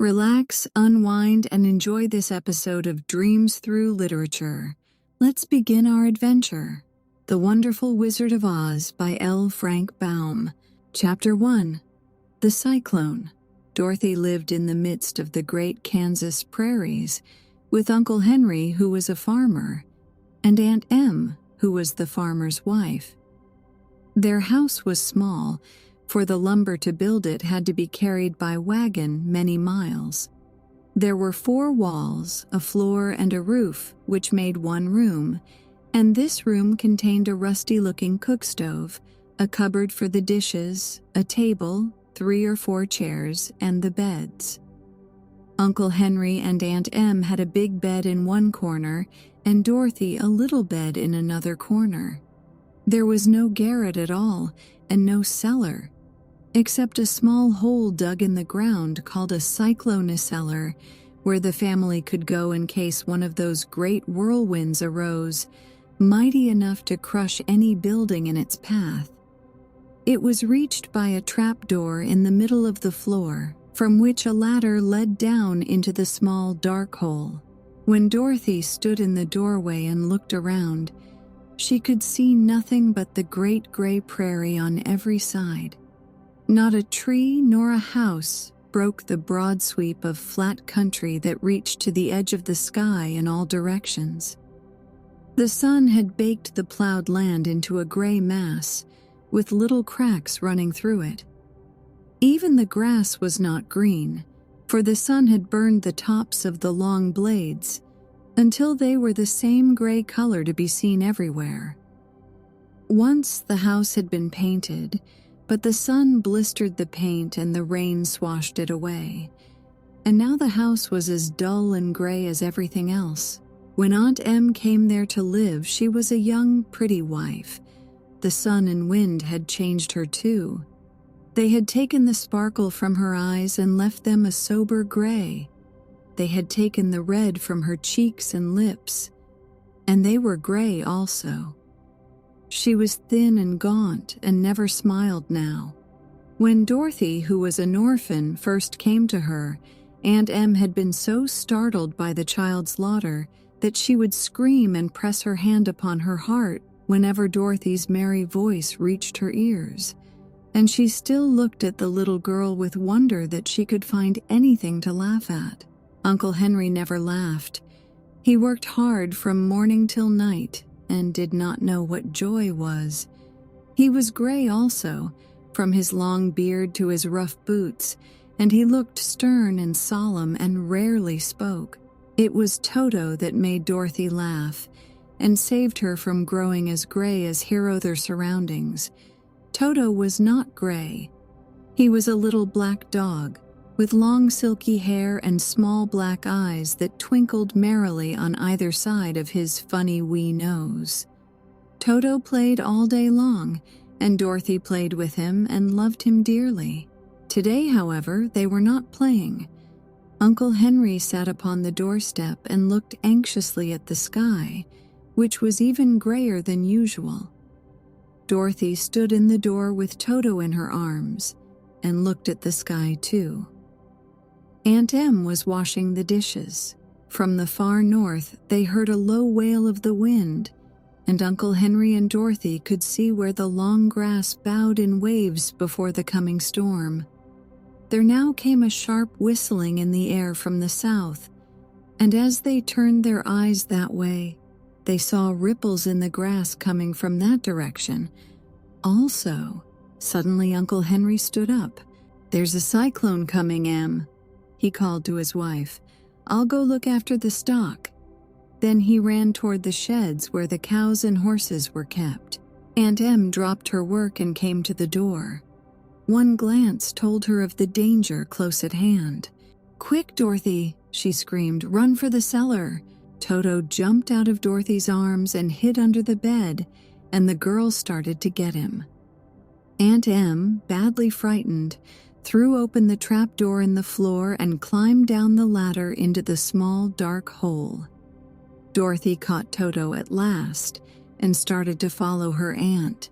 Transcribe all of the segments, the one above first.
Relax, unwind, and enjoy this episode of Dreams Through Literature. Let's begin our adventure. The Wonderful Wizard of Oz by L. Frank Baum. Chapter 1. The Cyclone. Dorothy lived in the midst of the great Kansas prairies, with Uncle Henry, who was a farmer, and Aunt Em, who was the farmer's wife. Their house was small, for the lumber to build it had to be carried by wagon many miles. There were 4 walls, a floor, and a roof, which made one room, and this room contained a rusty-looking cook stove, a cupboard for the dishes, a table, 3 or 4 chairs, and the beds. Uncle Henry and Aunt Em had a big bed in one corner, and Dorothy a little bed in another corner. There was no garret at all, and no cellar, except a small hole dug in the ground called a cyclone cellar, where the family could go in case one of those great whirlwinds arose, mighty enough to crush any building in its path. It was reached by a trapdoor in the middle of the floor, from which a ladder led down into the small dark hole. When Dorothy stood in the doorway and looked around, she could see nothing but the great gray prairie on every side. Not a tree nor a house broke the broad sweep of flat country that reached to the edge of the sky in all directions. The sun had baked the plowed land into a gray mass, with little cracks running through it. Even the grass was not green, for the sun had burned the tops of the long blades until they were the same gray color to be seen everywhere. Once the house had been painted, but the sun blistered the paint and the rain swashed it away, and now the house was as dull and gray as everything else. When Aunt Em came there to live, she was a young, pretty wife. The sun and wind had changed her too. They had taken the sparkle from her eyes and left them a sober gray. They had taken the red from her cheeks and lips, and they were gray also. She was thin and gaunt and never smiled now. When Dorothy, who was an orphan, first came to her, Aunt Em had been so startled by the child's laughter that she would scream and press her hand upon her heart whenever Dorothy's merry voice reached her ears, and she still looked at the little girl with wonder that she could find anything to laugh at. Uncle Henry never laughed. He worked hard from morning till night and did not know what joy was. He was gray also, from his long beard to his rough boots, and he looked stern and solemn and rarely spoke. It was Toto that made Dorothy laugh and saved her from growing as gray as her other surroundings. Toto was not gray. He was a little black dog, with long silky hair and small black eyes that twinkled merrily on either side of his funny wee nose. Toto played all day long, and Dorothy played with him and loved him dearly. Today, however, they were not playing. Uncle Henry sat upon the doorstep and looked anxiously at the sky, which was even grayer than usual. Dorothy stood in the door with Toto in her arms and looked at the sky too. Aunt Em was washing the dishes. From the far north, they heard a low wail of the wind, and Uncle Henry and Dorothy could see where the long grass bowed in waves before the coming storm. There now came a sharp whistling in the air from the south, and as they turned their eyes that way, they saw ripples in the grass coming from that direction. Also, suddenly Uncle Henry stood up. "There's a cyclone coming, Em," he called to his wife. "I'll go look after the stock." Then he ran toward the sheds where the cows and horses were kept. Aunt Em dropped her work and came to the door. One glance told her of the danger close at hand. "Quick, Dorothy," she screamed, "run for the cellar." Toto jumped out of Dorothy's arms and hid under the bed, and the girls started to get him. Aunt Em, badly frightened, threw open the trapdoor in the floor and climbed down the ladder into the small dark hole. Dorothy caught Toto at last and started to follow her aunt.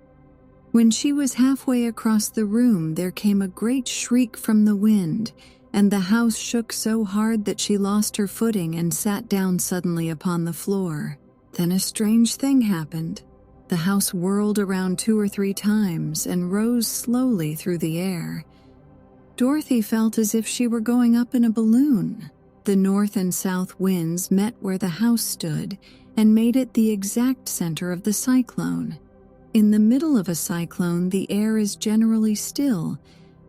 When she was halfway across the room, there came a great shriek from the wind, and the house shook so hard that she lost her footing and sat down suddenly upon the floor. Then a strange thing happened. The house whirled around 2 or 3 times and rose slowly through the air. Dorothy felt as if she were going up in a balloon. The north and south winds met where the house stood and made it the exact center of the cyclone. In the middle of a cyclone, the air is generally still,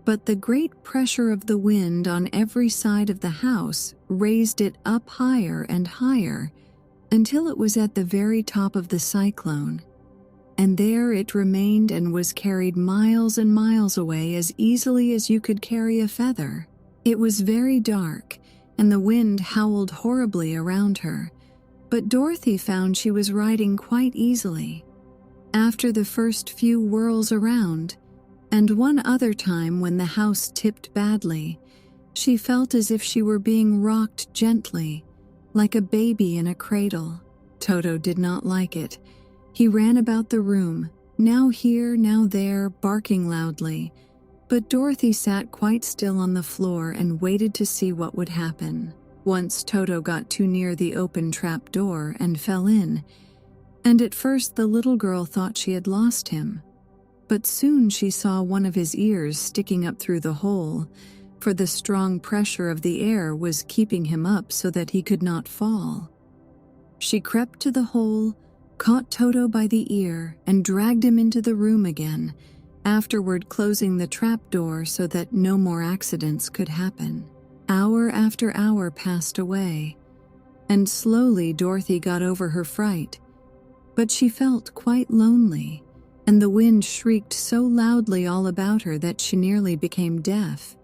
but the great pressure of the wind on every side of the house raised it up higher and higher until it was at the very top of the cyclone. And there it remained and was carried miles and miles away as easily as you could carry a feather. It was very dark, and the wind howled horribly around her, but Dorothy found she was riding quite easily. After the first few whirls around, and one other time when the house tipped badly, she felt as if she were being rocked gently, like a baby in a cradle. Toto did not like it. He ran about the room, now here, now there, barking loudly, but Dorothy sat quite still on the floor and waited to see what would happen. Once Toto got too near the open trap door and fell in, and at first the little girl thought she had lost him. But soon she saw one of his ears sticking up through the hole, for the strong pressure of the air was keeping him up so that he could not fall. She crept to the hole, caught Toto by the ear, and dragged him into the room again, afterward closing the trap door so that no more accidents could happen. Hour after hour passed away, and slowly Dorothy got over her fright, but she felt quite lonely, and the wind shrieked so loudly all about her that she nearly became deaf.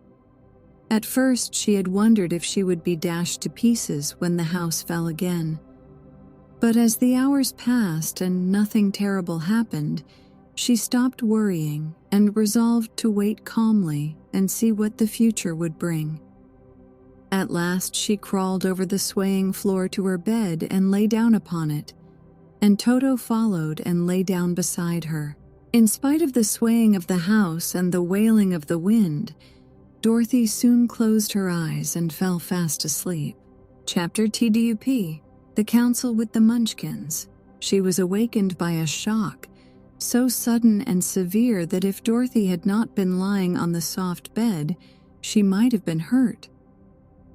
At first she had wondered if she would be dashed to pieces when the house fell again. But as the hours passed and nothing terrible happened, she stopped worrying and resolved to wait calmly and see what the future would bring. At last she crawled over the swaying floor to her bed and lay down upon it, and Toto followed and lay down beside her. In spite of the swaying of the house and the wailing of the wind, Dorothy soon closed her eyes and fell fast asleep. Chapter TDUP, The Council with the Munchkins. She was awakened by a shock, so sudden and severe that if Dorothy had not been lying on the soft bed, she might have been hurt.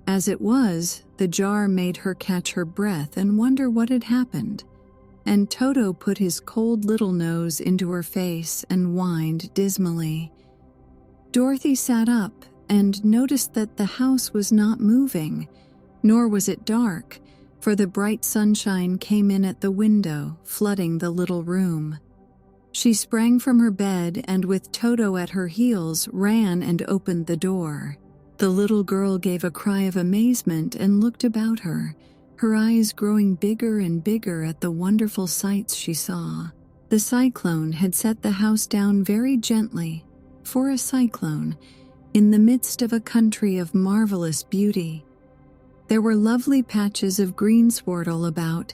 As it was, the jar made her catch her breath and wonder what had happened, and Toto put his cold little nose into her face and whined dismally. Dorothy sat up and noticed that the house was not moving, nor was it dark, for the bright sunshine came in at the window, flooding the little room. She sprang from her bed and with Toto at her heels ran and opened the door. The little girl gave a cry of amazement and looked about her, her eyes growing bigger and bigger at the wonderful sights she saw. The cyclone had set the house down very gently, for a cyclone, in the midst of a country of marvelous beauty. There were lovely patches of greensward all about,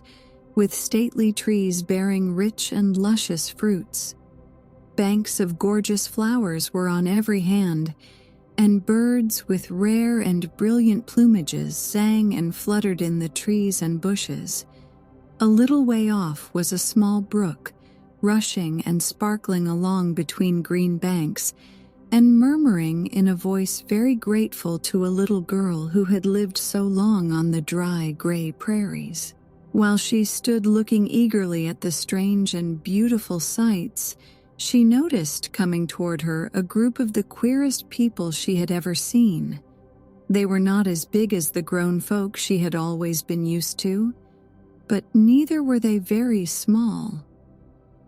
with stately trees bearing rich and luscious fruits. Banks of gorgeous flowers were on every hand, and birds with rare and brilliant plumages sang and fluttered in the trees and bushes. A little way off was a small brook, rushing and sparkling along between green banks, and murmuring in a voice very grateful to a little girl who had lived so long on the dry, gray prairies. While she stood looking eagerly at the strange and beautiful sights, she noticed coming toward her a group of the queerest people she had ever seen. They were not as big as the grown folk she had always been used to, but neither were they very small.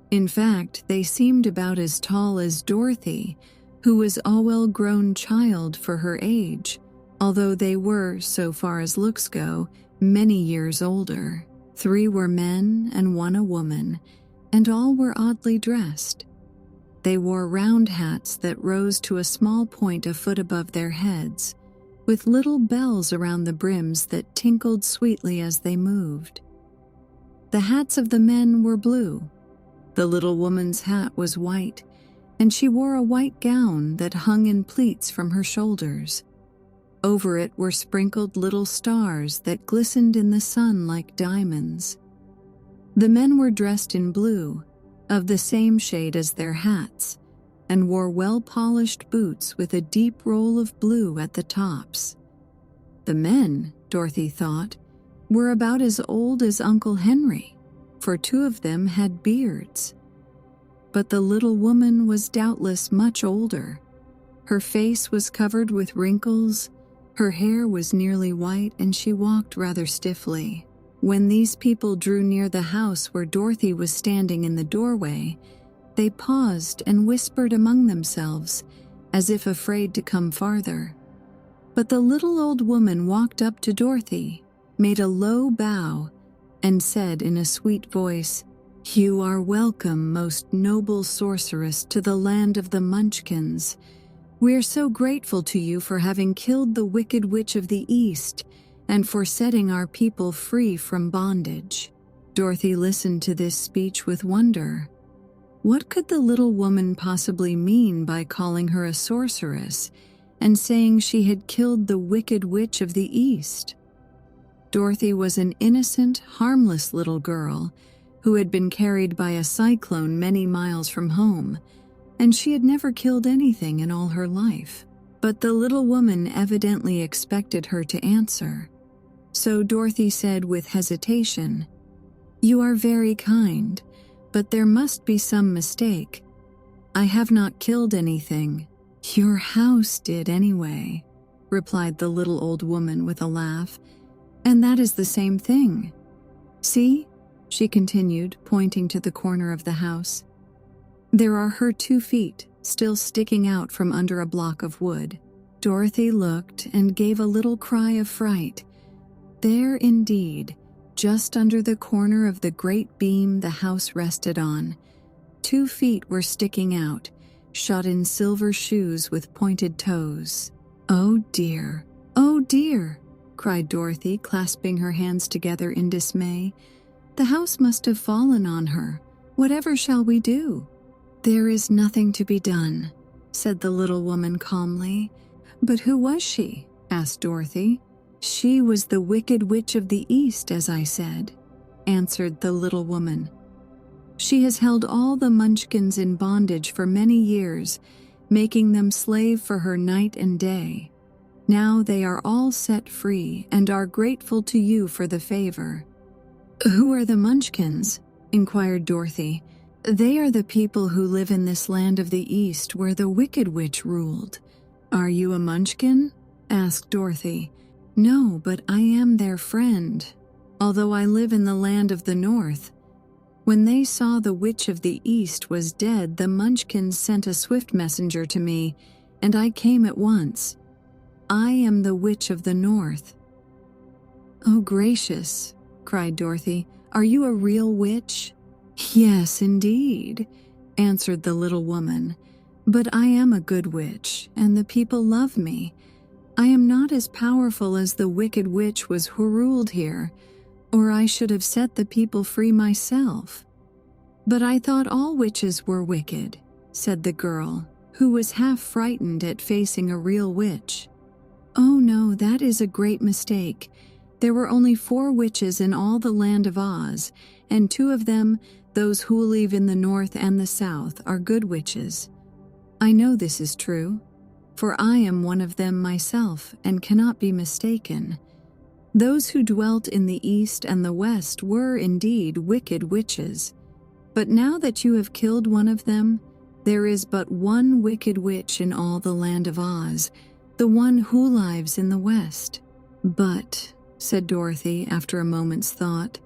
In fact, they seemed about as tall as Dorothy, who was a well-grown child for her age, although they were, so far as looks go, many years older. 3 were men and 1 a woman, and all were oddly dressed. They wore round hats that rose to a small point a foot above their heads, with little bells around the brims that tinkled sweetly as they moved. The hats of the men were blue. The little woman's hat was white, and she wore a white gown that hung in pleats from her shoulders. Over it were sprinkled little stars that glistened in the sun like diamonds. The men were dressed in blue, of the same shade as their hats, and wore well-polished boots with a deep roll of blue at the tops. The men, Dorothy thought, were about as old as Uncle Henry, for two of them had beards. But the little woman was doubtless much older. Her face was covered with wrinkles, her hair was nearly white, and she walked rather stiffly. When these people drew near the house where Dorothy was standing in the doorway, they paused and whispered among themselves, as if afraid to come farther. But the little old woman walked up to Dorothy, made a low bow, and said in a sweet voice, "You are welcome, most noble sorceress, to the land of the Munchkins. We are so grateful to you for having killed the Wicked Witch of the East and for setting our people free from bondage." Dorothy listened to this speech with wonder. What could the little woman possibly mean by calling her a sorceress and saying she had killed the Wicked Witch of the East? Dorothy was an innocent, harmless little girl who had been carried by a cyclone many miles from home, and she had never killed anything in all her life. But the little woman evidently expected her to answer. So Dorothy said with hesitation, "You are very kind, but there must be some mistake. I have not killed anything. Your house did anyway," replied the little old woman with a laugh. "And that is the same thing. See," she continued, pointing to the corner of the house. "There are her 2 feet, still sticking out from under a block of wood." Dorothy looked and gave a little cry of fright. There indeed, just under the corner of the great beam the house rested on, 2 feet were sticking out, shod in silver shoes with pointed toes. "Oh dear, oh dear," cried Dorothy, clasping her hands together in dismay. "The house must have fallen on her. Whatever shall we do?" "There is nothing to be done," said the little woman calmly. "But who was she?" asked Dorothy. "She was the Wicked Witch of the East, as I said," answered the little woman. "She has held all the Munchkins in bondage for many years, making them slave for her night and day. Now they are all set free and are grateful to you for the favor." "Who are the Munchkins?" inquired Dorothy. "They are the people who live in this land of the East where the Wicked Witch ruled." "Are you a Munchkin?" asked Dorothy. "No, but I am their friend, although I live in the land of the North. When they saw the Witch of the East was dead, the Munchkins sent a swift messenger to me, and I came at once. I am the Witch of the North." "Oh, gracious," cried Dorothy. "Are you a real witch?" "Yes, indeed," answered the little woman. "But I am a good witch, and the people love me. I am not as powerful as the Wicked Witch was who ruled here, or I should have set the people free myself." "But I thought all witches were wicked," said the girl, who was half frightened at facing a real witch. "Oh no, that is a great mistake. There were only 4 witches in all the land of Oz, and 2 of them, those who live in the North and the South, are good witches. I know this is true, for I am one of them myself and cannot be mistaken. Those who dwelt in the East and the West were indeed wicked witches. But now that you have killed one of them, there is but one wicked witch in all the land of Oz, the one who lives in the West." "But," said Dorothy after a moment's thought,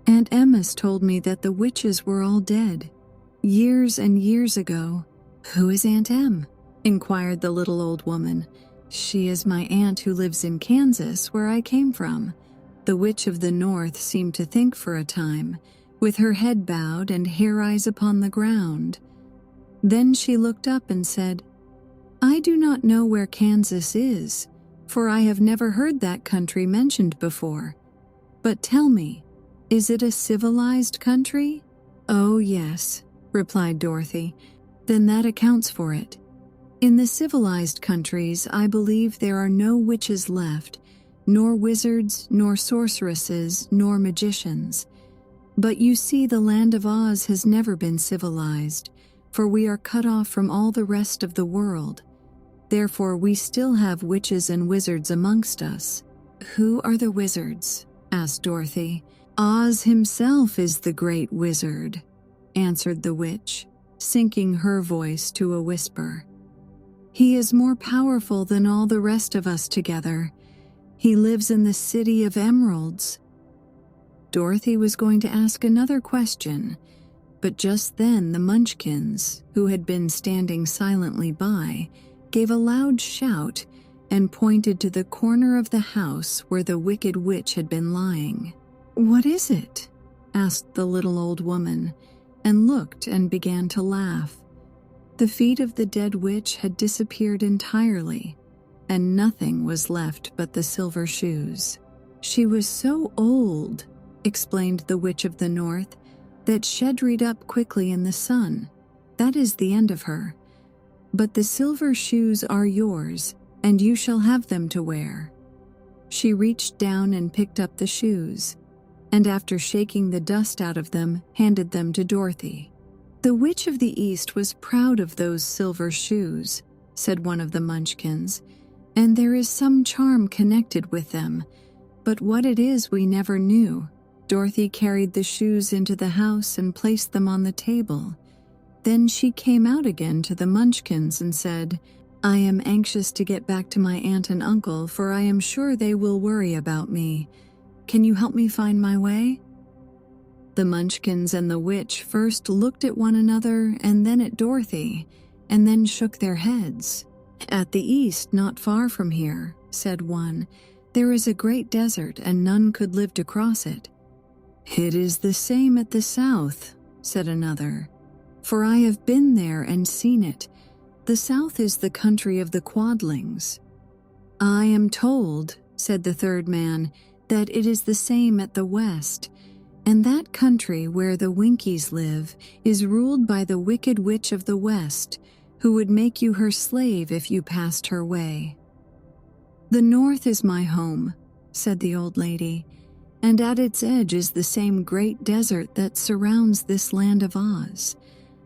"Aunt Emma's told me that the witches were all dead, years and years ago." "Who is Aunt Em?" inquired the little old woman. "She is my aunt who lives in Kansas, where I came from." The Witch of the North seemed to think for a time, with her head bowed and hair eyes upon the ground. Then she looked up and said, "I do not know where Kansas is, for I have never heard that country mentioned before. But tell me, is it a civilized country?" "Oh, yes," replied Dorothy. "Then that accounts for it. In the civilized countries, I believe there are no witches left, nor wizards, nor sorceresses, nor magicians. But you see, the land of Oz has never been civilized, for we are cut off from all the rest of the world. Therefore, we still have witches and wizards amongst us. Who are the wizards? Asked Dorothy. Oz himself is the great wizard, answered the witch, sinking her voice to a whisper. He is more powerful than all the rest of us together. He lives in the City of Emeralds. Dorothy was going to ask another question, but just then the Munchkins, who had been standing silently by, gave a loud shout and pointed to the corner of the house where the wicked witch had been lying. "What is it?" asked the little old woman, and looked and began to laugh. The feet of the dead witch had disappeared entirely, and nothing was left but the silver shoes. "She was so old," explained the Witch of the North, "that she dried up quickly in the sun. That is the end of her. But the silver shoes are yours, and you shall have them to wear." She reached down and picked up the shoes, and after shaking the dust out of them, handed them to Dorothy. "The Witch of the East was proud of those silver shoes," said one of the Munchkins, "and there is some charm connected with them, but what it is we never knew." Dorothy carried the shoes into the house and placed them on the table. Then she came out again to the Munchkins and said, "I am anxious to get back to my aunt and uncle, for I am sure they will worry about me. Can you help me find my way?" The Munchkins and the witch first looked at one another and then at Dorothy, and then shook their heads. "At the east, not far from here," said one, "there is a great desert, and none could live to cross it." "It is the same at the south," said another, "for I have been there and seen it. The south is the country of the Quadlings." "I am told," said the third man, "that it is the same at the west, and that country where the Winkies live is ruled by the wicked witch of the west, who would make you her slave if you passed her way." "The north is my home," said the old lady, "and at its edge is the same great desert that surrounds this land of Oz.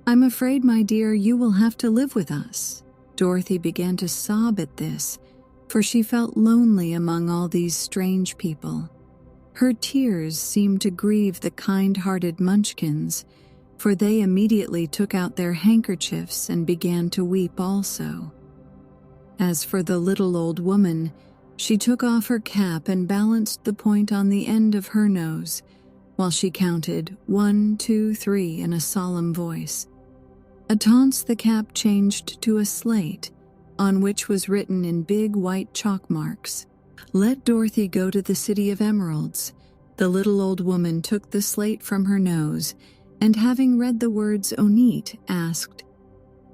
I'm afraid, my dear, you will have to live with us." Dorothy began to sob at this, for she felt lonely among all these strange people. Her tears seemed to grieve the kind-hearted Munchkins, for they immediately took out their handkerchiefs and began to weep also. As for the little old woman, she took off her cap and balanced the point on the end of her nose, while she counted 1, 2, 3 in a solemn voice. At once the cap changed to a slate, on which was written in big white chalk marks, "Let Dorothy go to the City of Emeralds." The little old woman took the slate from her nose, and having read the words Onit, asked,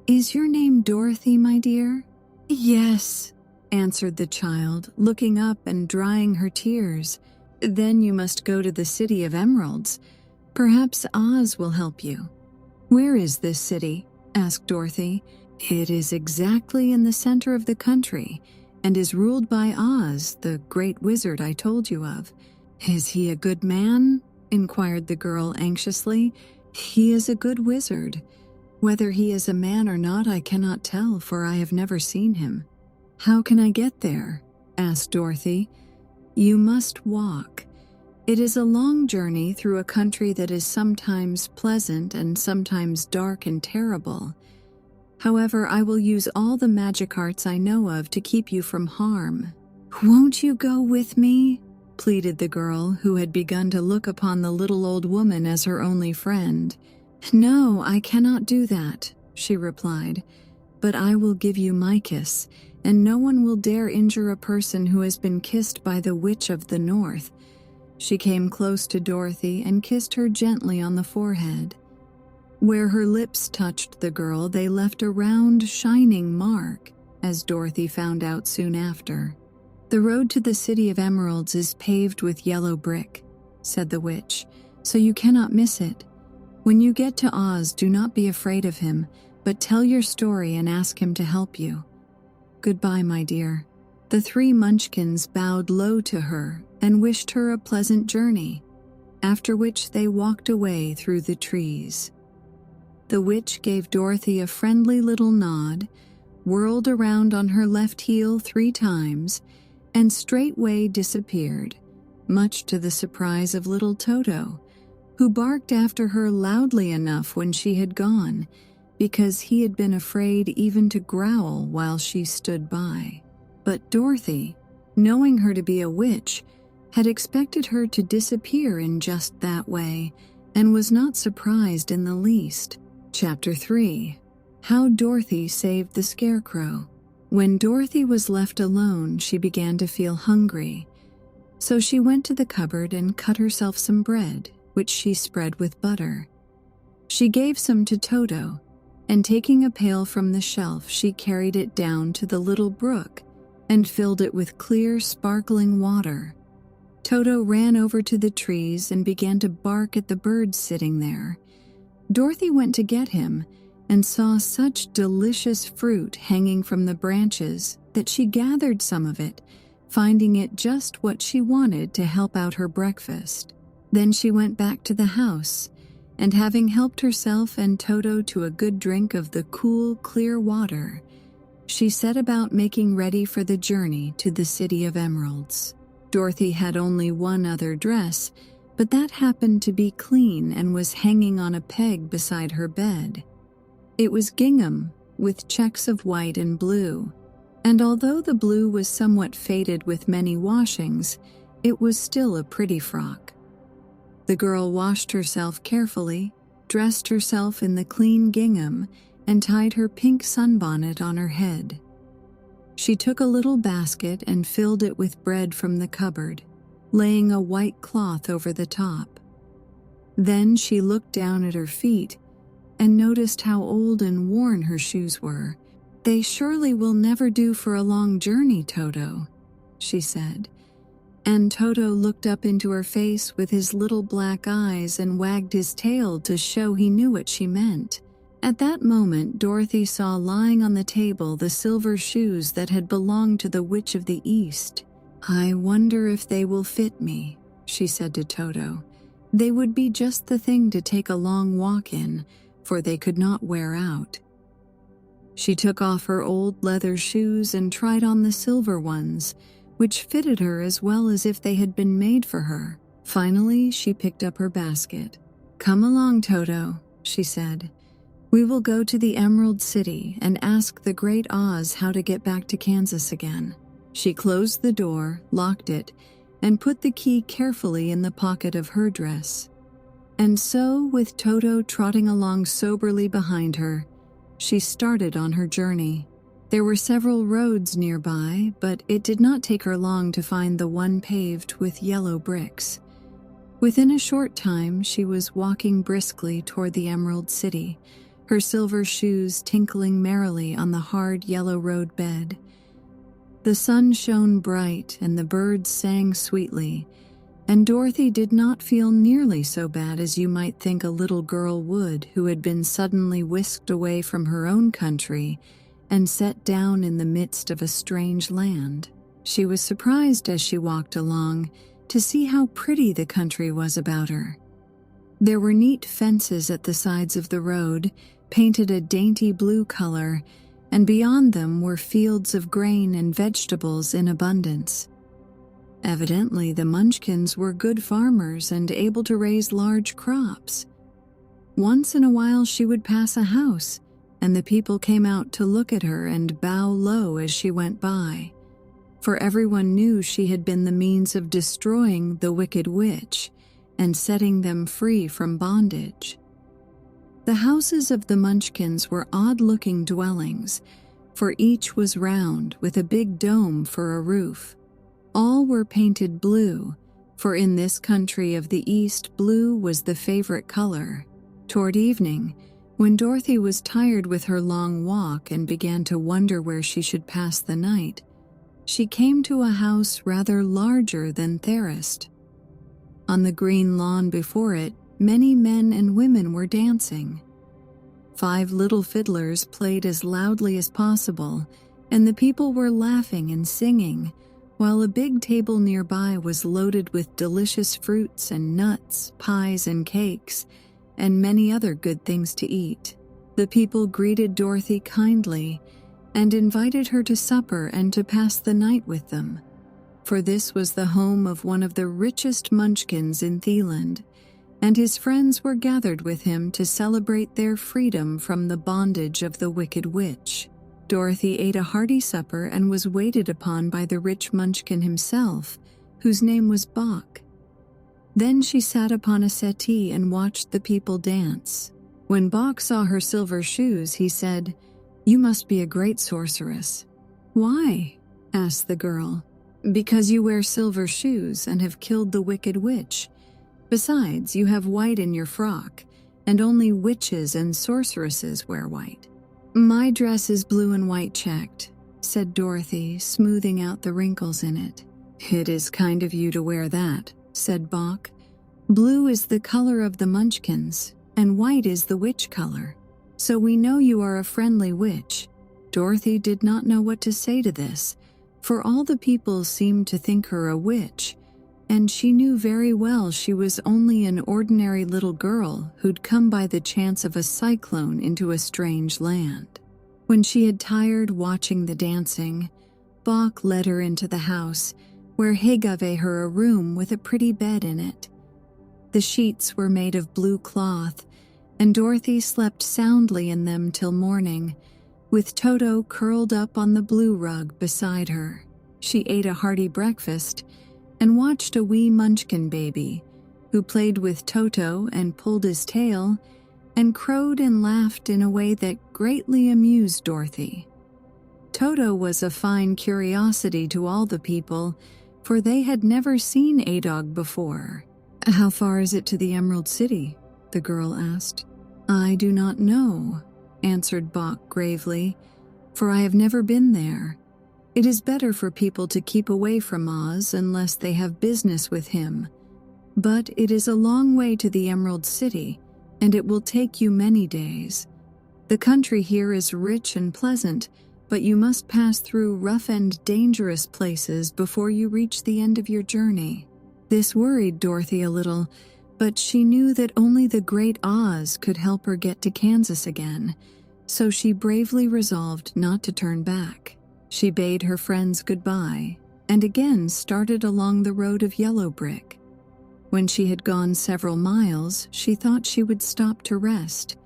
"Is your name Dorothy, my dear?" "Yes," answered the child, looking up and drying her tears. "Then you must go to the City of Emeralds. Perhaps Oz will help you." "Where is this city?" asked Dorothy. "It is exactly in the center of the country, and is ruled by Oz, the great wizard I told you of." "Is he a good man?" inquired the girl anxiously. "He is a good wizard. Whether he is a man or not I cannot tell, for I have never seen him." "How can I get there?" asked Dorothy. "You must walk. It is a long journey through a country that is sometimes pleasant and sometimes dark and terrible. However, I will use all the magic arts I know of to keep you from harm." "Won't you go with me?" pleaded the girl, who had begun to look upon the little old woman as her only friend. "No, I cannot do that," she replied, "but I will give you my kiss, and no one will dare injure a person who has been kissed by the Witch of the North." She came close to Dorothy and kissed her gently on the forehead. Where her lips touched the girl, they left a round, shining mark, as Dorothy found out soon after. "The road to the City of Emeralds is paved with yellow brick," said the witch, "so you cannot miss it. When you get to Oz, do not be afraid of him, but tell your story and ask him to help you. Goodbye, my dear." The three munchkins bowed low to her and wished her a pleasant journey, after which they walked away through the trees. The witch gave Dorothy a friendly little nod, whirled around on her left heel 3 times, and straightway disappeared, much to the surprise of little Toto, who barked after her loudly enough when she had gone, because he had been afraid even to growl while she stood by. But Dorothy, knowing her to be a witch, had expected her to disappear in just that way, and was not surprised in the least. Chapter 3. How Dorothy Saved the Scarecrow. When Dorothy was left alone, she began to feel hungry, so she went to the cupboard and cut herself some bread, which she spread with butter. She gave some to Toto, and taking a pail from the shelf, she carried it down to the little brook and filled it with clear, sparkling water. Toto ran over to the trees and began to bark at the birds sitting there. Dorothy went to get him and saw such delicious fruit hanging from the branches that she gathered some of it, finding it just what she wanted to help out her breakfast. Then she went back to the house, and having helped herself and Toto to a good drink of the cool, clear water, she set about making ready for the journey to the City of Emeralds. Dorothy had only one other dress, but that happened to be clean and was hanging on a peg beside her bed. It was gingham, with checks of white and blue, and although the blue was somewhat faded with many washings, it was still a pretty frock. The girl washed herself carefully, dressed herself in the clean gingham, and tied her pink sunbonnet on her head. She took a little basket and filled it with bread from the cupboard, laying a white cloth over the top. Then she looked down at her feet and noticed how old and worn her shoes were. "They surely will never do for a long journey, Toto," she said. And Toto looked up into her face with his little black eyes and wagged his tail to show he knew what she meant. At that moment, Dorothy saw lying on the table the silver shoes that had belonged to the Witch of the East. "I wonder if they will fit me," she said to Toto. "They would be just the thing to take a long walk in, for they could not wear out." She took off her old leather shoes and tried on the silver ones, which fitted her as well as if they had been made for her. Finally, she picked up her basket. "Come along, Toto," she said. "We will go to the Emerald City and ask the Great Oz how to get back to Kansas again." She closed the door, locked it, and put the key carefully in the pocket of her dress. And so, with Toto trotting along soberly behind her, she started on her journey. There were several roads nearby, but it did not take her long to find the one paved with yellow bricks. Within a short time, she was walking briskly toward the Emerald City, her silver shoes tinkling merrily on the hard yellow road bed. The sun shone bright and the birds sang sweetly, and Dorothy did not feel nearly so bad as you might think a little girl would who had been suddenly whisked away from her own country and set down in the midst of a strange land. She was surprised as she walked along to see how pretty the country was about her. There were neat fences at the sides of the road, painted a dainty blue color, and beyond them were fields of grain and vegetables in abundance. Evidently, the Munchkins were good farmers and able to raise large crops. Once in a while she would pass a house, and the people came out to look at her and bow low as she went by, for everyone knew she had been the means of destroying the wicked witch and setting them free from bondage. The houses of the Munchkins were odd-looking dwellings, for each was round with a big dome for a roof. All were painted blue, for in this country of the East, blue was the favorite color. Toward evening, when Dorothy was tired with her long walk and began to wonder where she should pass the night, she came to a house rather larger than Therist. On the green lawn before it, many men and women were dancing. 5 little fiddlers played as loudly as possible, and the people were laughing and singing, while a big table nearby was loaded with delicious fruits and nuts, pies and cakes, and many other good things to eat. The people greeted Dorothy kindly and invited her to supper and to pass the night with them, for this was the home of one of the richest munchkins in Theeland, and his friends were gathered with him to celebrate their freedom from the bondage of the Wicked Witch. Dorothy ate a hearty supper and was waited upon by the rich munchkin himself, whose name was Bock. Then she sat upon a settee and watched the people dance. When Bock saw her silver shoes, he said, "You must be a great sorceress." "Why?" asked the girl. "Because you wear silver shoes and have killed the Wicked Witch. Besides, you have white in your frock, and only witches and sorceresses wear white." "My dress is blue and white checked," said Dorothy, smoothing out the wrinkles in it. "It is kind of you to wear that," said Bock. "Blue is the color of the munchkins, and white is the witch color. So we know you are a friendly witch." Dorothy did not know what to say to this, for all the people seemed to think her a witch, and she knew very well she was only an ordinary little girl who'd come by the chance of a cyclone into a strange land. When she had tired watching the dancing, Bock led her into the house, where he gave her a room with a pretty bed in it. The sheets were made of blue cloth, and Dorothy slept soundly in them till morning, with Toto curled up on the blue rug beside her. She ate a hearty breakfast and watched a wee munchkin baby, who played with Toto and pulled his tail and crowed and laughed in a way that greatly amused Dorothy. Toto was a fine curiosity to all the people, for they had never seen a dog before. "How far is it to the Emerald City?" the girl asked. "I do not know," answered Bock gravely, "for I have never been there. It is better for people to keep away from Oz unless they have business with him. But it is a long way to the Emerald City, and it will take you many days. The country here is rich and pleasant, but you must pass through rough and dangerous places before you reach the end of your journey." This worried Dorothy a little, but she knew that only the great Oz could help her get to Kansas again, so she bravely resolved not to turn back. She bade her friends goodbye, and again started along the road of yellow brick. When she had gone several miles, she thought she would stop to rest,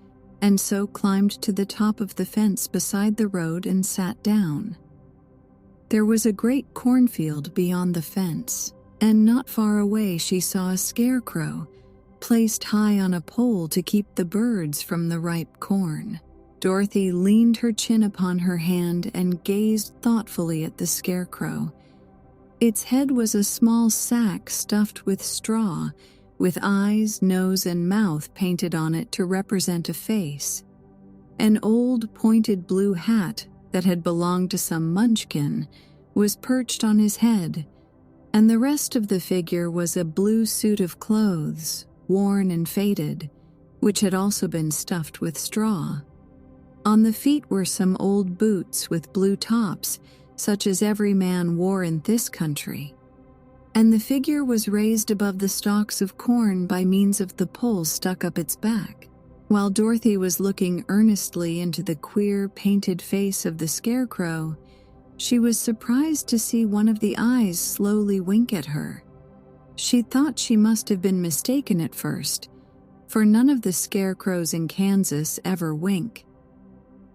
and so climbed to the top of the fence beside the road and sat down. There was a great cornfield beyond the fence, and not far away she saw a scarecrow, placed high on a pole to keep the birds from the ripe corn. Dorothy leaned her chin upon her hand and gazed thoughtfully at the scarecrow. Its head was a small sack stuffed with straw, with eyes, nose, and mouth painted on it to represent a face. An old pointed blue hat that had belonged to some munchkin was perched on his head, and the rest of the figure was a blue suit of clothes, worn and faded, which had also been stuffed with straw. On the feet were some old boots with blue tops, such as every man wore in this country. And the figure was raised above the stalks of corn by means of the pole stuck up its back. While Dorothy was looking earnestly into the queer, painted face of the scarecrow, she was surprised to see one of the eyes slowly wink at her. She thought she must have been mistaken at first, for none of the scarecrows in Kansas ever wink.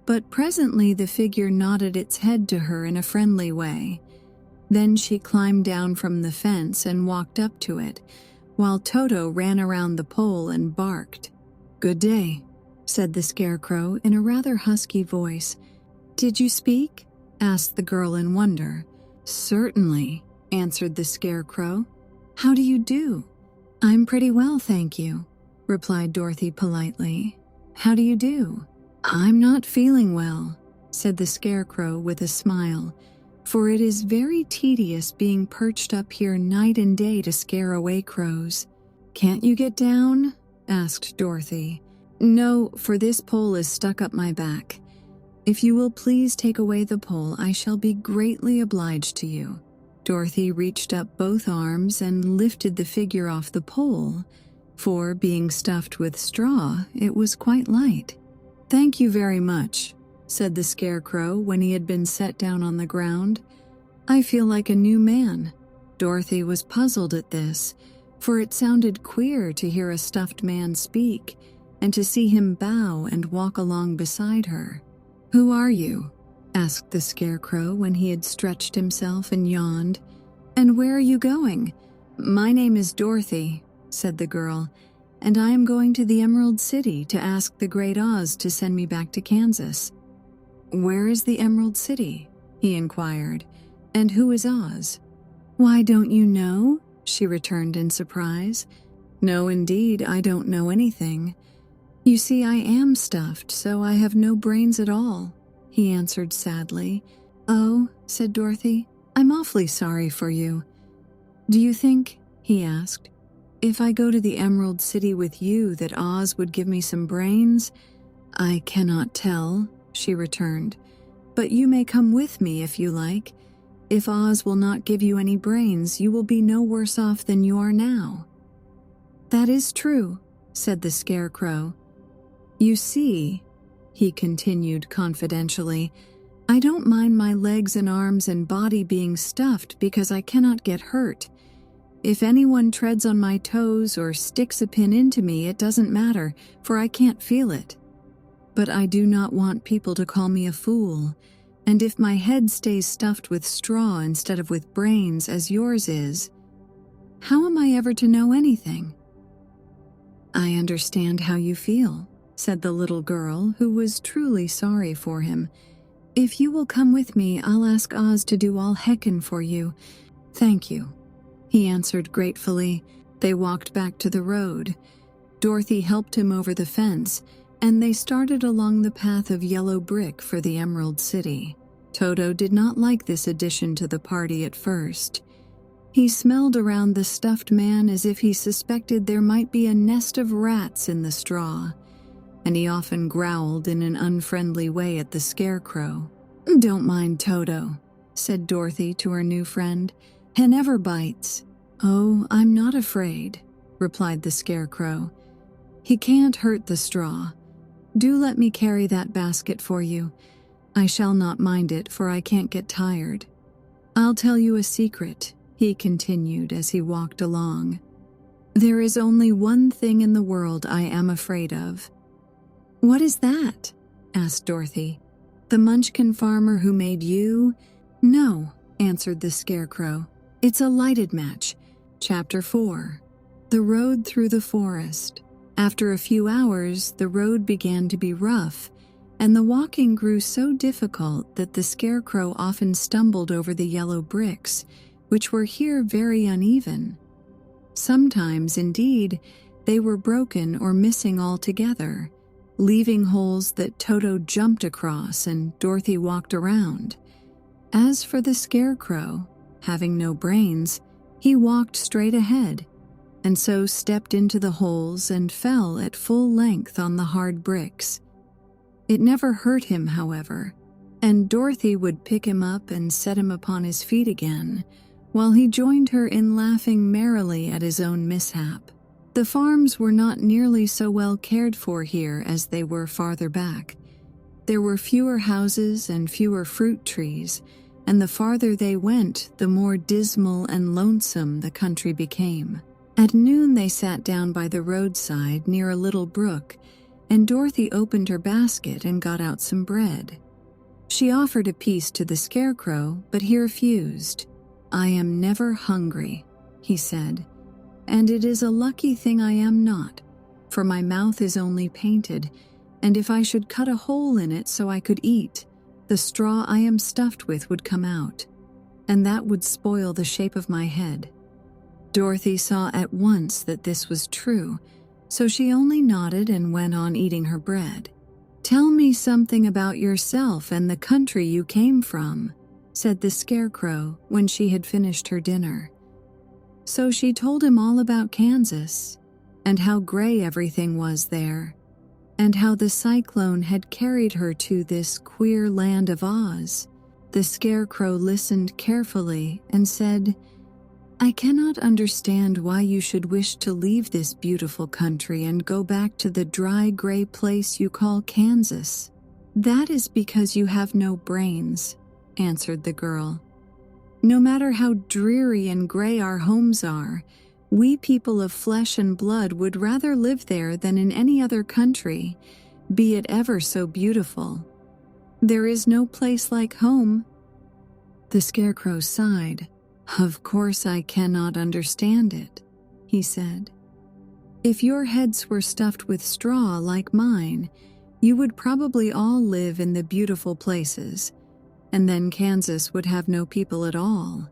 But presently the figure nodded its head to her in a friendly way. Then she climbed down from the fence and walked up to it, while Toto ran around the pole and barked. "Good day," said the scarecrow in a rather husky voice. "Did you speak?" asked the girl in wonder. "Certainly," answered the scarecrow. "How do you do?" "I'm pretty well, thank you," replied Dorothy politely. "How do you do?" "I'm not feeling well," said the scarecrow with a smile, "for it is very tedious being perched up here night and day to scare away crows." "Can't you get down?" asked Dorothy. "No, for this pole is stuck up my back. If you will please take away the pole, I shall be greatly obliged to you." Dorothy reached up both arms and lifted the figure off the pole, for, being stuffed with straw, it was quite light. "Thank you very much," said the Scarecrow when he had been set down on the ground. "I feel like a new man." Dorothy was puzzled at this, for it sounded queer to hear a stuffed man speak, and to see him bow and walk along beside her. "Who are you?" asked the Scarecrow when he had stretched himself and yawned. "And where are you going?" "My name is Dorothy," said the girl, "and I am going to the Emerald City to ask the Great Oz to send me back to Kansas." "Where is the Emerald City?" he inquired. "And who is Oz?" "Why, don't you know?" she returned in surprise. "No, indeed, I don't know anything. You see, I am stuffed, so I have no brains at all," he answered sadly. "Oh," said Dorothy, "I'm awfully sorry for you." "Do you think," he asked, "if I go to the Emerald City with you that Oz would give me some brains?" "I cannot tell," she returned, "but you may come with me if you like. If Oz will not give you any brains, you will be no worse off than you are now." "That is true," said the Scarecrow. "You see," he continued confidentially, "I don't mind my legs and arms and body being stuffed because I cannot get hurt. If anyone treads on my toes or sticks a pin into me, it doesn't matter, for I can't feel it. But I do not want people to call me a fool, and if my head stays stuffed with straw instead of with brains, as yours is, how am I ever to know anything?" "I understand how you feel," said the little girl, who was truly sorry for him. "If you will come with me, I'll ask Oz to do all heckin' for you." "Thank you," he answered gratefully. They walked back to the road. Dorothy helped him over the fence, and they started along the path of yellow brick for the Emerald City. Toto did not like this addition to the party at first. He smelled around the stuffed man as if he suspected there might be a nest of rats in the straw, and he often growled in an unfriendly way at the Scarecrow. "Don't mind Toto," said Dorothy to her new friend. "He never bites." "Oh, I'm not afraid," replied the Scarecrow. "He can't hurt the straw. Do let me carry that basket for you. I shall not mind it, for I can't get tired. I'll tell you a secret," he continued as he walked along. "There is only one thing in the world I am afraid of." "What is that?" asked Dorothy. "The Munchkin farmer who made you?" "No," answered the Scarecrow. "It's a lighted match." Chapter 4. The Road Through the Forest. After a few hours, the road began to be rough, and the walking grew so difficult that the Scarecrow often stumbled over the yellow bricks, which were here very uneven. Sometimes, indeed, they were broken or missing altogether, leaving holes that Toto jumped across and Dorothy walked around. As for the Scarecrow, having no brains, he walked straight ahead, and so stepped into the holes and fell at full length on the hard bricks. It never hurt him, however, and Dorothy would pick him up and set him upon his feet again, while he joined her in laughing merrily at his own mishap. The farms were not nearly so well cared for here as they were farther back. There were fewer houses and fewer fruit trees, and the farther they went, the more dismal and lonesome the country became. At noon they sat down by the roadside near a little brook, and Dorothy opened her basket and got out some bread. She offered a piece to the Scarecrow, but he refused. "I am never hungry," he said, "and it is a lucky thing I am not, for my mouth is only painted, and if I should cut a hole in it so I could eat, the straw I am stuffed with would come out, and that would spoil the shape of my head." Dorothy saw at once that this was true, so she only nodded and went on eating her bread. "Tell me something about yourself and the country you came from," said the Scarecrow when she had finished her dinner. So she told him all about Kansas, and how gray everything was there. and how the cyclone had carried her to this queer land of Oz. The Scarecrow listened carefully and said, "I cannot understand why you should wish to leave this beautiful country and go back to the dry, gray place you call Kansas. That is because you have no brains," answered the girl. "No matter how dreary and gray our homes are, we people of flesh and blood would rather live there than in any other country, be it ever so beautiful. There is no place like home." The Scarecrow sighed. "Of course I cannot understand it," he said. "If your heads were stuffed with straw like mine, you would probably all live in the beautiful places, and then Kansas would have no people at all.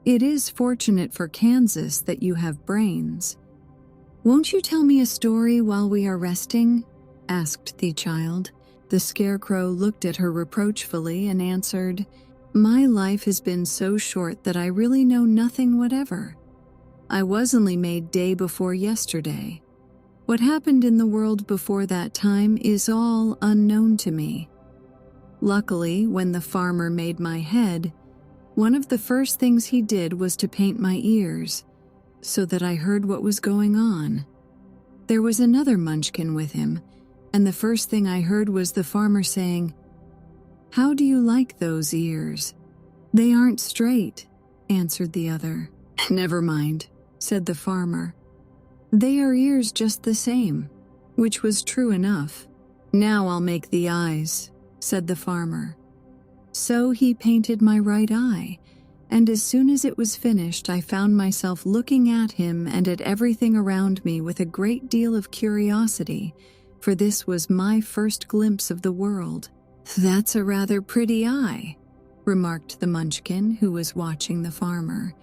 It is fortunate for Kansas that you have brains. Won't you tell me a story while we are resting?" asked the child. The Scarecrow looked at her reproachfully and answered, "My life has been so short that I really know nothing whatever. I was only made day before yesterday. What happened in the world before that time is all unknown to me. Luckily, when the farmer made my head, one of the first things he did was to paint my ears, so that I heard what was going on. There was another munchkin with him, and the first thing I heard was the farmer saying, 'How do you like those ears?' 'They aren't straight,' answered the other. 'Never mind,' said the farmer. 'They are ears just the same,' which was true enough. 'Now I'll make the eyes,' said the farmer. So he painted my right eye, and as soon as it was finished, I found myself looking at him and at everything around me with a great deal of curiosity, for this was my first glimpse of the world. 'That's a rather pretty eye,' remarked the munchkin who was watching the farmer.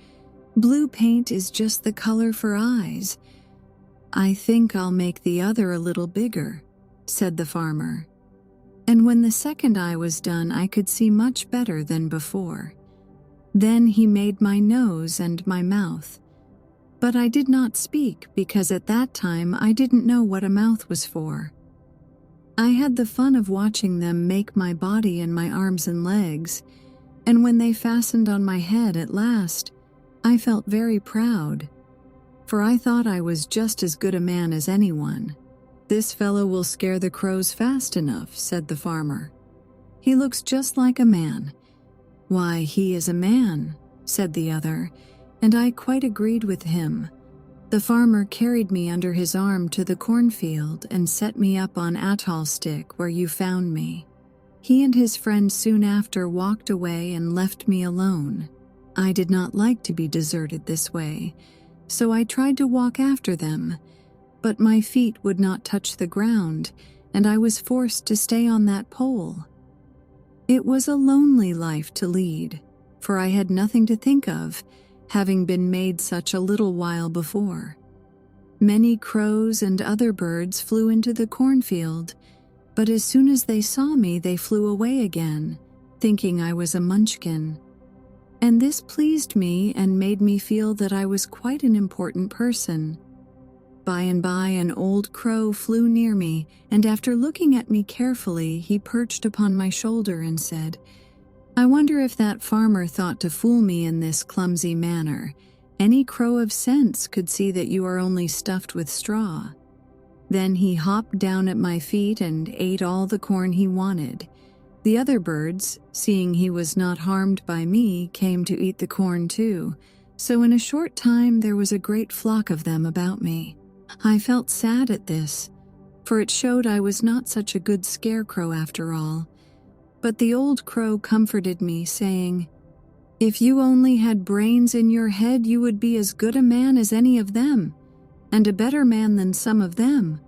'Blue paint is just the color for eyes. I think I'll make the other a little bigger,' said the farmer. And when the second eye was done, I could see much better than before. Then he made my nose and my mouth. But I did not speak because at that time I didn't know what a mouth was for. I had the fun of watching them make my body and my arms and legs, and when they fastened on my head at last, I felt very proud, for I thought I was just as good a man as anyone. 'This fellow will scare the crows fast enough,' said the farmer. 'He looks just like a man.' 'Why, he is a man,' said the other, and I quite agreed with him. The farmer carried me under his arm to the cornfield and set me up on Atoll Stick where you found me. He and his friend soon after walked away and left me alone. I did not like to be deserted this way, so I tried to walk after them, but my feet would not touch the ground, and I was forced to stay on that pole. It was a lonely life to lead, for I had nothing to think of, having been made such a little while before. Many crows and other birds flew into the cornfield, but as soon as they saw me, they flew away again, thinking I was a munchkin. And this pleased me and made me feel that I was quite an important person. By and by, an old crow flew near me, and after looking at me carefully, he perched upon my shoulder and said, "I wonder if that farmer thought to fool me in this clumsy manner. Any crow of sense could see that you are only stuffed with straw." Then he hopped down at my feet and ate all the corn he wanted. The other birds, seeing he was not harmed by me, came to eat the corn too, so in a short time there was a great flock of them about me. I felt sad at this, for it showed I was not such a good scarecrow after all. But the old crow comforted me, saying, "If you only had brains in your head, you would be as good a man as any of them, and a better man than some of them.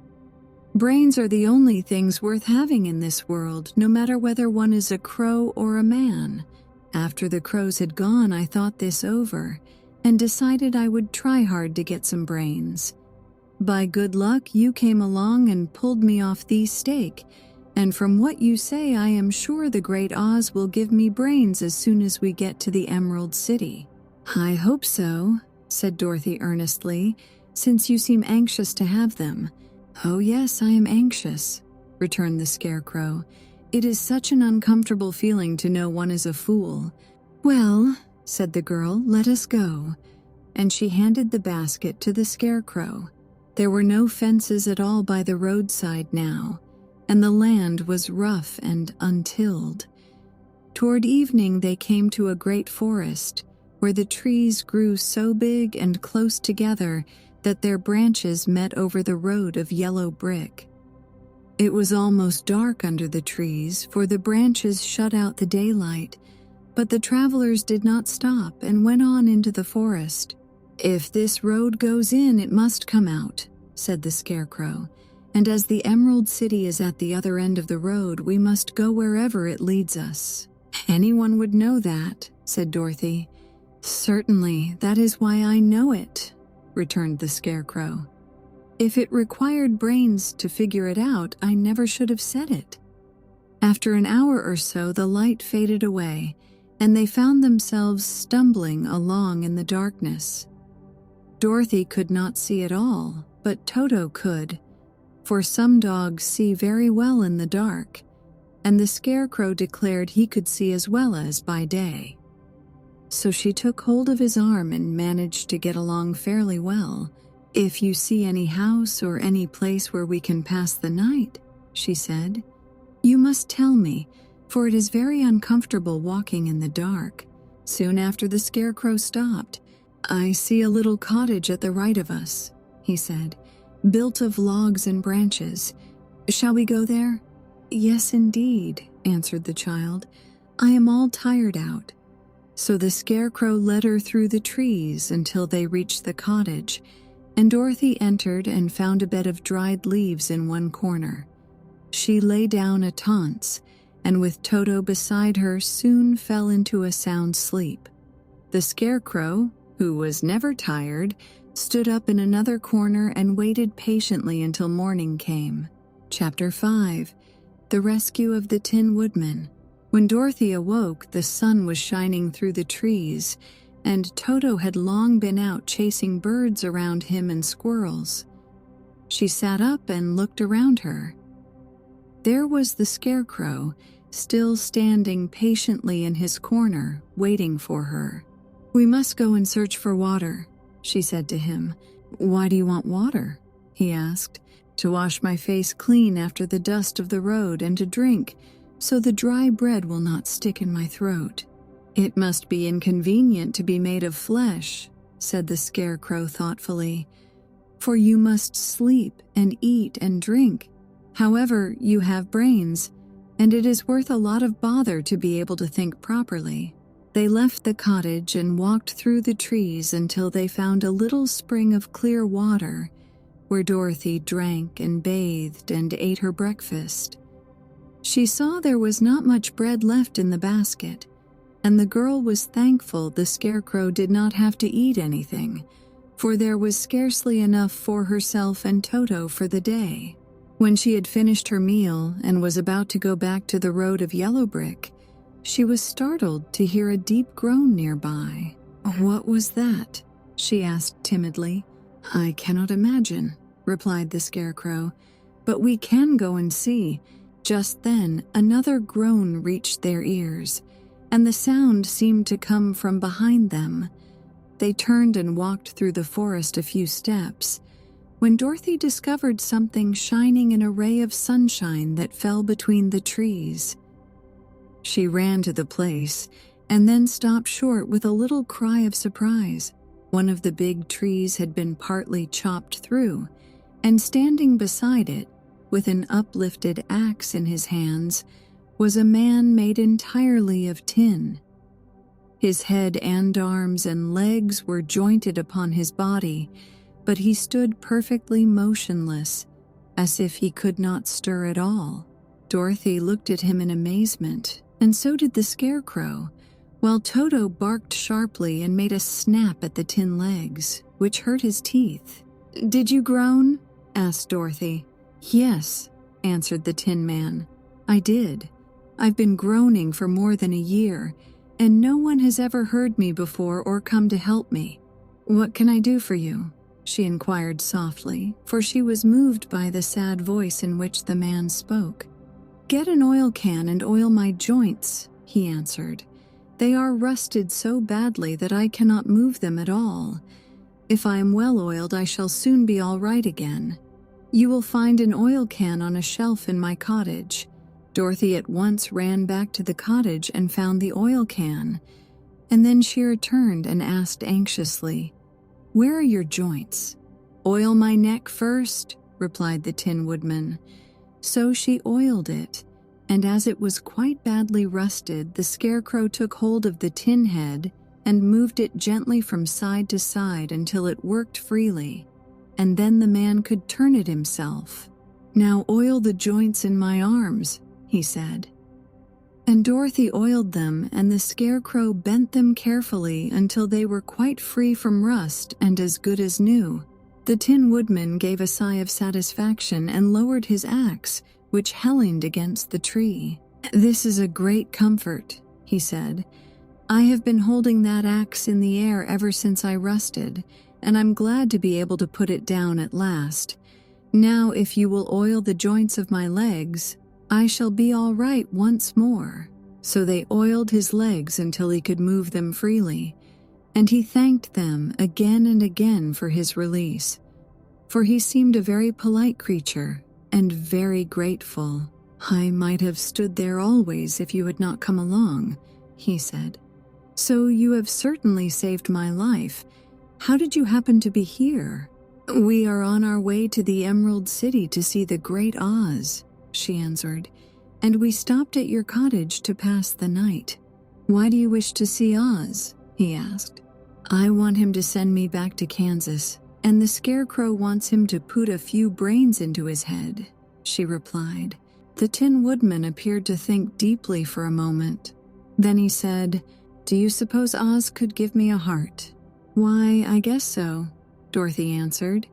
Brains are the only things worth having in this world, no matter whether one is a crow or a man." After the crows had gone, I thought this over, and decided I would try hard to get some brains. By good luck, you came along and pulled me off the stake, and from what you say, I am sure the Great Oz will give me brains as soon as we get to the Emerald City. "I hope so," said Dorothy earnestly, "since you seem anxious to have them." "Oh yes, I am anxious," returned the Scarecrow. "It is such an uncomfortable feeling to know one is a fool." "Well," said the girl, "let us go." And she handed the basket to the Scarecrow. There were no fences at all by the roadside now, and the land was rough and untilled. Toward evening they came to a great forest, where the trees grew so big and close together that their branches met over the road of yellow brick. It was almost dark under the trees, for the branches shut out the daylight, but the travelers did not stop and went on into the forest. "If this road goes in, it must come out," said the Scarecrow, "and as the Emerald City is at the other end of the road, we must go wherever it leads us." "Anyone would know that," said Dorothy. "Certainly, that is why I know it," returned the Scarecrow. "If it required brains to figure it out, I never should have said it." After an hour or so, the light faded away, and they found themselves stumbling along in the darkness. Dorothy could not see at all, but Toto could, for some dogs see very well in the dark, and the Scarecrow declared he could see as well as by day. So she took hold of his arm and managed to get along fairly well. "If you see any house or any place where we can pass the night," she said, "you must tell me, for it is very uncomfortable walking in the dark." Soon after the Scarecrow stopped. "I see a little cottage at the right of us," he said, "built of logs and branches. Shall we go there?" "Yes, indeed," answered the child. "I am all tired out." So the Scarecrow led her through the trees until they reached the cottage, and Dorothy entered and found a bed of dried leaves in one corner. She lay down at once, and with Toto beside her soon fell into a sound sleep. The Scarecrow, who was never tired, stood up in another corner and waited patiently until morning came. Chapter 5. The Rescue of the Tin Woodman. When Dorothy awoke, the sun was shining through the trees, and Toto had long been out chasing birds around him and squirrels. She sat up and looked around her. There was the Scarecrow, still standing patiently in his corner, waiting for her. "We must go and search for water," she said to him. "Why do you want water?" he asked. "To wash my face clean after the dust of the road and to drink, so the dry bread will not stick in my throat." "It must be inconvenient to be made of flesh," said the Scarecrow thoughtfully, "for you must sleep and eat and drink. However, you have brains, and it is worth a lot of bother to be able to think properly." They left the cottage and walked through the trees until they found a little spring of clear water, where Dorothy drank and bathed and ate her breakfast. She saw there was not much bread left in the basket, and the girl was thankful the Scarecrow did not have to eat anything, for there was scarcely enough for herself and Toto for the day. When she had finished her meal and was about to go back to the road of yellow brick, she was startled to hear a deep groan nearby. "What was that?" she asked timidly. "I cannot imagine," replied the Scarecrow, "but we can go and see." Just then, another groan reached their ears, and the sound seemed to come from behind them. They turned and walked through the forest a few steps, when Dorothy discovered something shining in a ray of sunshine that fell between the trees. She ran to the place, and then stopped short with a little cry of surprise. One of the big trees had been partly chopped through, and standing beside it, with an uplifted axe in his hands, was a man made entirely of tin. His head and arms and legs were jointed upon his body, but he stood perfectly motionless, as if he could not stir at all. Dorothy looked at him in amazement, and so did the Scarecrow, while Toto barked sharply and made a snap at the tin legs, which hurt his teeth. "Did you groan?" asked Dorothy. "Yes," answered the Tin Man. "I did. I've been groaning for more than a year, and no one has ever heard me before or come to help me. What can I do for you?" she inquired softly, for she was moved by the sad voice in which the man spoke. "Get an oil can and oil my joints," he answered. "They are rusted so badly that I cannot move them at all. If I am well oiled, I shall soon be all right again. You will find an oil can on a shelf in my cottage." Dorothy at once ran back to the cottage and found the oil can, and then she returned and asked anxiously, "Where are your joints?" "Oil my neck first," replied the Tin Woodman. So she oiled it, and as it was quite badly rusted, the Scarecrow took hold of the tin head and moved it gently from side to side until it worked freely, and then the man could turn it himself. "Now oil the joints in my arms," he said. And Dorothy oiled them, and the Scarecrow bent them carefully until they were quite free from rust and as good as new. The Tin Woodman gave a sigh of satisfaction and lowered his axe, which hellinged against the tree. "This is a great comfort," he said. "I have been holding that axe in the air ever since I rusted, and I'm glad to be able to put it down at last. Now if you will oil the joints of my legs, I shall be all right once more." So they oiled his legs until he could move them freely, and he thanked them again and again for his release, for he seemed a very polite creature and very grateful. "I might have stood there always if you had not come along," he said. "So you have certainly saved my life. How did you happen to be here?" "We are on our way to the Emerald City to see the Great Oz," she answered, "and we stopped at your cottage to pass the night." "Why do you wish to see Oz?" he asked. "I want him to send me back to Kansas, and the Scarecrow wants him to put a few brains into his head," she replied. The Tin Woodman appeared to think deeply for a moment. Then he said, "Do you suppose Oz could give me a heart?" "Why, I guess so," Dorothy answered.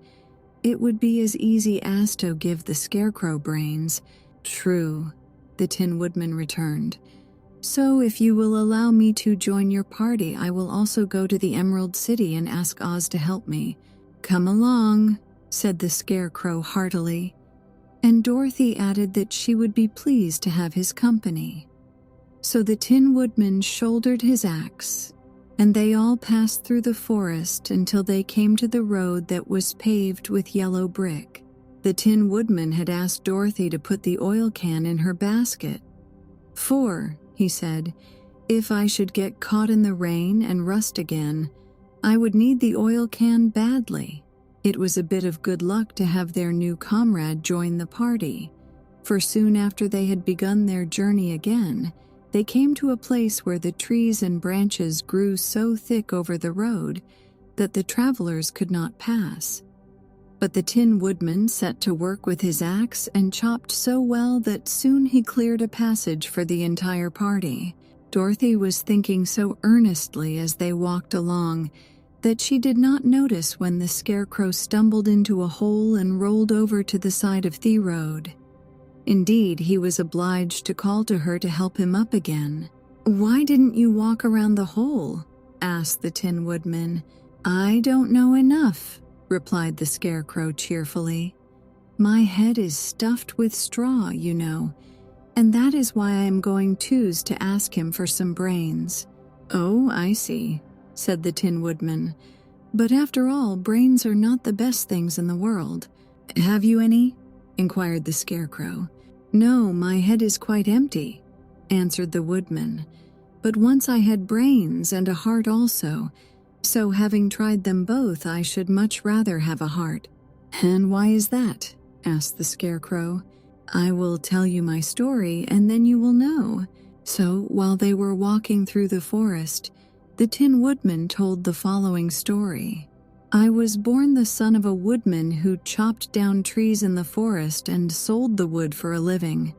"It would be as easy as to give the Scarecrow brains." "True," the Tin Woodman returned. "So if you will allow me to join your party, I will also go to the Emerald City and ask Oz to help me." "Come along," said the Scarecrow heartily, and Dorothy added that she would be pleased to have his company. So the Tin Woodman shouldered his axe, and they all passed through the forest until they came to the road that was paved with yellow brick. The Tin Woodman had asked Dorothy to put the oil can in her basket. "For," he said, "if I should get caught in the rain and rust again, I would need the oil can badly." It was a bit of good luck to have their new comrade join the party, for soon after they had begun their journey again, they came to a place where the trees and branches grew so thick over the road that the travelers could not pass. But the Tin Woodman set to work with his axe and chopped so well that soon he cleared a passage for the entire party. Dorothy was thinking so earnestly as they walked along that she did not notice when the Scarecrow stumbled into a hole and rolled over to the side of the road. Indeed, he was obliged to call to her to help him up again. "Why didn't you walk around the hole?" asked the Tin Woodman. "I don't know enough," replied the Scarecrow cheerfully. "My head is stuffed with straw, you know, and that is why I am going to ask him for some brains." "Oh, I see," said the Tin Woodman. "But after all, brains are not the best things in the world." "Have you any?" inquired the Scarecrow. "No, my head is quite empty," answered the Woodman. "But once I had brains and a heart also, so having tried them both, I should much rather have a heart." "And why is that?" asked the Scarecrow. "I will tell you my story, and then you will know." So, while they were walking through the forest, the Tin Woodman told the following story. "I was born the son of a woodman who chopped down trees in the forest and sold the wood for a living.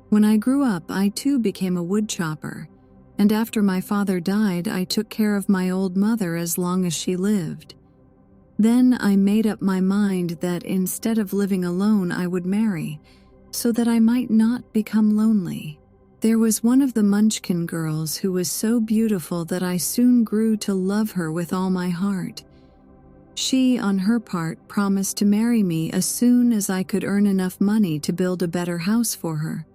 When I grew up, I too became a wood chopper, and after my father died, I took care of my old mother as long as she lived. Then I made up my mind that instead of living alone, I would marry, so that I might not become lonely. There was one of the Munchkin girls who was so beautiful that I soon grew to love her with all my heart. She, on her part, promised to marry me as soon as I could earn enough money to build a better house for her.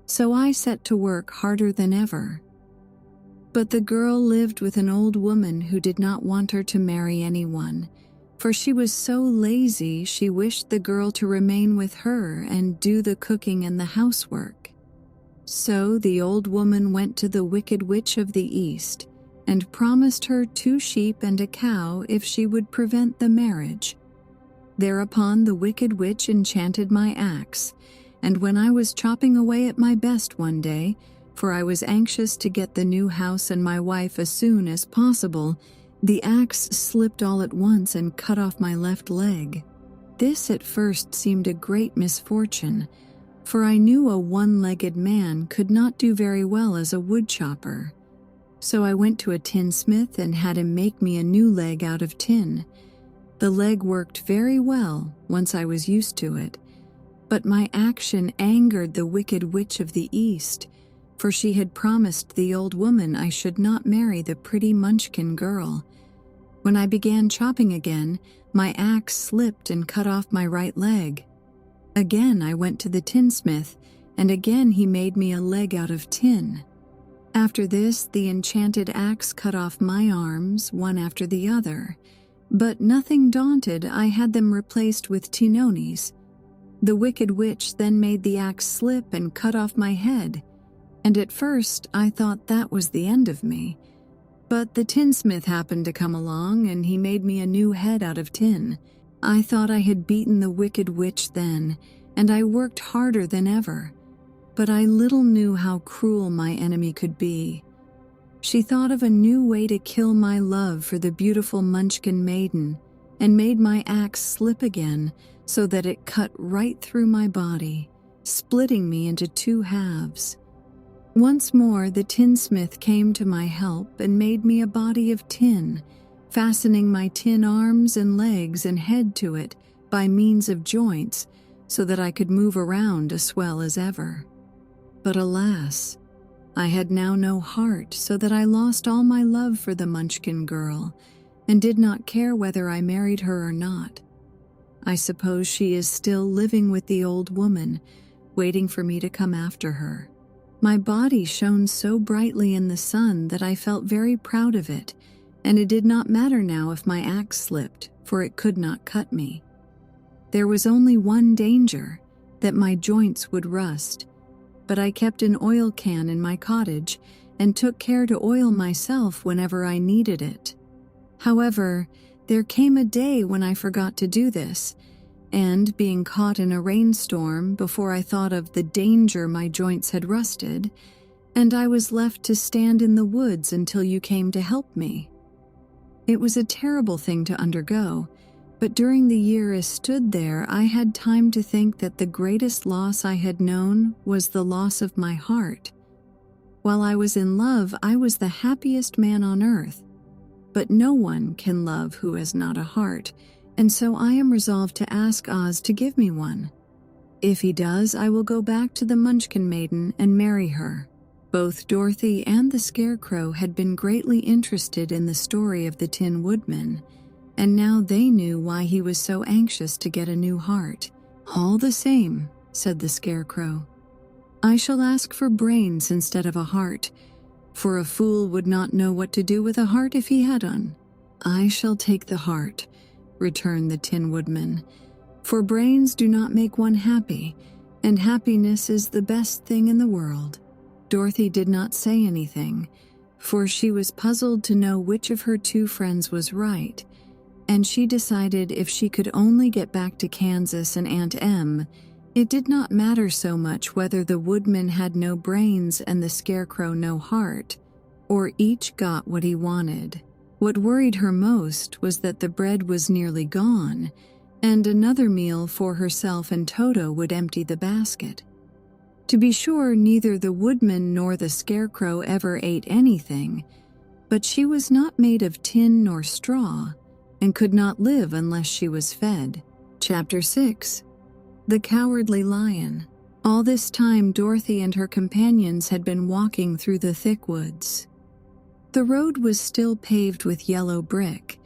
So I set to work harder than ever. But the girl lived with an old woman who did not want her to marry anyone, for she was so lazy she wished the girl to remain with her and do the cooking and the housework. So the old woman went to the Wicked Witch of the East and promised her 2 sheep and a cow if she would prevent the marriage. Thereupon the Wicked Witch enchanted my axe, and when I was chopping away at my best one day, for I was anxious to get the new house and my wife as soon as possible, the axe slipped all at once and cut off my left leg. This at first seemed a great misfortune, for I knew a one-legged man could not do very well as a woodchopper. So I went to a tinsmith and had him make me a new leg out of tin. The leg worked very well once I was used to it, but my action angered the Wicked Witch of the East, for she had promised the old woman I should not marry the pretty Munchkin girl. When I began chopping again, my axe slipped and cut off my right leg. Again I went to the tinsmith, and again he made me a leg out of tin. After this, the enchanted axe cut off my arms, one after the other, but nothing daunted, I had them replaced with tinonis. The Wicked Witch then made the axe slip and cut off my head, and at first I thought that was the end of me. But the tinsmith happened to come along, and he made me a new head out of tin. I thought I had beaten the Wicked Witch then, and I worked harder than ever. But I little knew how cruel my enemy could be. She thought of a new way to kill my love for the beautiful Munchkin maiden, and made my axe slip again so that it cut right through my body, splitting me into 2 halves. Once more the tinsmith came to my help and made me a body of tin, fastening my tin arms and legs and head to it by means of joints so that I could move around as well as ever. But alas, I had now no heart, so that I lost all my love for the Munchkin girl and did not care whether I married her or not. I suppose she is still living with the old woman, waiting for me to come after her. My body shone so brightly in the sun that I felt very proud of it, and it did not matter now if my axe slipped, for it could not cut me. There was only one danger, that my joints would rust, but I kept an oil can in my cottage and took care to oil myself whenever I needed it. However, there came a day when I forgot to do this, and being caught in a rainstorm before I thought of the danger my joints had rusted, and I was left to stand in the woods until you came to help me. It was a terrible thing to undergo, but during the year I stood there, I had time to think that the greatest loss I had known was the loss of my heart. While I was in love, I was the happiest man on earth, but no one can love who has not a heart, and so I am resolved to ask Oz to give me one. If he does, I will go back to the Munchkin maiden and marry her. Both Dorothy and the Scarecrow had been greatly interested in the story of the Tin Woodman, and now they knew why he was so anxious to get a new heart. "All the same," said the Scarecrow, "I shall ask for brains instead of a heart, for a fool would not know what to do with a heart if he had one." "I shall take the heart," returned the Tin Woodman, "for brains do not make one happy, and happiness is the best thing in the world." Dorothy did not say anything, for she was puzzled to know which of her 2 friends was right, and she decided if she could only get back to Kansas and Aunt Em, it did not matter so much whether the Woodman had no brains and the Scarecrow no heart, or each got what he wanted. What worried her most was that the bread was nearly gone, and another meal for herself and Toto would empty the basket. To be sure, neither the Woodman nor the Scarecrow ever ate anything, but she was not made of tin nor straw, and could not live unless she was fed. Chapter 6. The Cowardly Lion. All this time Dorothy and her companions had been walking through the thick woods. The road was still paved with yellow brick,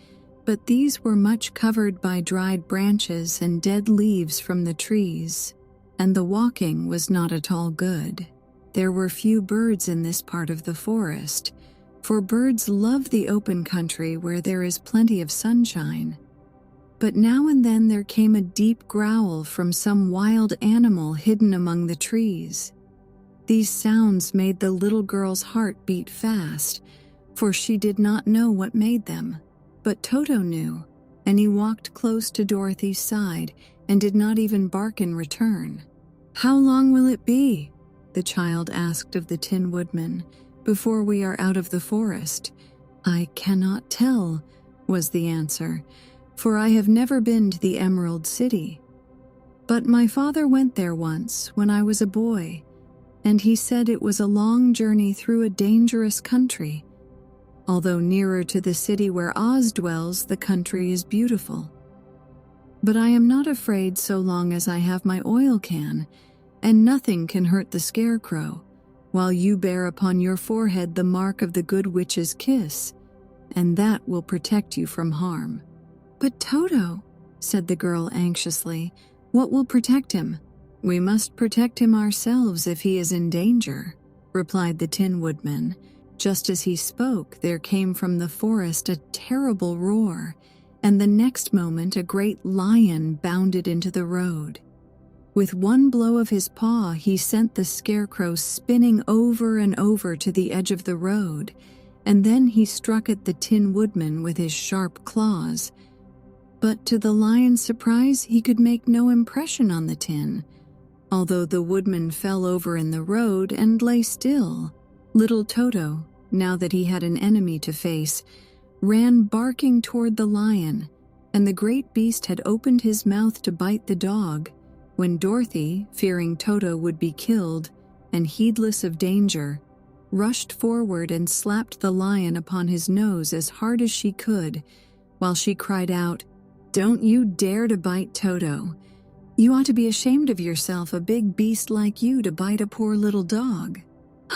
but these were much covered by dried branches and dead leaves from the trees, and the walking was not at all good. There were few birds in this part of the forest, for birds love the open country where there is plenty of sunshine. But now and then there came a deep growl from some wild animal hidden among the trees. These sounds made the little girl's heart beat fast, for she did not know what made them. But Toto knew, and he walked close to Dorothy's side and did not even bark in return. "How long will it be?" the child asked of the Tin Woodman, "before we are out of the forest?" "I cannot tell," was the answer, "for I have never been to the Emerald City. But my father went there once when I was a boy, and he said it was a long journey through a dangerous country. Although nearer to the city where Oz dwells, the country is beautiful. But I am not afraid so long as I have my oil can, and nothing can hurt the Scarecrow, while you bear upon your forehead the mark of the Good Witch's kiss, and that will protect you from harm." "But Toto," said the girl anxiously, "what will protect him?" "We must protect him ourselves if he is in danger," replied the Tin Woodman. Just as he spoke, there came from the forest a terrible roar, and the next moment a great lion bounded into the road. With one blow of his paw, he sent the Scarecrow spinning over and over to the edge of the road, and then he struck at the Tin Woodman with his sharp claws. But to the lion's surprise, he could make no impression on the tin, although the woodman fell over in the road and lay still. Little Toto, now that he had an enemy to face, ran barking toward the lion, and the great beast had opened his mouth to bite the dog, when Dorothy, fearing Toto would be killed, and heedless of danger, rushed forward and slapped the lion upon his nose as hard as she could, while she cried out, "Don't you dare to bite Toto. You ought to be ashamed of yourself, a big beast like you to bite a poor little dog."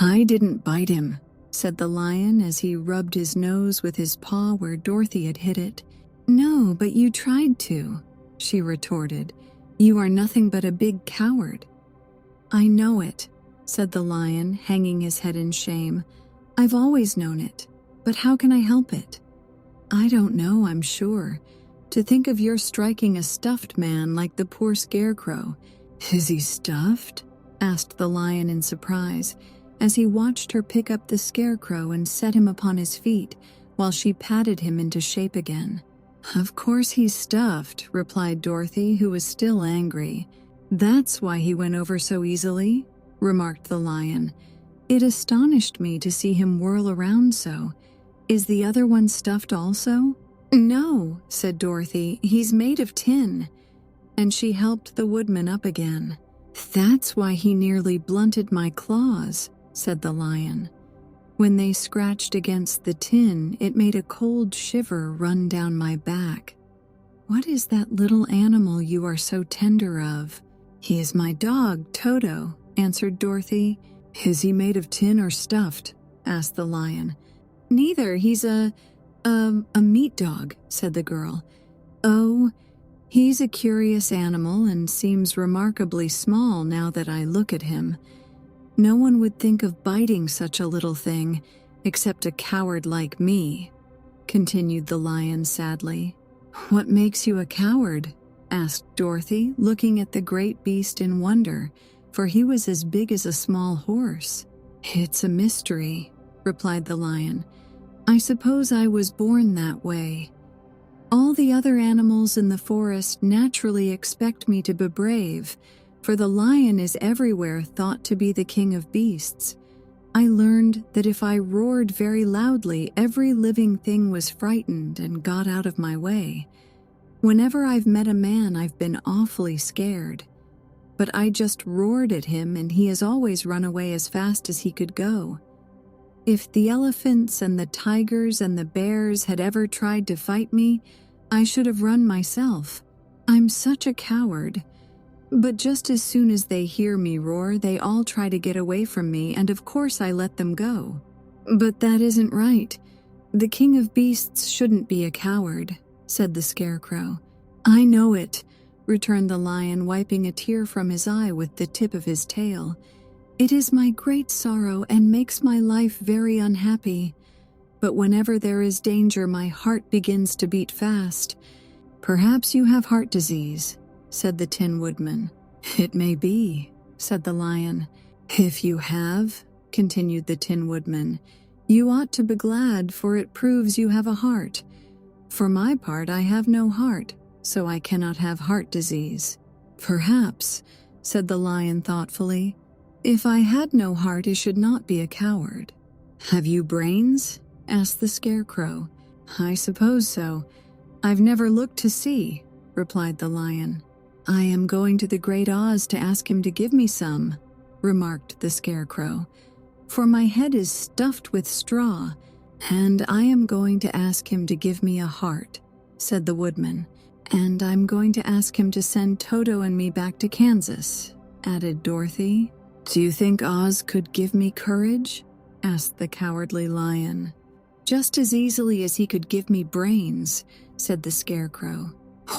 "I didn't bite him," said the lion as he rubbed his nose with his paw where Dorothy had hit it. "No, but you tried to," she retorted. "You are nothing but a big coward." "I know it," said the lion, hanging his head in shame. "I've always known it, but how can I help it?" "I don't know, I'm sure. To think of your striking a stuffed man like the poor Scarecrow." "Is he stuffed?" asked the lion in surprise, as he watched her pick up the Scarecrow and set him upon his feet while she patted him into shape again. "Of course he's stuffed," replied Dorothy, who was still angry. "That's why he went over so easily," remarked the lion. "It astonished me to see him whirl around so. Is the other one stuffed also?" "No," said Dorothy, "he's made of tin." And she helped the woodman up again. "That's why he nearly blunted my claws," said the lion. "When they scratched against the tin, it made a cold shiver run down my back." "What is that little animal you are so tender of?" "He is my dog, Toto," answered Dorothy. "Is he made of tin or stuffed?" asked the lion. "Neither, he's a meat dog," said the girl. "Oh, he's a curious animal and seems remarkably small now that I look at him. No one would think of biting such a little thing, except a coward like me," continued the lion sadly. "What makes you a coward?" asked Dorothy, looking at the great beast in wonder, for he was as big as a small horse. "It's a mystery," replied the lion. "I suppose I was born that way. All the other animals in the forest naturally expect me to be brave, for the lion is everywhere thought to be the king of beasts. I learned that if I roared very loudly, every living thing was frightened and got out of my way. Whenever I've met a man, I've been awfully scared. But I just roared at him and he has always run away as fast as he could go. If the elephants and the tigers and the bears had ever tried to fight me, I should have run myself. I'm such a coward. But just as soon as they hear me roar, they all try to get away from me, and of course I let them go." "But that isn't right. The king of beasts shouldn't be a coward," said the Scarecrow. "I know it," returned the Lion, wiping a tear from his eye with the tip of his tail. "It is my great sorrow and makes my life very unhappy. But whenever there is danger, my heart begins to beat fast." "Perhaps you have heart disease," said the Tin Woodman. "It may be," said the Lion. "If you have," continued the Tin Woodman, "you ought to be glad, for it proves you have a heart. For my part, I have no heart, so I cannot have heart disease." "Perhaps," said the Lion thoughtfully, "if I had no heart, I should not be a coward." "Have you brains?" asked the Scarecrow. "I suppose so. I've never looked to see," replied the Lion. "I am going to the Great Oz to ask him to give me some," remarked the Scarecrow, "for my head is stuffed with straw, and I am going to ask him to give me a heart," said the Woodman. "And I'm going to ask him to send Toto and me back to Kansas," added Dorothy. "Do you think Oz could give me courage?" asked the Cowardly Lion. "Just as easily as he could give me brains," said the Scarecrow.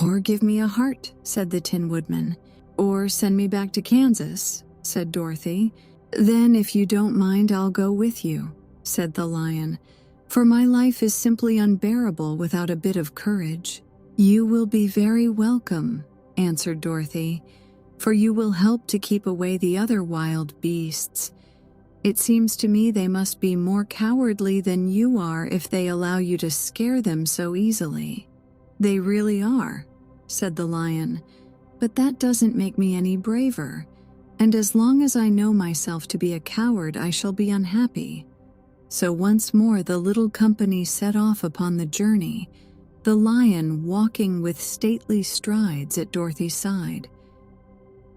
"Or give me a heart," said the Tin Woodman. "Or send me back to Kansas," said Dorothy. "Then, if you don't mind, I'll go with you," said the Lion, "for my life is simply unbearable without a bit of courage." "You will be very welcome," answered Dorothy, "for you will help to keep away the other wild beasts. It seems to me they must be more cowardly than you are if they allow you to scare them so easily." "They really are," said the Lion, "but that doesn't make me any braver, and as long as I know myself to be a coward, I shall be unhappy." So once more the little company set off upon the journey, the Lion walking with stately strides at Dorothy's side.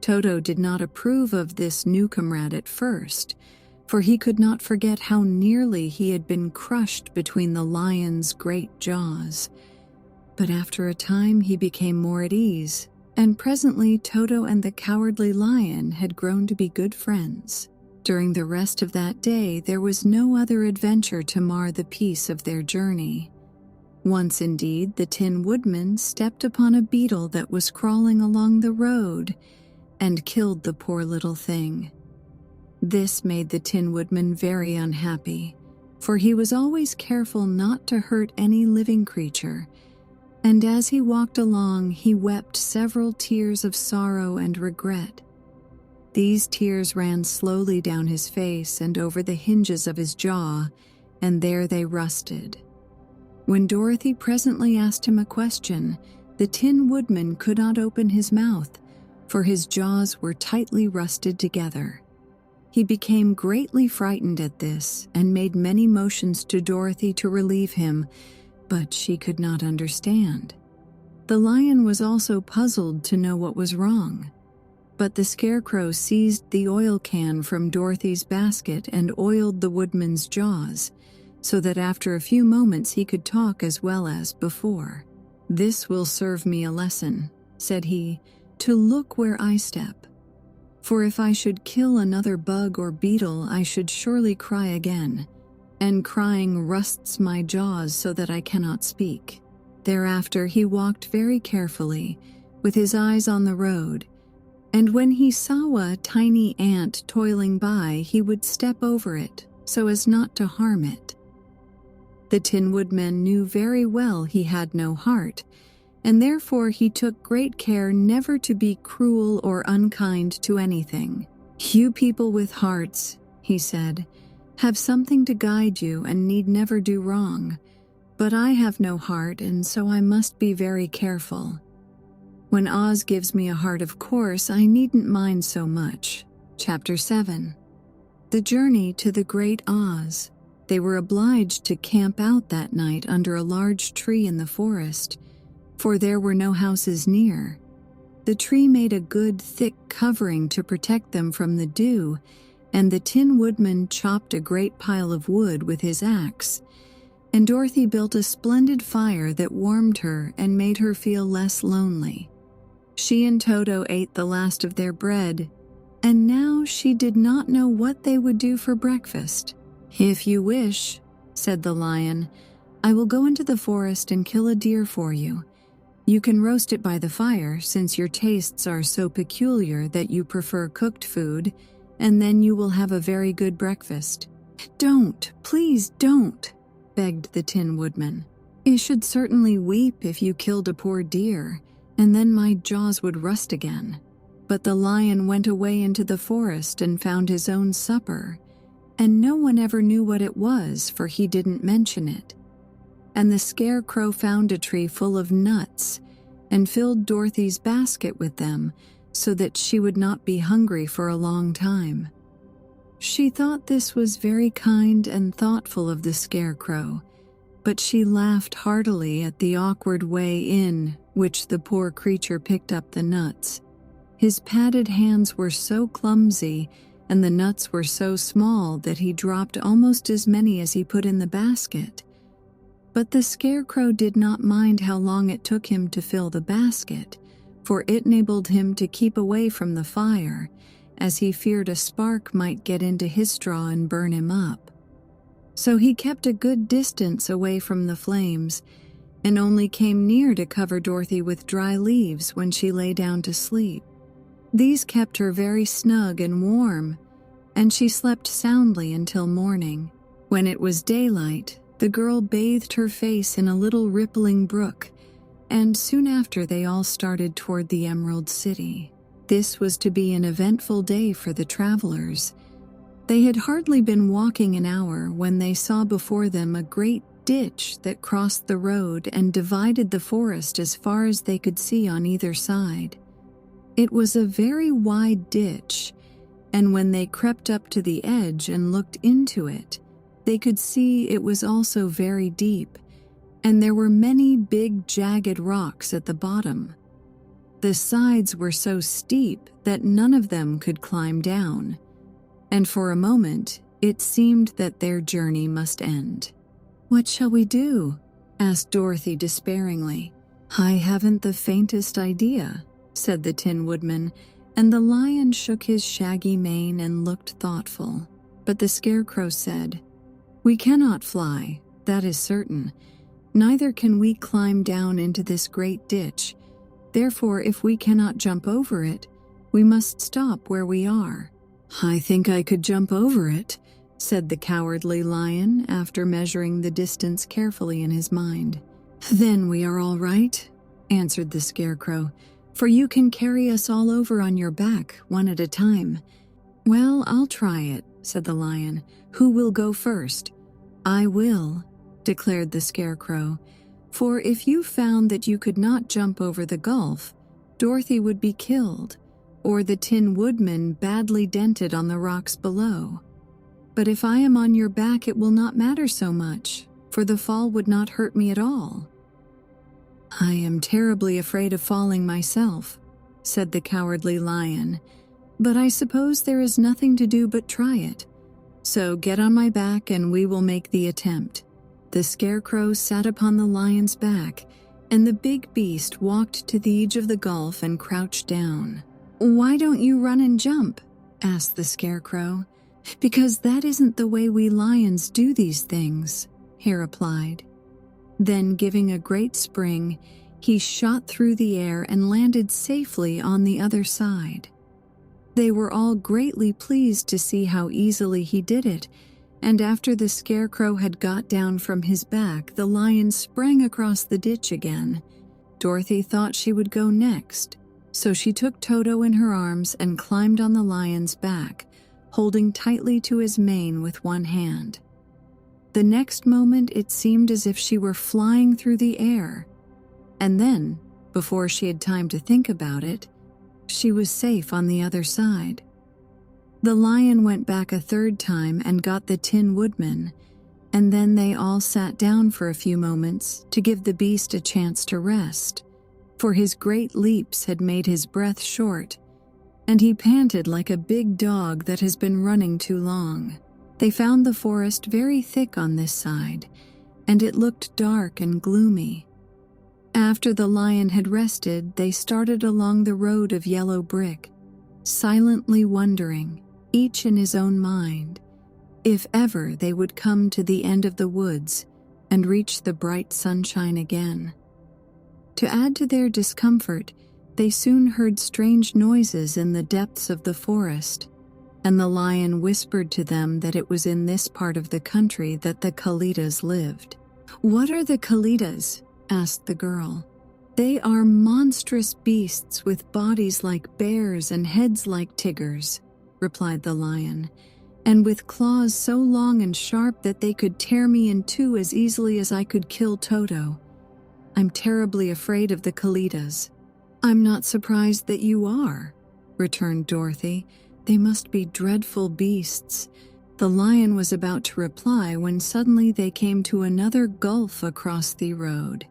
Toto did not approve of this new comrade at first, for he could not forget how nearly he had been crushed between the Lion's great jaws. But after a time he became more at ease, and presently Toto and the Cowardly Lion had grown to be good friends. During the rest of that day there was no other adventure to mar the peace of their journey. Once indeed the Tin Woodman stepped upon a beetle that was crawling along the road, and killed the poor little thing. This made the Tin Woodman very unhappy, for he was always careful not to hurt any living creature, and as he walked along he wept several tears of sorrow and regret. These tears ran slowly down his face and over the hinges of his jaw, and there they rusted. When Dorothy presently asked him a question, the Tin Woodman could not open his mouth, for his jaws were tightly rusted together. He became greatly frightened at this, and made many motions to Dorothy to relieve him, but she could not understand. The Lion was also puzzled to know what was wrong, but the Scarecrow seized the oil can from Dorothy's basket and oiled the Woodman's jaws, so that after a few moments he could talk as well as before. "This will serve me a lesson," said he, "to look where I step. For if I should kill another bug or beetle, I should surely cry again, and crying rusts my jaws so that I cannot speak." Thereafter he walked very carefully, with his eyes on the road, and when he saw a tiny ant toiling by, he would step over it so as not to harm it. The Tin Woodman knew very well he had no heart, and therefore he took great care never to be cruel or unkind to anything. "You people with hearts," he said, "have something to guide you and need never do wrong, but I have no heart, and so I must be very careful. When Oz gives me a heart, of course, I needn't mind so much." Chapter 7. The Journey to the Great Oz. They were obliged to camp out that night under a large tree in the forest, for there were no houses near. The tree made a good, thick covering to protect them from the dew, and the Tin Woodman chopped a great pile of wood with his axe, and Dorothy built a splendid fire that warmed her and made her feel less lonely. She and Toto ate the last of their bread, and now she did not know what they would do for breakfast. "If you wish," said the Lion, I will go into the forest and kill a deer for you. You can roast it by the fire, since your tastes are so peculiar that you prefer cooked food, and then you will have a very good breakfast." "Don't, please don't," begged the Tin Woodman. "You should certainly weep if you killed a poor deer, and then my jaws would rust again." But the lion went away into the forest and found his own supper, and no one ever knew what it was, for he didn't mention it. And the Scarecrow found a tree full of nuts and filled Dorothy's basket with them so that she would not be hungry for a long time. She thought this was very kind and thoughtful of the Scarecrow, but she laughed heartily at the awkward way in which the poor creature picked up the nuts. His padded hands were so clumsy, and the nuts were so small that he dropped almost as many as he put in the basket. But the Scarecrow did not mind how long it took him to fill the basket, for it enabled him to keep away from the fire, as he feared a spark might get into his straw and burn him up. So he kept a good distance away from the flames, and only came near to cover Dorothy with dry leaves when she lay down to sleep. These kept her very snug and warm, and she slept soundly until morning. When it was daylight, the girl bathed her face in a little rippling brook, and soon after they all started toward the Emerald City. This was to be an eventful day for the travelers. They had hardly been walking an hour when they saw before them a great ditch that crossed the road and divided the forest as far as they could see on either side. It was a very wide ditch, and when they crept up to the edge and looked into it, they could see it was also very deep, and there were many big jagged rocks at the bottom. The sides were so steep that none of them could climb down, and for a moment it seemed that their journey must end. "What shall we do?" asked Dorothy despairingly. "I haven't the faintest idea," said the Tin Woodman, and the lion shook his shaggy mane and looked thoughtful. But the Scarecrow said, "We cannot fly, that is certain. Neither can we climb down into this great ditch. Therefore, if we cannot jump over it, we must stop where we are." "I think I could jump over it," said the cowardly lion after measuring the distance carefully in his mind. "Then we are all right," answered the Scarecrow, "for you can carry us all over on your back, one at a time." "Well, I'll try it," said the lion. "Who will go first?" "I will," declared the Scarecrow, "for if you found that you could not jump over the gulf, Dorothy would be killed, or the Tin Woodman badly dented on the rocks below. But if I am on your back, it will not matter so much, for the fall would not hurt me at all." "I am terribly afraid of falling myself," said the cowardly lion, "but I suppose there is nothing to do but try it. So get on my back and we will make the attempt." The Scarecrow sat upon the lion's back, and the big beast walked to the edge of the gulf and crouched down. "Why don't you run and jump?" asked the Scarecrow. "Because that isn't the way we lions do these things," he replied. Then, giving a great spring, he shot through the air and landed safely on the other side. They were all greatly pleased to see how easily he did it, and after the Scarecrow had got down from his back, the lion sprang across the ditch again. Dorothy thought she would go next, so she took Toto in her arms and climbed on the lion's back, holding tightly to his mane with one hand. The next moment it seemed as if she were flying through the air, and then, before she had time to think about it, she was safe on the other side. The lion went back a third time and got the Tin Woodman, and then they all sat down for a few moments to give the beast a chance to rest, for his great leaps had made his breath short, and he panted like a big dog that has been running too long. They found the forest very thick on this side, and it looked dark and gloomy. After the lion had rested, they started along the road of yellow brick, silently wondering, each in his own mind, if ever they would come to the end of the woods and reach the bright sunshine again. To add to their discomfort, they soon heard strange noises in the depths of the forest, and the lion whispered to them that it was in this part of the country that the Kalidas lived. "What are the Kalidas?" asked the girl. "They are monstrous beasts with bodies like bears and heads like tigers," replied the lion, "and with claws so long and sharp that they could tear me in two as easily as I could kill Toto. I'm terribly afraid of the Kalidas." "I'm not surprised that you are," returned Dorothy. "They must be dreadful beasts." The lion was about to reply when suddenly they came to another gulf across the road.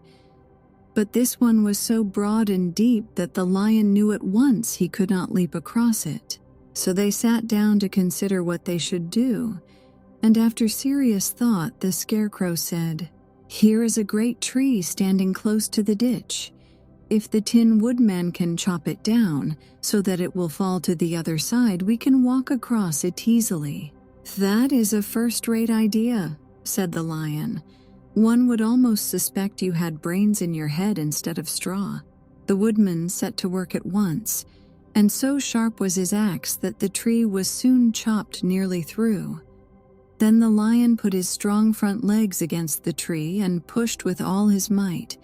But this one was so broad and deep that the lion knew at once he could not leap across it. So they sat down to consider what they should do, and after serious thought, the Scarecrow said, "Here is a great tree standing close to the ditch. If the Tin Woodman can chop it down so that it will fall to the other side, we can walk across it easily." "That is a first-rate idea," said the lion. "One would almost suspect you had brains in your head instead of straw." The woodman set to work at once, and so sharp was his axe that the tree was soon chopped nearly through. Then the lion put his strong front legs against the tree and pushed with all his might,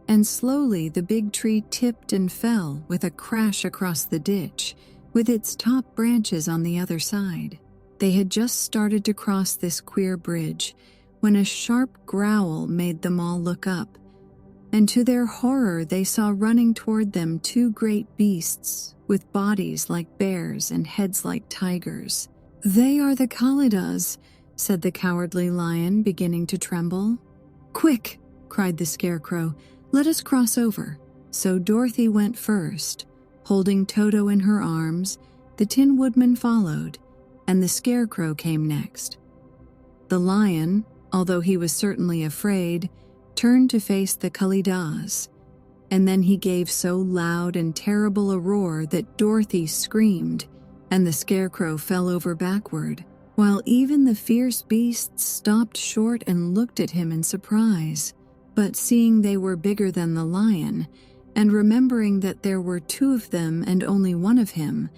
and slowly the big tree tipped and fell with a crash across the ditch, with its top branches on the other side. They had just started to cross this queer bridge when a sharp growl made them all look up, and to their horror they saw running toward them two great beasts with bodies like bears and heads like tigers. "They are the Kalidas," said the cowardly lion, beginning to tremble. "Quick!" cried the Scarecrow. "Let us cross over." So Dorothy went first, holding Toto in her arms, the Tin Woodman followed, and the Scarecrow came next. The lion, although he was certainly afraid, turned to face the Kalidas, and then he gave so loud and terrible a roar that Dorothy screamed, and the Scarecrow fell over backward, while even the fierce beasts stopped short and looked at him in surprise. But seeing they were bigger than the lion, and remembering that there were two of them and only one of him,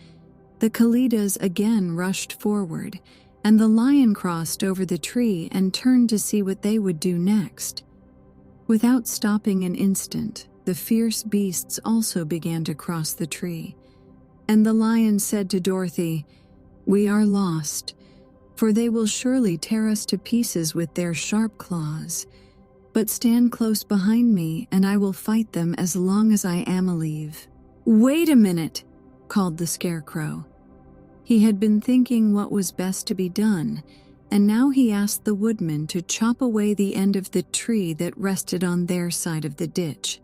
the Kalidas again rushed forward, and the lion crossed over the tree and turned to see what they would do next. Without stopping an instant, the fierce beasts also began to cross the tree, and the lion said to Dorothy, "We are lost, for they will surely tear us to pieces with their sharp claws. But stand close behind me, and I will fight them as long as I am alive." "Wait a minute," called the Scarecrow. He had been thinking what was best to be done, and now he asked the woodman to chop away the end of the tree that rested on their side of the ditch.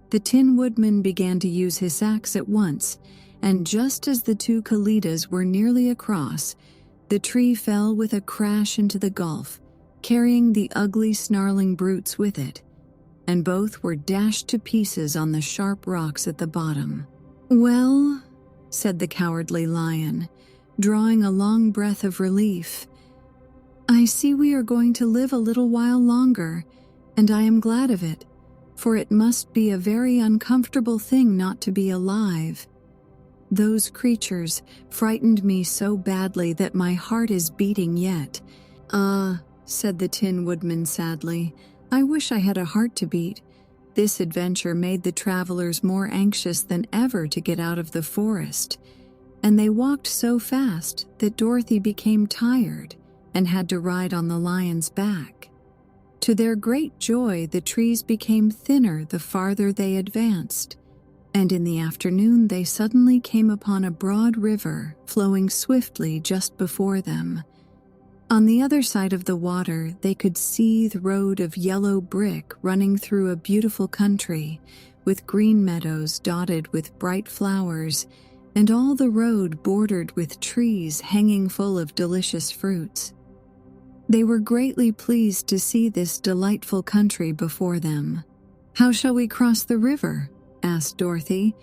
The Tin Woodman began to use his axe at once, and just as the two Kalidas were nearly across, the tree fell with a crash into the gulf, carrying the ugly, snarling brutes with it, and both were dashed to pieces on the sharp rocks at the bottom. "Well," said the cowardly lion, drawing a long breath of relief, "I see we are going to live a little while longer, and I am glad of it, for it must be a very uncomfortable thing not to be alive. Those creatures frightened me so badly that my heart is beating yet." Said the Tin Woodman sadly, "I wish I had a heart to beat." This adventure made the travelers more anxious than ever to get out of the forest, and they walked so fast that Dorothy became tired and had to ride on the lion's back. To their great joy, the trees became thinner the farther they advanced, and in the afternoon they suddenly came upon a broad river flowing swiftly just before them. On the other side of the water, they could see the road of yellow brick running through a beautiful country, with green meadows dotted with bright flowers, and all the road bordered with trees hanging full of delicious fruits. They were greatly pleased to see this delightful country before them. "How shall we cross the river?" asked Dorothy.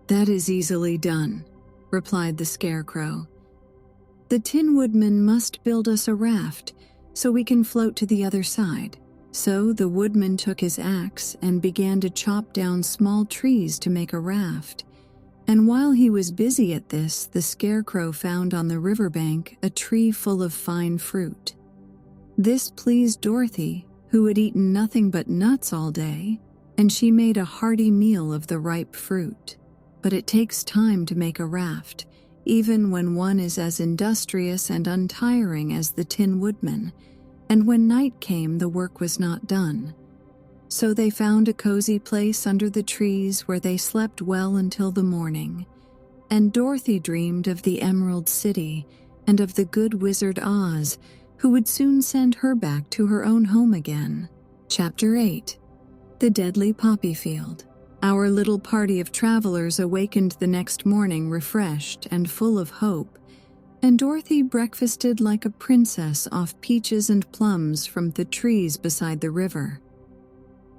"That is easily done," replied the Scarecrow. "The Tin Woodman must build us a raft so we can float to the other side," So the woodman took his axe and began to chop down small trees to make a raft. And while he was busy at this, the Scarecrow found on the riverbank a tree full of fine fruit. This pleased Dorothy, who had eaten nothing but nuts all day, and she made a hearty meal of the ripe fruit. But it takes time to make a raft, even when one is as industrious and untiring as the Tin Woodman, and when night came the work was not done. So they found a cozy place under the trees where they slept well until the morning, and Dorothy dreamed of the Emerald City and of the good wizard Oz, who would soon send her back to her own home again. Chapter 8. The Deadly Poppy Field. Our little party of travelers awakened the next morning refreshed and full of hope, and Dorothy breakfasted like a princess off peaches and plums from the trees beside the river.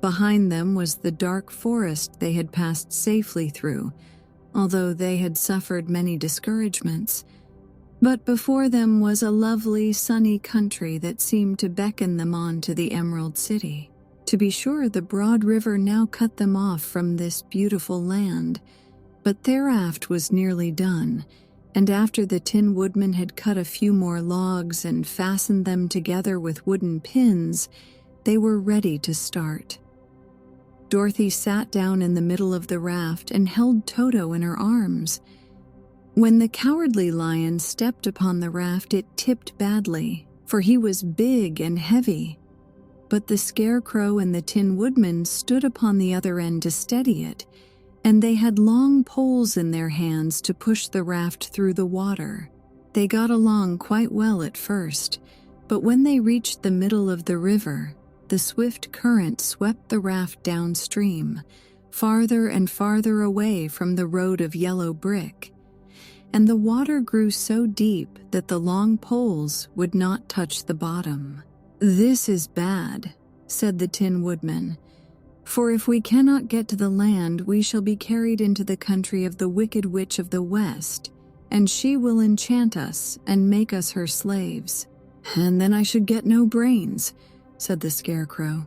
Behind them was the dark forest they had passed safely through, although they had suffered many discouragements. But before them was a lovely, sunny country that seemed to beckon them on to the Emerald City. To be sure, the broad river now cut them off from this beautiful land, but their raft was nearly done, and after the Tin Woodman had cut a few more logs and fastened them together with wooden pins, they were ready to start. Dorothy sat down in the middle of the raft and held Toto in her arms. When the Cowardly Lion stepped upon the raft, it tipped badly, for he was big and heavy. But the Scarecrow and the Tin Woodman stood upon the other end to steady it, and they had long poles in their hands to push the raft through the water. They got along quite well at first, but when they reached the middle of the river, the swift current swept the raft downstream, farther and farther away from the road of yellow brick, and the water grew so deep that the long poles would not touch the bottom. "This is bad," said the Tin Woodman, "for if we cannot get to the land, we shall be carried into the country of the Wicked Witch of the West, and she will enchant us and make us her slaves. And then I should get no brains," said the Scarecrow.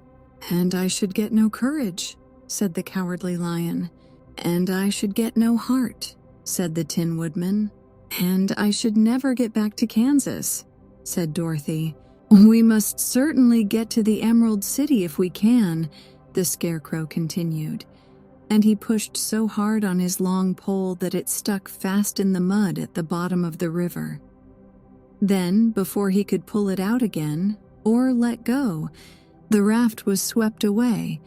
"And I should get no courage," said the Cowardly Lion. "And I should get no heart," said the Tin Woodman. "And I should never get back to Kansas," said Dorothy. "We must certainly get to the Emerald City if we can," the Scarecrow continued, and he pushed so hard on his long pole that it stuck fast in the mud at the bottom of the river. Then, before he could pull it out again, or let go, the raft was swept away,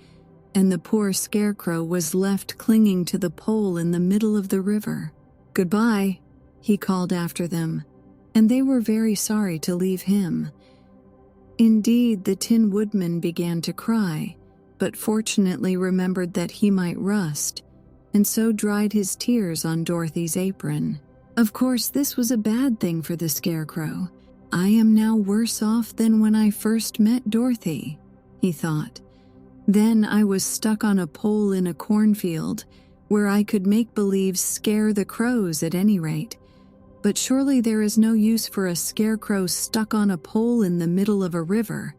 and the poor Scarecrow was left clinging to the pole in the middle of the river. "Goodbye," he called after them, and they were very sorry to leave him. Indeed, the Tin Woodman began to cry, but fortunately remembered that he might rust, and so dried his tears on Dorothy's apron. Of course, this was a bad thing for the Scarecrow. "I am now worse off than when I first met Dorothy," he thought. "Then I was stuck on a pole in a cornfield, where I could make believe scare the crows at any rate. But surely there is no use for a Scarecrow stuck on a pole in the middle of a river.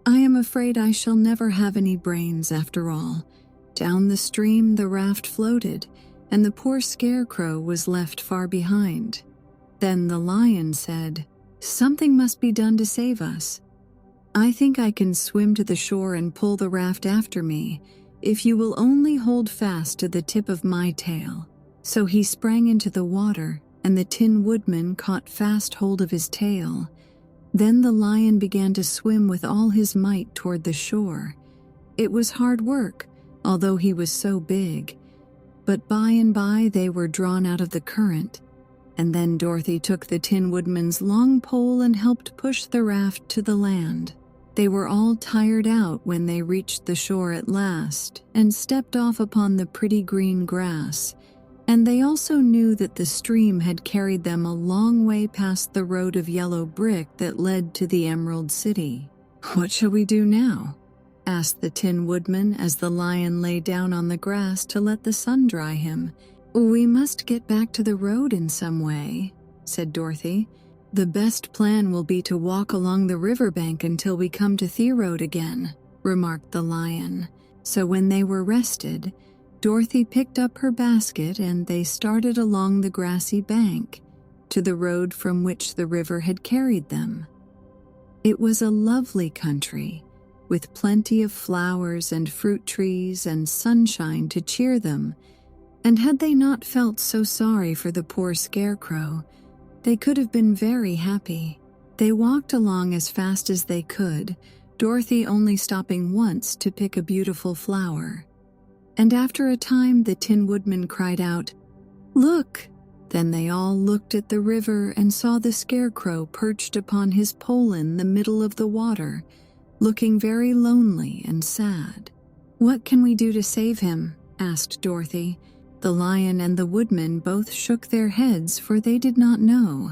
I am afraid I shall never have any brains after all." Down the stream the raft floated, and the poor Scarecrow was left far behind. Then the Lion said, "Something must be done to save us. I think I can swim to the shore and pull the raft after me, if you will only hold fast to the tip of my tail." So he sprang into the water, and the Tin Woodman caught fast hold of his tail. Then the Lion began to swim with all his might toward the shore. It was hard work, although he was so big, but by and by they were drawn out of the current, and then Dorothy took the Tin Woodman's long pole and helped push the raft to the land. They were all tired out when they reached the shore at last and stepped off upon the pretty green grass, and they also knew that the stream had carried them a long way past the road of yellow brick that led to the Emerald City. "What shall we do now?" asked the Tin Woodman as the Lion lay down on the grass to let the sun dry him. "We must get back to the road in some way," said Dorothy. "The best plan will be to walk along the riverbank until we come to Theroad again," remarked the lion. So when they were rested, Dorothy picked up her basket and they started along the grassy bank to the road from which the river had carried them. It was a lovely country, with plenty of flowers and fruit trees and sunshine to cheer them, and had they not felt so sorry for the poor Scarecrow, they could have been very happy. They walked along as fast as they could, Dorothy only stopping once to pick a beautiful flower. And after a time the Tin Woodman cried out, "Look!" Then they all looked at the river and saw the Scarecrow perched upon his pole in the middle of the water, looking very lonely and sad. "What can we do to save him?" asked Dorothy. The lion and the woodman both shook their heads, for they did not know.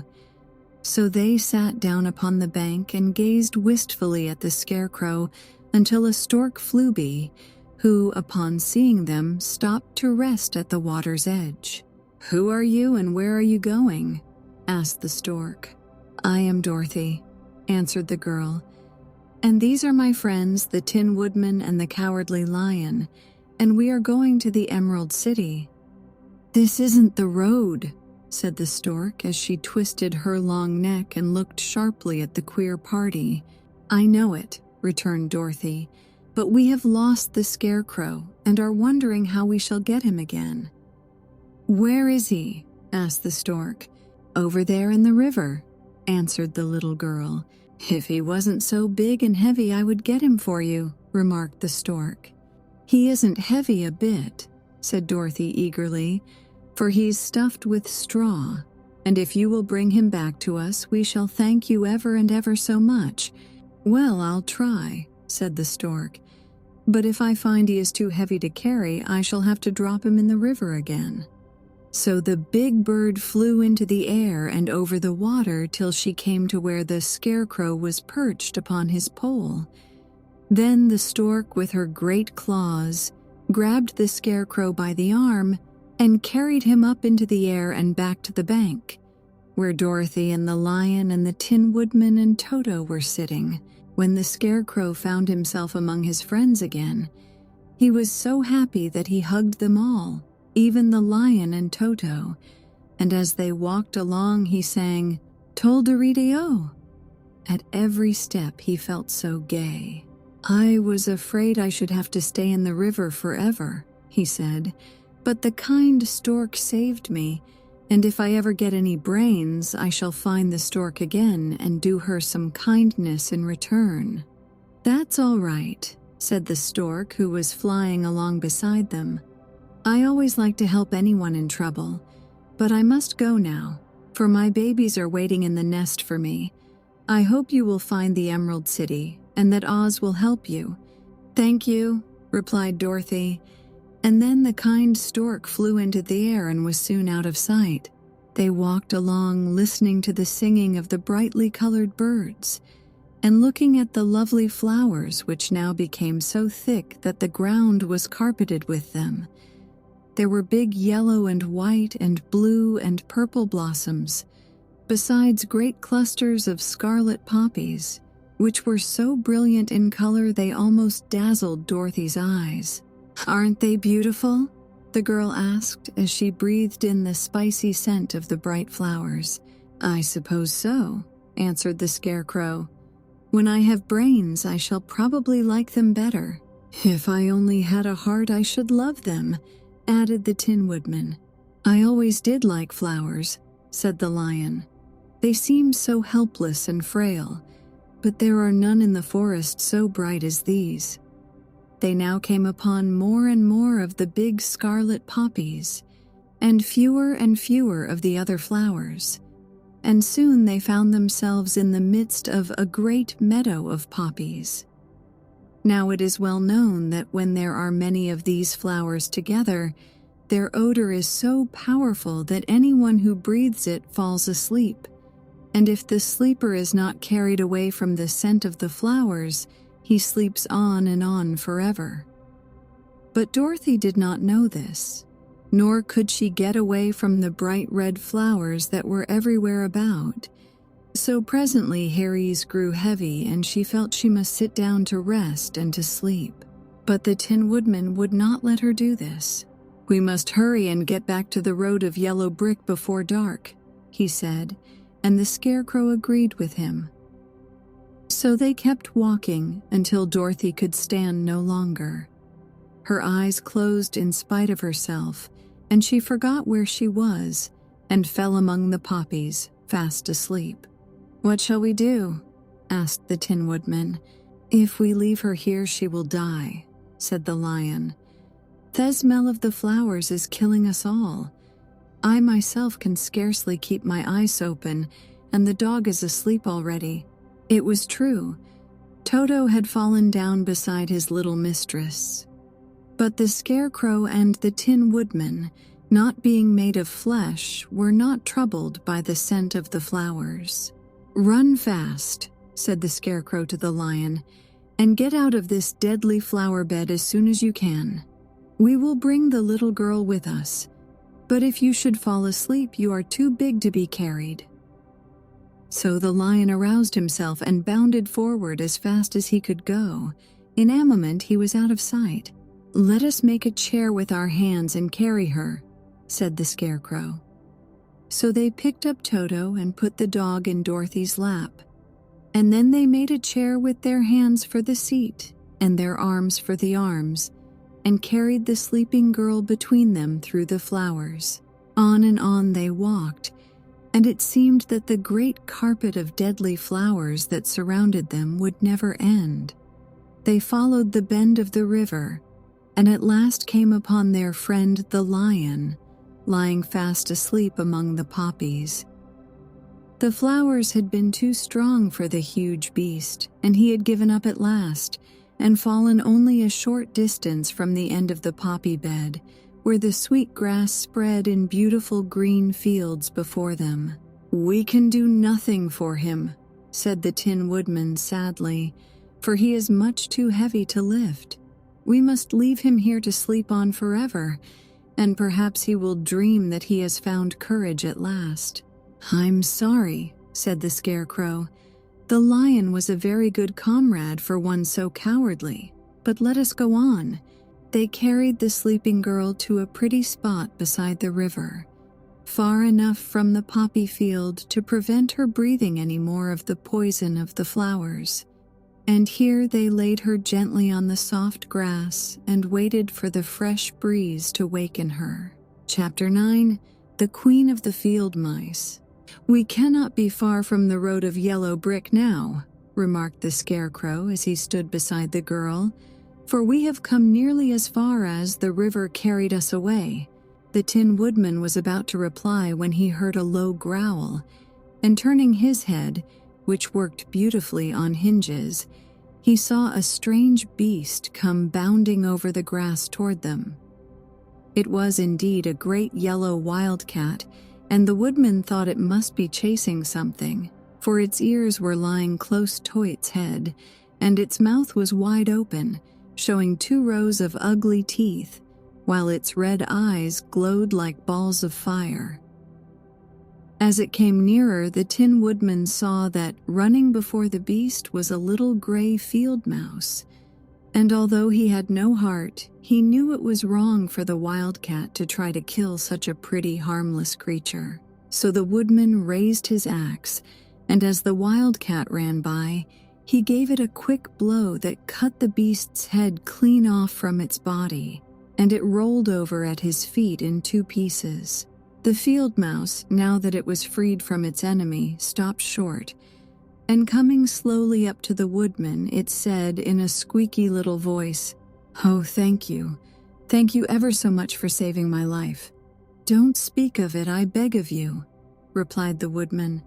So they sat down upon the bank and gazed wistfully at the Scarecrow until a stork flew by, who, upon seeing them, stopped to rest at the water's edge. "Who are you and where are you going?" asked the stork. "I am Dorothy," answered the girl, "and these are my friends, the Tin Woodman and the Cowardly Lion, and we are going to the Emerald City." "This isn't the road," said the stork as she twisted her long neck and looked sharply at the queer party. "I know it," returned Dorothy, "but we have lost the Scarecrow and are wondering how we shall get him again." "Where is he?" asked the stork. "Over there in the river," answered the little girl. "If he wasn't so big and heavy, I would get him for you," remarked the stork. "He isn't heavy a bit," said Dorothy eagerly, "for he's stuffed with straw, and if you will bring him back to us, we shall thank you ever and ever so much." "Well, I'll try," said the stork, "but if I find he is too heavy to carry, I shall have to drop him in the river again." So the big bird flew into the air and over the water till she came to where the Scarecrow was perched upon his pole. Then the stork, with her great claws, grabbed the Scarecrow by the arm and carried him up into the air and back to the bank, where Dorothy and the lion and the Tin Woodman and Toto were sitting. When the Scarecrow found himself among his friends again, he was so happy that he hugged them all, even the lion and Toto, and as they walked along he sang, "Tolderideo." At every step he felt so gay. "I was afraid I should have to stay in the river forever," he said, "but the kind stork saved me, and if I ever get any brains, I shall find the stork again and do her some kindness in return." "That's all right," said the stork, who was flying along beside them. "I always like to help anyone in trouble, but I must go now, for my babies are waiting in the nest for me. I hope you will find the Emerald City, and that Oz will help you." "Thank you," replied Dorothy, and then the kind stork flew into the air and was soon out of sight. They walked along listening to the singing of the brightly colored birds, and looking at the lovely flowers which now became so thick that the ground was carpeted with them. There were big yellow and white and blue and purple blossoms, besides great clusters of scarlet poppies, which were so brilliant in color they almost dazzled Dorothy's eyes. "Aren't they beautiful?" the girl asked as she breathed in the spicy scent of the bright flowers. "I suppose so," answered the Scarecrow. "When I have brains, I shall probably like them better. If I only had a heart, I should love them," added the Tin Woodman. "I always did like flowers," said the lion. "They seem so helpless and frail, but there are none in the forest so bright as these." They now came upon more and more of the big scarlet poppies, and fewer of the other flowers, and soon they found themselves in the midst of a great meadow of poppies. Now it is well known that when there are many of these flowers together, their odor is so powerful that anyone who breathes it falls asleep, and if the sleeper is not carried away from the scent of the flowers, he sleeps on and on forever. But Dorothy did not know this, nor could she get away from the bright red flowers that were everywhere about. So presently Harry's grew heavy and she felt she must sit down to rest and to sleep. But the Tin Woodman would not let her do this. "We must hurry and get back to the road of yellow brick before dark," he said, and the Scarecrow agreed with him. So they kept walking until Dorothy could stand no longer. Her eyes closed in spite of herself, and she forgot where she was and fell among the poppies, fast asleep. "What shall we do?" asked the Tin Woodman. "If we leave her here, she will die," said the Lion. "The smell of the flowers is killing us all. I myself can scarcely keep my eyes open, and the dog is asleep already." It was true. Toto had fallen down beside his little mistress. But the Scarecrow and the Tin Woodman, not being made of flesh, were not troubled by the scent of the flowers. "Run fast," said the Scarecrow to the Lion, "and get out of this deadly flower bed as soon as you can. We will bring the little girl with us, but if you should fall asleep, you are too big to be carried." So the Lion aroused himself and bounded forward as fast as he could go. In a moment he was out of sight. "Let us make a chair with our hands and carry her," said the Scarecrow. So they picked up Toto and put the dog in Dorothy's lap. And then they made a chair with their hands for the seat and their arms for the arms, and carried the sleeping girl between them through the flowers. On and on they walked, and it seemed that the great carpet of deadly flowers that surrounded them would never end. They followed the bend of the river, and at last came upon their friend the Lion, lying fast asleep among the poppies. The flowers had been too strong for the huge beast, and he had given up at last, and fallen only a short distance from the end of the poppy bed, where the sweet grass spread in beautiful green fields before them. "We can do nothing for him," said the Tin Woodman sadly, "for he is much too heavy to lift. We must leave him here to sleep on forever, and perhaps he will dream that he has found courage at last." "I'm sorry," said the Scarecrow. "The Lion was a very good comrade for one so cowardly, but let us go on." They carried the sleeping girl to a pretty spot beside the river, far enough from the poppy field to prevent her breathing any more of the poison of the flowers. And here they laid her gently on the soft grass and waited for the fresh breeze to waken her. Chapter 9. The Queen of the Field Mice. "We cannot be far from the road of yellow brick now," remarked the Scarecrow as he stood beside the girl, "for we have come nearly as far as the river carried us away." The Tin Woodman was about to reply when he heard a low growl, and turning his head, which worked beautifully on hinges, he saw a strange beast come bounding over the grass toward them. It was indeed a great yellow wildcat, and the Woodman thought it must be chasing something, for its ears were lying close to its head, and its mouth was wide open, showing 2 rows of ugly teeth, while its red eyes glowed like balls of fire. As it came nearer, the Tin Woodman saw that running before the beast was a little gray field mouse, and although he had no heart, he knew it was wrong for the wildcat to try to kill such a pretty, harmless creature. So the Woodman raised his axe, and as the wildcat ran by, he gave it a quick blow that cut the beast's head clean off from its body, and it rolled over at his feet in 2 pieces. The field mouse, now that it was freed from its enemy, stopped short, and coming slowly up to the Woodman, it said in a squeaky little voice, "Oh, thank you. Thank you ever so much for saving my life." "Don't speak of it, I beg of you," replied the Woodman.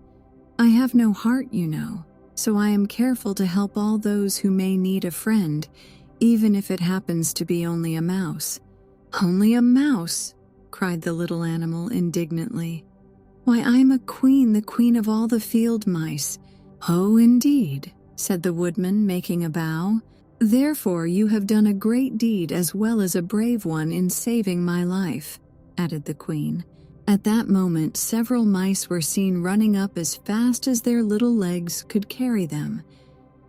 "I have no heart, you know, so I am careful to help all those who may need a friend, even if it happens to be only a mouse." "Only a mouse?" cried the little animal indignantly. "Why, I'm a queen, the queen of all the field mice." "Oh, indeed," said the Woodman, making a bow. "Therefore you have done a great deed as well as a brave one in saving my life," added the Queen. At that moment, several mice were seen running up as fast as their little legs could carry them,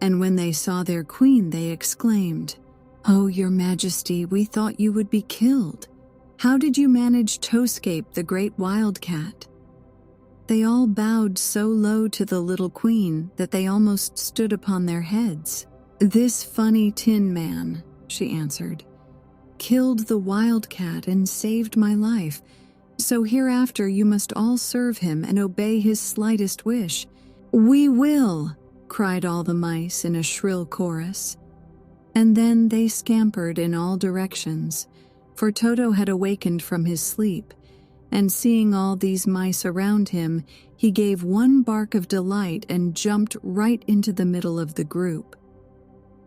and when they saw their queen, they exclaimed, "Oh, your majesty, we thought you would be killed. How did you manage to escape the great wildcat?" They all bowed so low to the little queen that they almost stood upon their heads. "This funny tin man," she answered, "killed the wildcat and saved my life, so hereafter you must all serve him and obey his slightest wish." "We will!" cried all the mice in a shrill chorus. And then they scampered in all directions, for Toto had awakened from his sleep, and seeing all these mice around him, he gave one bark of delight and jumped right into the middle of the group.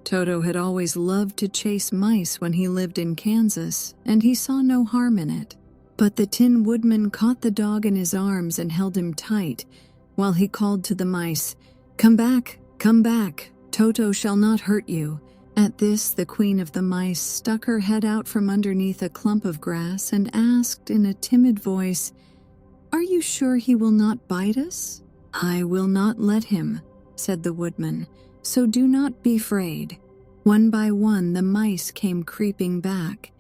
Toto had always loved to chase mice when he lived in Kansas, and he saw no harm in it. But the Tin Woodman caught the dog in his arms and held him tight, while he called to the mice, come back, Toto shall not hurt you." At this, the queen of the mice stuck her head out from underneath a clump of grass and asked in a timid voice, "Are you sure he will not bite us?" "I will not let him," said the woodman, "so do not be afraid." One by one, the mice came creeping back,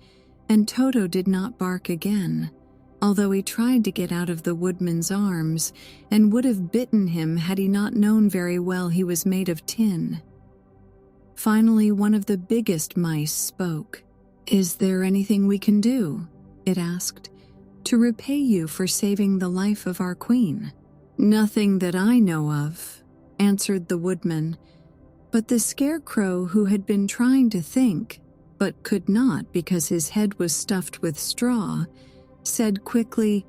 and Toto did not bark again, although he tried to get out of the woodman's arms and would have bitten him had he not known very well he was made of tin. Finally, one of the biggest mice spoke. "Is there anything we can do?" it asked, "to repay you for saving the life of our queen?" "Nothing that I know of," answered the woodman, but the Scarecrow, who had been trying to think, but could not because his head was stuffed with straw, said quickly,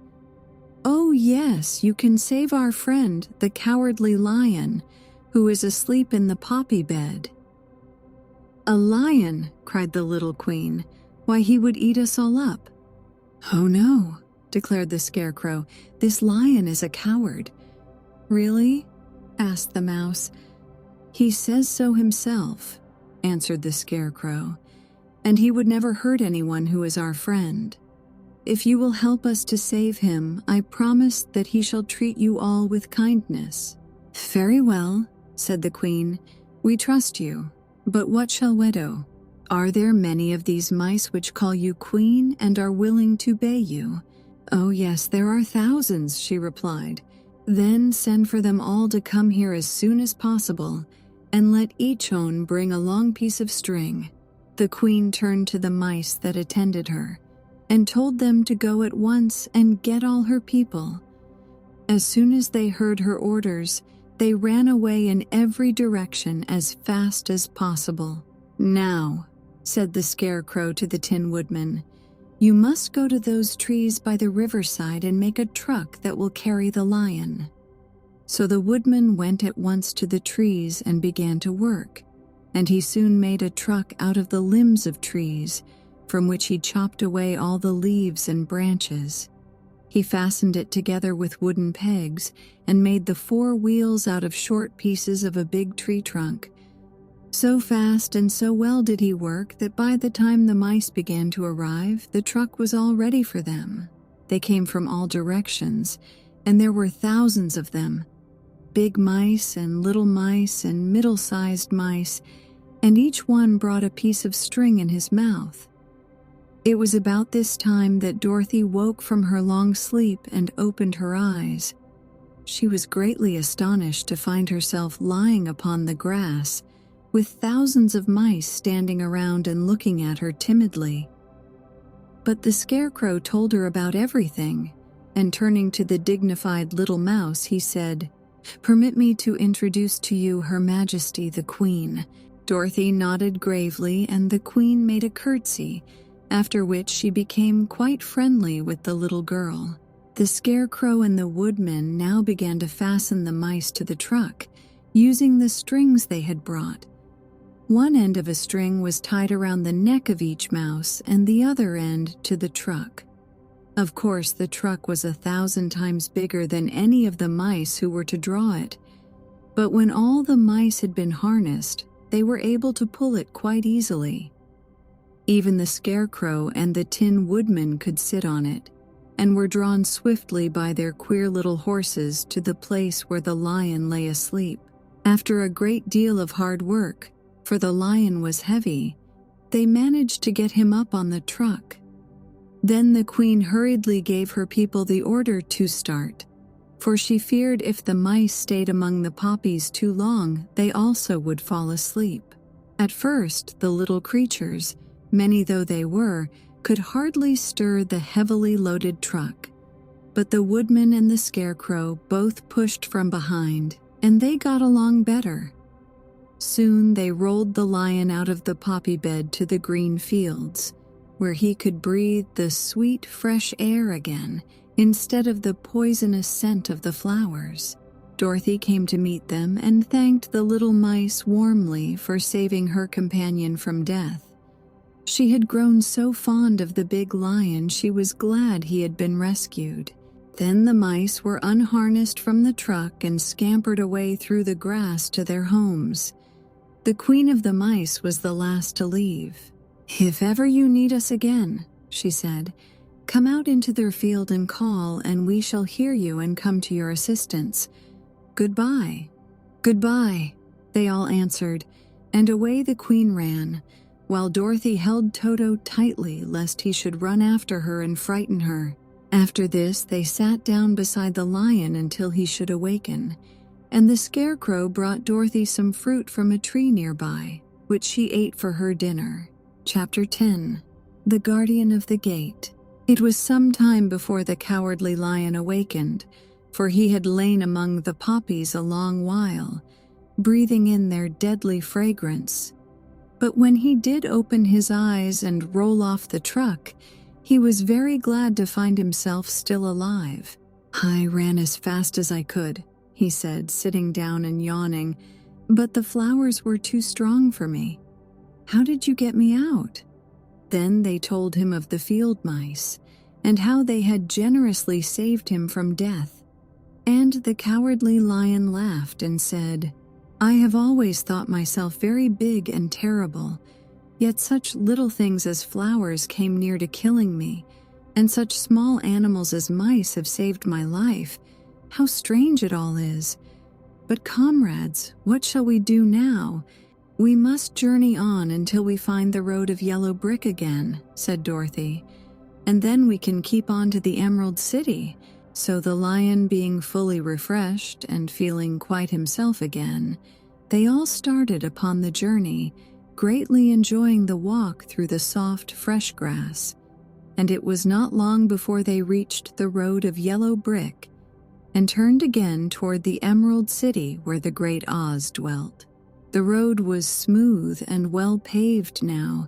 "Oh yes, you can save our friend, the cowardly lion, who is asleep in the poppy bed." "A lion," cried the little queen. "Why, he would eat us all up." "Oh no," declared the Scarecrow, "this lion is a coward." "Really?" asked the mouse. "He says so himself," answered the Scarecrow, "and he would never hurt anyone who is our friend. If you will help us to save him, I promise that he shall treat you all with kindness." "Very well," said the queen. "We trust you. But what shall we do? Are there many of these mice which call you queen and are willing to obey you?" "Oh yes, there are thousands," she replied. "Then send for them all to come here as soon as possible, and let each one bring a long piece of string." The queen turned to the mice that attended her, and told them to go at once and get all her people. As soon as they heard her orders, they ran away in every direction as fast as possible. "Now," said the Scarecrow to the Tin Woodman, "you must go to those trees by the riverside and make a truck that will carry the lion." So the woodman went at once to the trees and began to work, and he soon made a truck out of the limbs of trees, from which he chopped away all the leaves and branches. He fastened it together with wooden pegs and made the 4 wheels out of short pieces of a big tree trunk. So fast and so well did he work that by the time the mice began to arrive, the truck was all ready for them. They came from all directions, and there were thousands of them, big mice and little mice and middle-sized mice, and each one brought a piece of string in his mouth. It was about this time that Dorothy woke from her long sleep and opened her eyes. She was greatly astonished to find herself lying upon the grass, with thousands of mice standing around and looking at her timidly. But the Scarecrow told her about everything, and turning to the dignified little mouse, he said, "Permit me to introduce to you Her Majesty the Queen." Dorothy nodded gravely, and the Queen made a curtsy, after which she became quite friendly with the little girl. The Scarecrow and the woodman now began to fasten the mice to the truck, using the strings they had brought. One end of a string was tied around the neck of each mouse and the other end to the truck. Of course, the truck was 1,000 times bigger than any of the mice who were to draw it, but when all the mice had been harnessed, they were able to pull it quite easily. Even the Scarecrow and the Tin Woodman could sit on it. and were drawn swiftly by their queer little horses to the place where the lion lay asleep. After a great deal of hard work, for the lion was heavy, they managed to get him up on the truck. Then the queen hurriedly gave her people the order to start, for she feared if the mice stayed among the poppies too long, they also would fall asleep. At first, the little creatures, many though they were, could hardly stir the heavily loaded truck. But the woodman and the scarecrow both pushed from behind, and they got along better. Soon they rolled the lion out of the poppy bed to the green fields, where he could breathe the sweet, fresh air again, instead of the poisonous scent of the flowers. Dorothy came to meet them and thanked the little mice warmly for saving her companion from death. She had grown so fond of the big lion she was glad he had been rescued. Then the mice were unharnessed from the truck and scampered away through the grass to their homes. The queen of the mice was the last to leave. "If ever you need us again," she said, "come out into their field and call, and we shall hear you and come to your assistance. Goodbye." "Goodbye," they all answered, and away the queen ran, while Dorothy held Toto tightly lest he should run after her and frighten her. After this, they sat down beside the lion until he should awaken, and the scarecrow brought Dorothy some fruit from a tree nearby, which she ate for her dinner. Chapter 10. The Guardian of the Gate. It was some time before the cowardly lion awakened, for he had lain among the poppies a long while, breathing in their deadly fragrance. But when he did open his eyes and roll off the truck, he was very glad to find himself still alive. "I ran as fast as I could," he said, sitting down and yawning, "but the flowers were too strong for me. How did you get me out?" Then they told him of the field mice, and how they had generously saved him from death. And the cowardly lion laughed and said, "I have always thought myself very big and terrible, yet such little things as flowers came near to killing me, and such small animals as mice have saved my life. How strange it all is! But comrades, what shall we do now? We must journey on until we find the road of yellow brick again," said Dorothy, "and then we can keep on to the Emerald City." So the lion being fully refreshed and feeling quite himself again, they all started upon the journey, greatly enjoying the walk through the soft, fresh grass. And it was not long before they reached the road of yellow brick and turned again toward the Emerald City where the great Oz dwelt. The road was smooth and well paved now,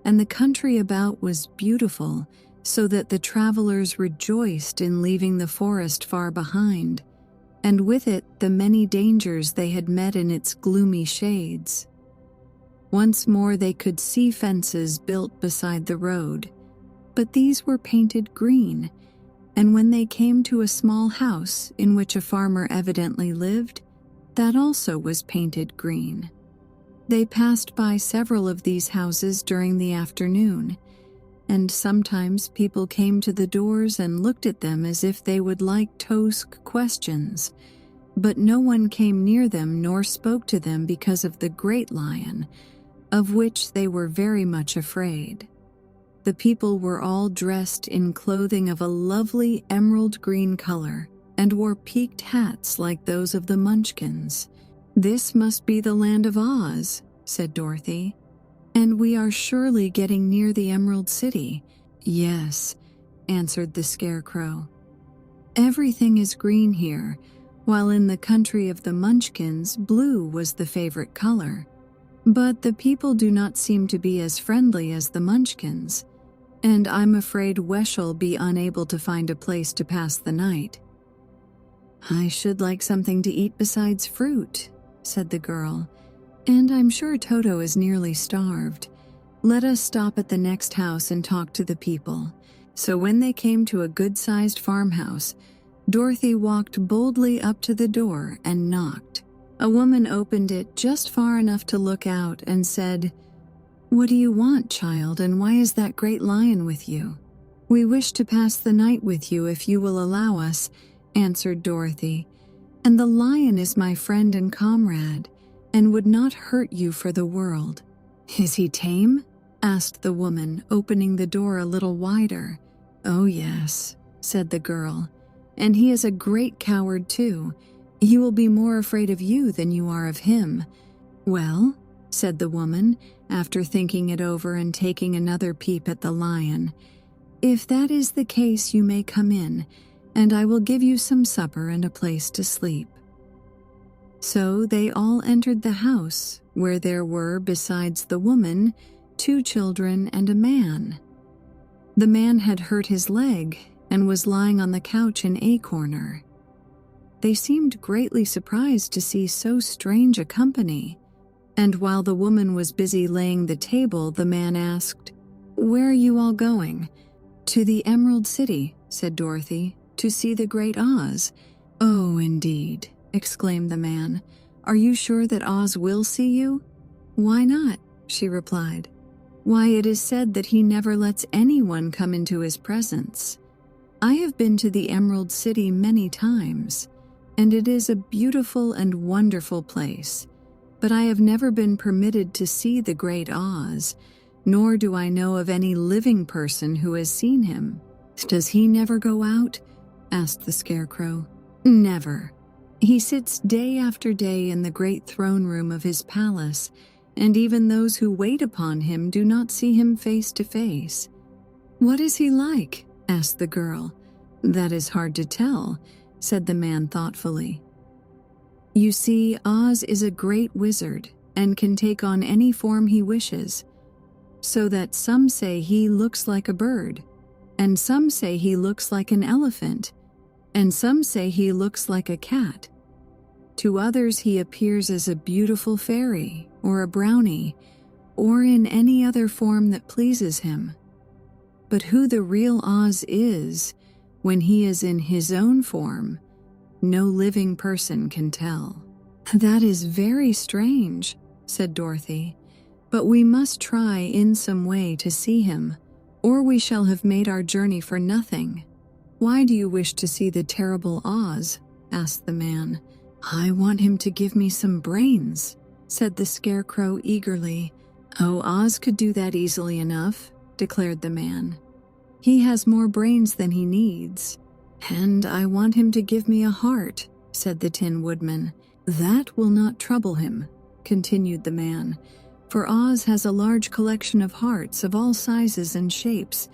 and the country about was beautiful, so that the travelers rejoiced in leaving the forest far behind, and with it the many dangers they had met in its gloomy shades. Once more they could see fences built beside the road, but these were painted green, and when they came to a small house in which a farmer evidently lived, that also was painted green. They passed by several of these houses during the afternoon, and sometimes people came to the doors and looked at them as if they would like to ask questions, but no one came near them nor spoke to them because of the great lion, of which they were very much afraid. The people were all dressed in clothing of a lovely emerald green color and wore peaked hats like those of the Munchkins. "This must be the land of Oz," said Dorothy. "And we are surely getting near the Emerald City." "Yes," answered the Scarecrow. "Everything is green here, while in the country of the Munchkins, blue was the favorite color. But the people do not seem to be as friendly as the Munchkins, and I'm afraid we shall be unable to find a place to pass the night." "I should like something to eat besides fruit," said the girl, "and I'm sure Toto is nearly starved. Let us stop at the next house and talk to the people." So when they came to a good-sized farmhouse, Dorothy walked boldly up to the door and knocked. A woman opened it just far enough to look out and said, "What do you want, child, and why is that great lion with you?" "We wish to pass the night with you if you will allow us," answered Dorothy. "And the lion is my friend and comrade, and would not hurt you for the world." "Is he tame?" asked the woman, opening the door a little wider. "Oh yes," said the girl, "and he is a great coward too. He will be more afraid of you than you are of him." "Well," said the woman, after thinking it over and taking another peep at the lion, "if that is the case, you may come in, and I will give you some supper and a place to sleep." So they all entered the house, where there were, besides the woman, 2 children and a man. The man had hurt his leg and was lying on the couch in a corner. They seemed greatly surprised to see so strange a company, and while the woman was busy laying the table, the man asked, "Where are you all going?" "To the Emerald City," said Dorothy, "to see the Great Oz." "Oh, indeed," exclaimed the man. "Are you sure that Oz will see you?" "Why not?" she replied. "Why, it is said that he never lets anyone come into his presence. I have been to the Emerald City many times, and it is a beautiful and wonderful place, but I have never been permitted to see the Great Oz, nor do I know of any living person who has seen him." "Does he never go out?" asked the Scarecrow. "Never. He sits day after day in the great throne room of his palace, and even those who wait upon him do not see him face to face." "What is he like?" asked the girl. "That is hard to tell," said the man thoughtfully. "You see, Oz is a great wizard and can take on any form he wishes, so that some say he looks like a bird, and some say he looks like an elephant, and some say he looks like a cat. To others he appears as a beautiful fairy or a brownie, or in any other form that pleases him. But who the real Oz is, when he is in his own form, no living person can tell." "That is very strange," said Dorothy. "But we must try in some way to see him, or we shall have made our journey for nothing." "Why do you wish to see the terrible Oz?" asked the man. "I want him to give me some brains," said the Scarecrow eagerly. "Oh, Oz could do that easily enough," declared the man. "He has more brains than he needs." "And I want him to give me a heart," said the Tin Woodman. "That will not trouble him," continued the man, "for Oz has a large collection of hearts of all sizes and shapes."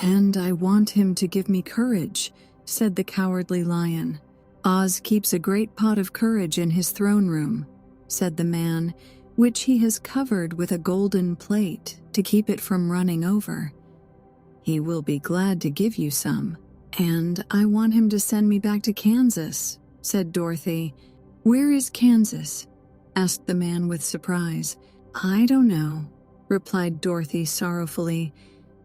"And I want him to give me courage," said the Cowardly Lion. "Oz keeps a great pot of courage in his throne room," said the man, "which he has covered with a golden plate to keep it from running over. He will be glad to give you some." "And I want him to send me back to Kansas," said Dorothy. "Where is Kansas?" asked the man with surprise. "I don't know," replied Dorothy sorrowfully,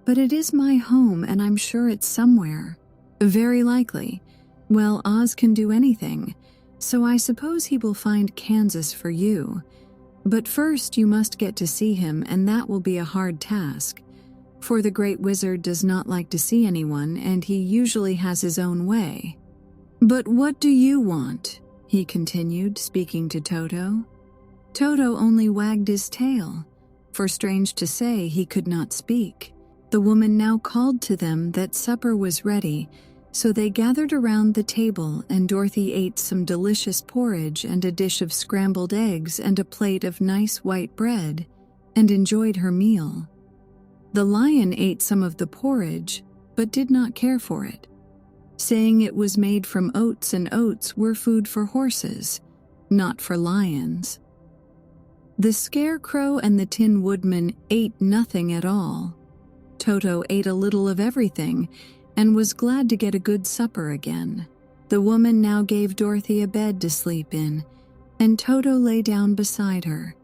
"but it is my home and I'm sure it's somewhere." "Very likely. Well, Oz can do anything, so I suppose he will find Kansas for you. But first you must get to see him, and that will be a hard task, for the Great Wizard does not like to see anyone, and he usually has his own way. But what do you want?" he continued, speaking to Toto. Toto only wagged his tail, for strange to say, he could not speak. The woman now called to them that supper was ready, so they gathered around the table, and Dorothy ate some delicious porridge and a dish of scrambled eggs and a plate of nice white bread, and enjoyed her meal. The lion ate some of the porridge, but did not care for it, saying it was made from oats, and oats were food for horses, not for lions. The Scarecrow and the Tin Woodman ate nothing at all. Toto ate a little of everything, and was glad to get a good supper again. The woman now gave Dorothy a bed to sleep in, and Toto lay down beside her,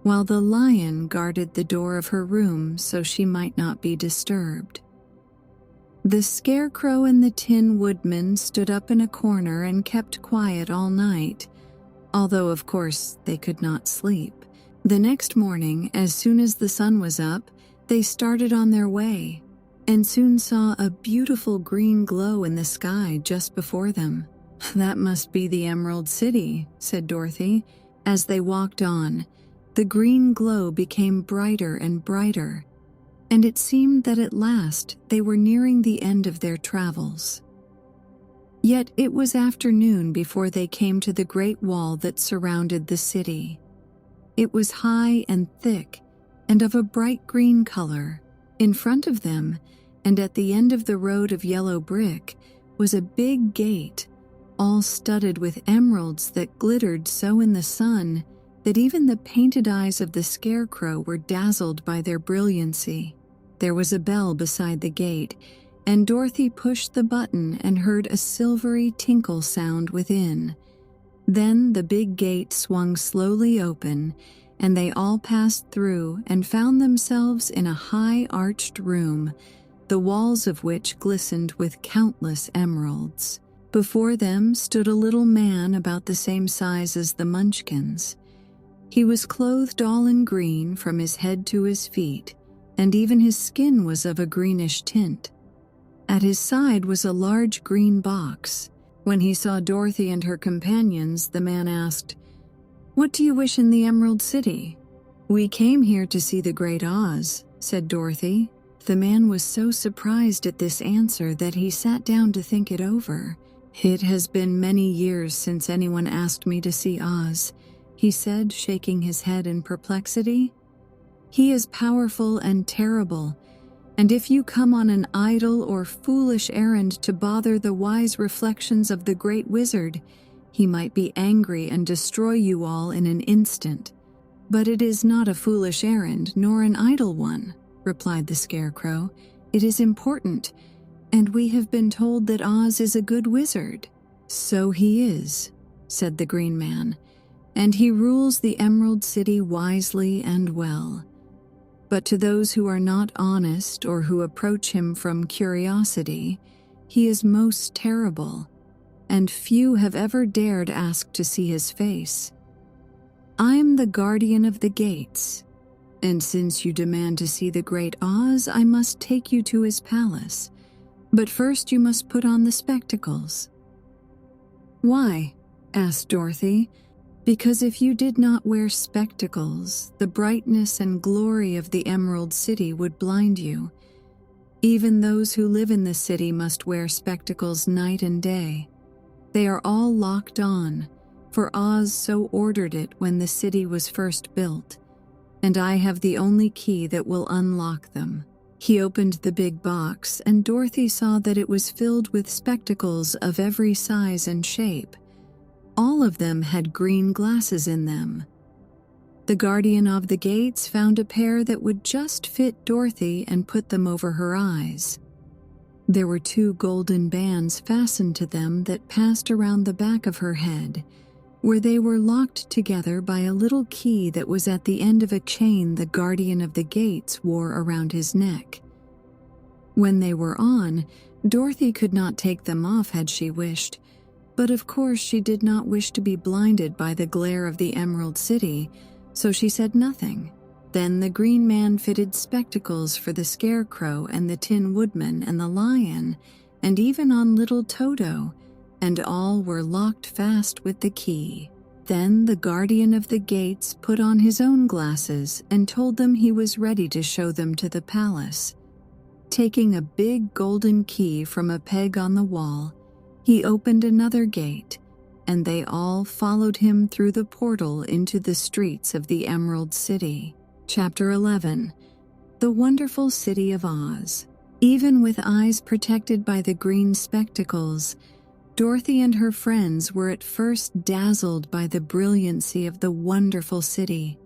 while the lion guarded the door of her room so she might not be disturbed. The Scarecrow and the Tin Woodman stood up in a corner and kept quiet all night, although of course they could not sleep. The next morning, as soon as the sun was up, they started on their way. and soon saw a beautiful green glow in the sky just before them. "That must be the Emerald City," said Dorothy. As they walked on, the green glow became brighter and brighter, and it seemed that at last they were nearing the end of their travels. Yet it was afternoon before they came to the great wall that surrounded the city. It was high and thick, and of a bright green color. In front of them, and at the end of the road of yellow brick, was a big gate, all studded with emeralds that glittered so in the sun that even the painted eyes of the Scarecrow were dazzled by their brilliancy. There was a bell beside the gate, and Dorothy pushed the button and heard a silvery tinkle sound within. Then the big gate swung slowly open, and they all passed through and found themselves in a high arched room, the walls of which glistened with countless emeralds. Before them stood a little man about the same size as the Munchkins. He was clothed all in green from his head to his feet, and even his skin was of a greenish tint. At his side was a large green box. When he saw Dorothy and her companions, the man asked, "What do you wish in the Emerald City?" "We came here to see the Great Oz," said Dorothy. The man was so surprised at this answer that he sat down to think it over. "It has been many years since anyone asked me to see Oz," he said, shaking his head in perplexity. "He is powerful and terrible, and if you come on an idle or foolish errand to bother the wise reflections of the great wizard, he might be angry and destroy you all in an instant." "But it is not a foolish errand, nor an idle one," replied the Scarecrow. "It is important, and we have been told that Oz is a good wizard." "So he is," said the Green Man, "and he rules the Emerald City wisely and well. But to those who are not honest or who approach him from curiosity, he is most terrible, and few have ever dared ask to see his face. I am the guardian of the gates, and since you demand to see the Great Oz, I must take you to his palace. But first you must put on the spectacles." "Why?" asked Dorothy. "Because if you did not wear spectacles, the brightness and glory of the Emerald City would blind you. Even those who live in the city must wear spectacles night and day. They are all locked on, for Oz so ordered it when the city was first built, and I have the only key that will unlock them." He opened the big box, and Dorothy saw that it was filled with spectacles of every size and shape. All of them had green glasses in them. The guardian of the gates found a pair that would just fit Dorothy and put them over her eyes. There were 2 golden bands fastened to them that passed around the back of her head, where they were locked together by a little key that was at the end of a chain the guardian of the gates wore around his neck. When they were on, Dorothy could not take them off had she wished, but of course she did not wish to be blinded by the glare of the Emerald City, so she said nothing. Then the Green Man fitted spectacles for the Scarecrow and the Tin Woodman and the Lion, and even on little Toto, and all were locked fast with the key. Then the guardian of the gates put on his own glasses and told them he was ready to show them to the palace. Taking a big golden key from a peg on the wall, he opened another gate, and they all followed him through the portal into the streets of the Emerald City. Chapter 11. The Wonderful City of Oz. Even with eyes protected by the green spectacles, Dorothy and her friends were at first dazzled by the brilliancy of the wonderful city.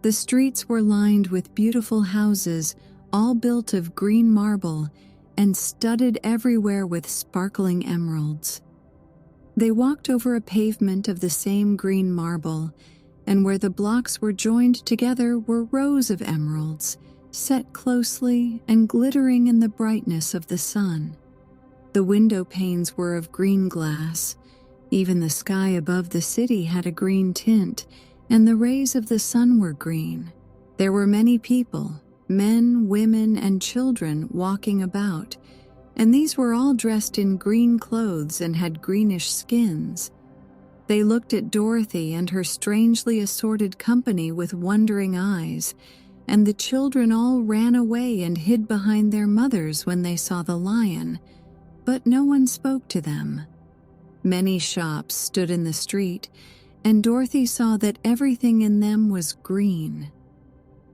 The streets were lined with beautiful houses, all built of green marble and studded everywhere with sparkling emeralds. They walked over a pavement of the same green marble, and where the blocks were joined together were rows of emeralds, set closely and glittering in the brightness of the sun. The window panes were of green glass. Even the sky above the city had a green tint, and the rays of the sun were green. There were many people, men, women, and children walking about, and these were all dressed in green clothes and had greenish skins. They looked at Dorothy and her strangely assorted company with wondering eyes, and the children all ran away and hid behind their mothers when they saw the lion, but no one spoke to them. Many shops stood in the street, and Dorothy saw that everything in them was green.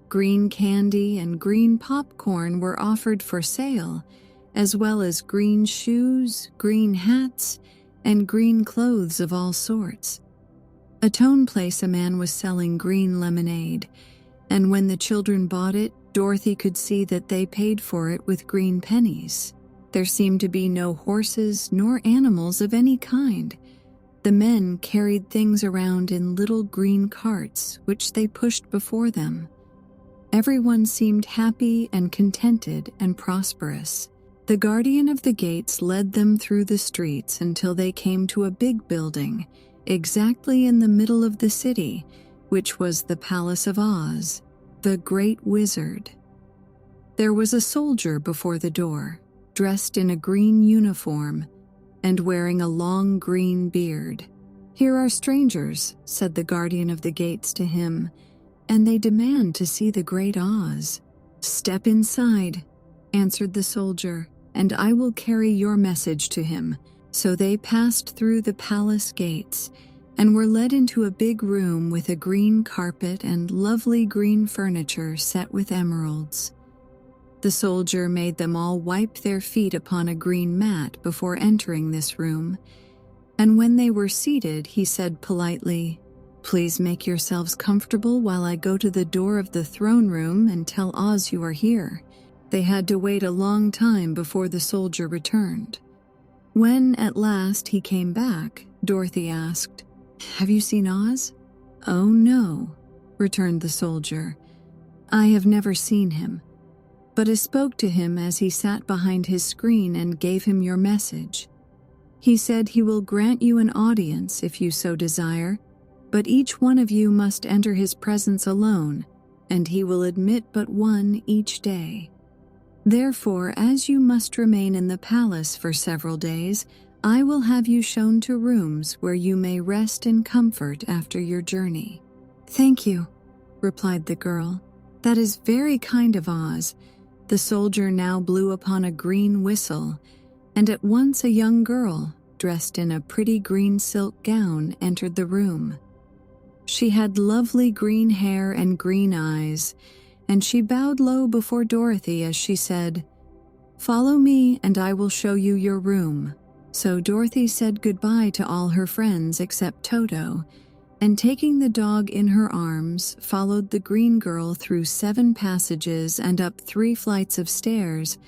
Green candy and green popcorn were offered for sale, as well as green shoes, green hats, and green clothes of all sorts. At Tone Place, a man was selling green lemonade, and when the children bought it, Dorothy could see that they paid for it with green pennies. There seemed to be no horses nor animals of any kind. The men carried things around in little green carts, which they pushed before them. Everyone seemed happy and contented and prosperous. The guardian of the gates led them through the streets until they came to a big building, exactly in the middle of the city, which was the Palace of Oz, the Great Wizard. There was a soldier before the door, dressed in a green uniform and wearing a long green beard. "Here are strangers," said the guardian of the gates to him, "and they demand to see the Great Oz." "Step inside," answered the soldier, "and I will carry your message to him." So they passed through the palace gates and were led into a big room with a green carpet and lovely green furniture set with emeralds. The soldier made them all wipe their feet upon a green mat before entering this room, and when they were seated, he said politely, "Please make yourselves comfortable while I go to the door of the throne room and tell Oz you are here." They had to wait a long time before the soldier returned. When, at last, he came back, Dorothy asked, "Have you seen Oz?" "Oh, no," returned the soldier. "I have never seen him, but I spoke to him as he sat behind his screen and gave him your message. He said he will grant you an audience if you so desire, but each one of you must enter his presence alone, and he will admit but one each day. Therefore, as you must remain in the palace for several days, I will have you shown to rooms where you may rest in comfort after your journey." "Thank you," replied the girl. "That is very kind of Oz." The soldier now blew upon a green whistle, and at once a young girl, dressed in a pretty green silk gown, entered the room. She had lovely green hair and green eyes, and she bowed low before Dorothy as she said, "Follow me and I will show you your room." So Dorothy said goodbye to all her friends except Toto, and taking the dog in her arms, followed the green girl through 7 passages and up 3 flights of stairs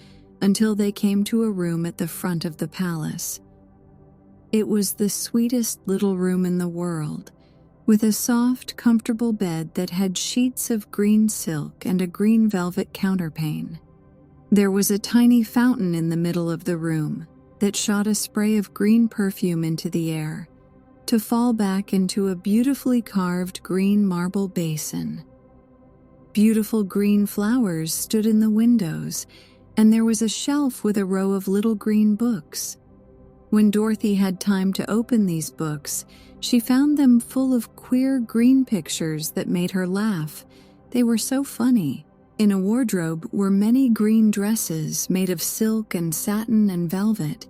until they came to a room at the front of the palace. It was the sweetest little room in the world, with a soft, comfortable bed that had sheets of green silk and a green velvet counterpane. There was a tiny fountain in the middle of the room that shot a spray of green perfume into the air, to fall back into a beautifully carved green marble basin. Beautiful green flowers stood in the windows, and there was a shelf with a row of little green books. When Dorothy had time to open these books, she found them full of queer green pictures that made her laugh. They were so funny. In a wardrobe were many green dresses made of silk and satin and velvet,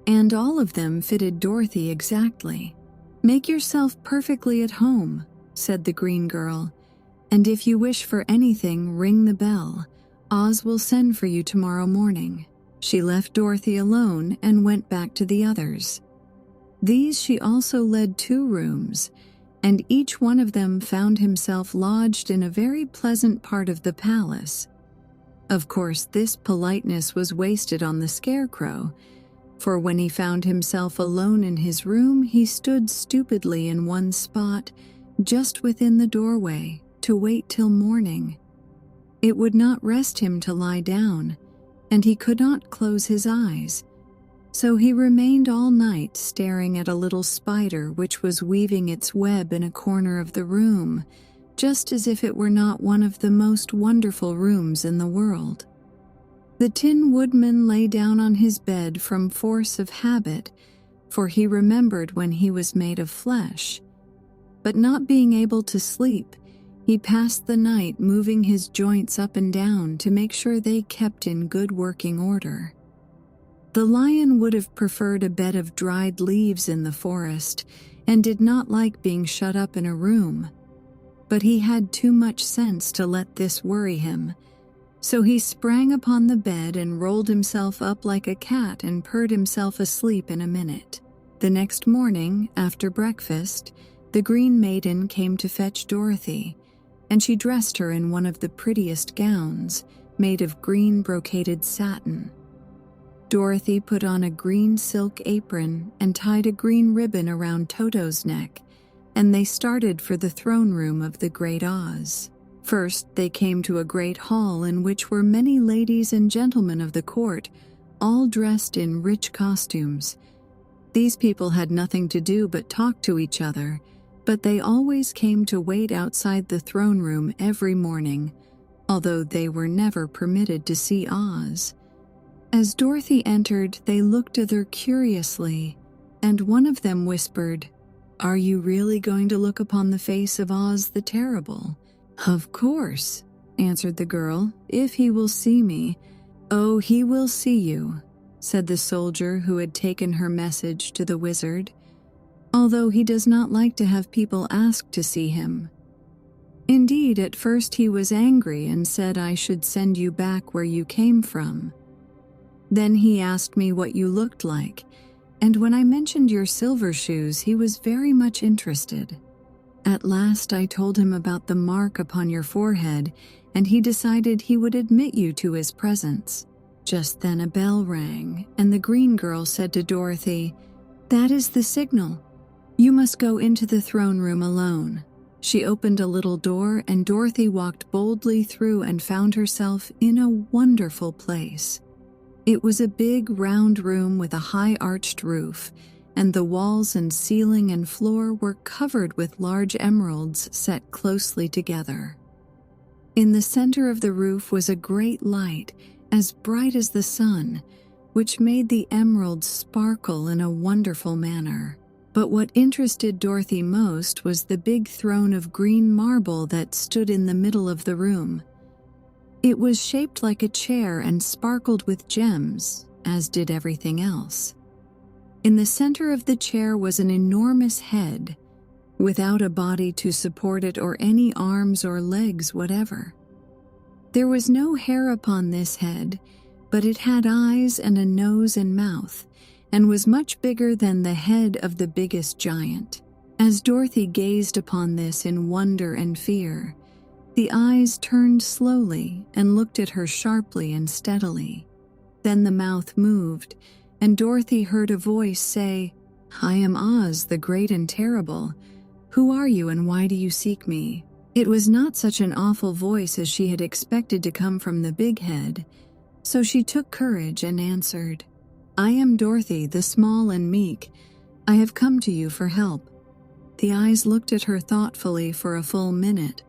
and all of them fitted Dorothy exactly. "Make yourself perfectly at home," said the green girl, "and if you wish for anything, ring the bell. Oz will send for you tomorrow morning." She left Dorothy alone and went back to the others. These she also led 2 rooms, and each one of them found himself lodged in a very pleasant part of the palace. Of course, this politeness was wasted on the Scarecrow, for when he found himself alone in his room, he stood stupidly in one spot, just within the doorway, to wait till morning. It would not rest him to lie down, and he could not close his eyes. So he remained all night staring at a little spider which was weaving its web in a corner of the room, just as if it were not one of the most wonderful rooms in the world. The Tin Woodman lay down on his bed from force of habit, for he remembered when he was made of flesh. But not being able to sleep, he passed the night moving his joints up and down to make sure they kept in good working order. The lion would have preferred a bed of dried leaves in the forest and did not like being shut up in a room, but he had too much sense to let this worry him, so he sprang upon the bed and rolled himself up like a cat and purred himself asleep in a minute. The next morning, after breakfast, the Green Maiden came to fetch Dorothy, and she dressed her in one of the prettiest gowns, made of green brocaded satin. Dorothy put on a green silk apron and tied a green ribbon around Toto's neck, and they started for the throne room of the Great Oz. First, they came to a great hall in which were many ladies and gentlemen of the court, all dressed in rich costumes. These people had nothing to do but talk to each other, but they always came to wait outside the throne room every morning, although they were never permitted to see Oz. As Dorothy entered, they looked at her curiously, and one of them whispered, "Are you really going to look upon the face of Oz the Terrible?" "Of course," answered the girl, "if he will see me." "Oh, he will see you," said the soldier who had taken her message to the wizard, "although he does not like to have people ask to see him. Indeed, at first he was angry and said I should send you back where you came from. Then he asked me what you looked like, and when I mentioned your silver shoes, he was very much interested. At last I told him about the mark upon your forehead, and he decided he would admit you to his presence." Just then a bell rang, and the green girl said to Dorothy, "That is the signal. You must go into the throne room alone." She opened a little door, and Dorothy walked boldly through and found herself in a wonderful place. It was a big, round room with a high arched roof, and the walls and ceiling and floor were covered with large emeralds set closely together. In the center of the roof was a great light, as bright as the sun, which made the emeralds sparkle in a wonderful manner. But what interested Dorothy most was the big throne of green marble that stood in the middle of the room. It was shaped like a chair and sparkled with gems, as did everything else. In the center of the chair was an enormous head, without a body to support it or any arms or legs whatever. There was no hair upon this head, but it had eyes and a nose and mouth, and was much bigger than the head of the biggest giant. As Dorothy gazed upon this in wonder and fear, the eyes turned slowly and looked at her sharply and steadily. Then the mouth moved, and Dorothy heard a voice say, "I am Oz, the Great and Terrible. Who are you and why do you seek me?" It was not such an awful voice as she had expected to come from the big head, so she took courage and answered, "I am Dorothy, the small and meek. I have come to you for help." The eyes looked at her thoughtfully for a full minute.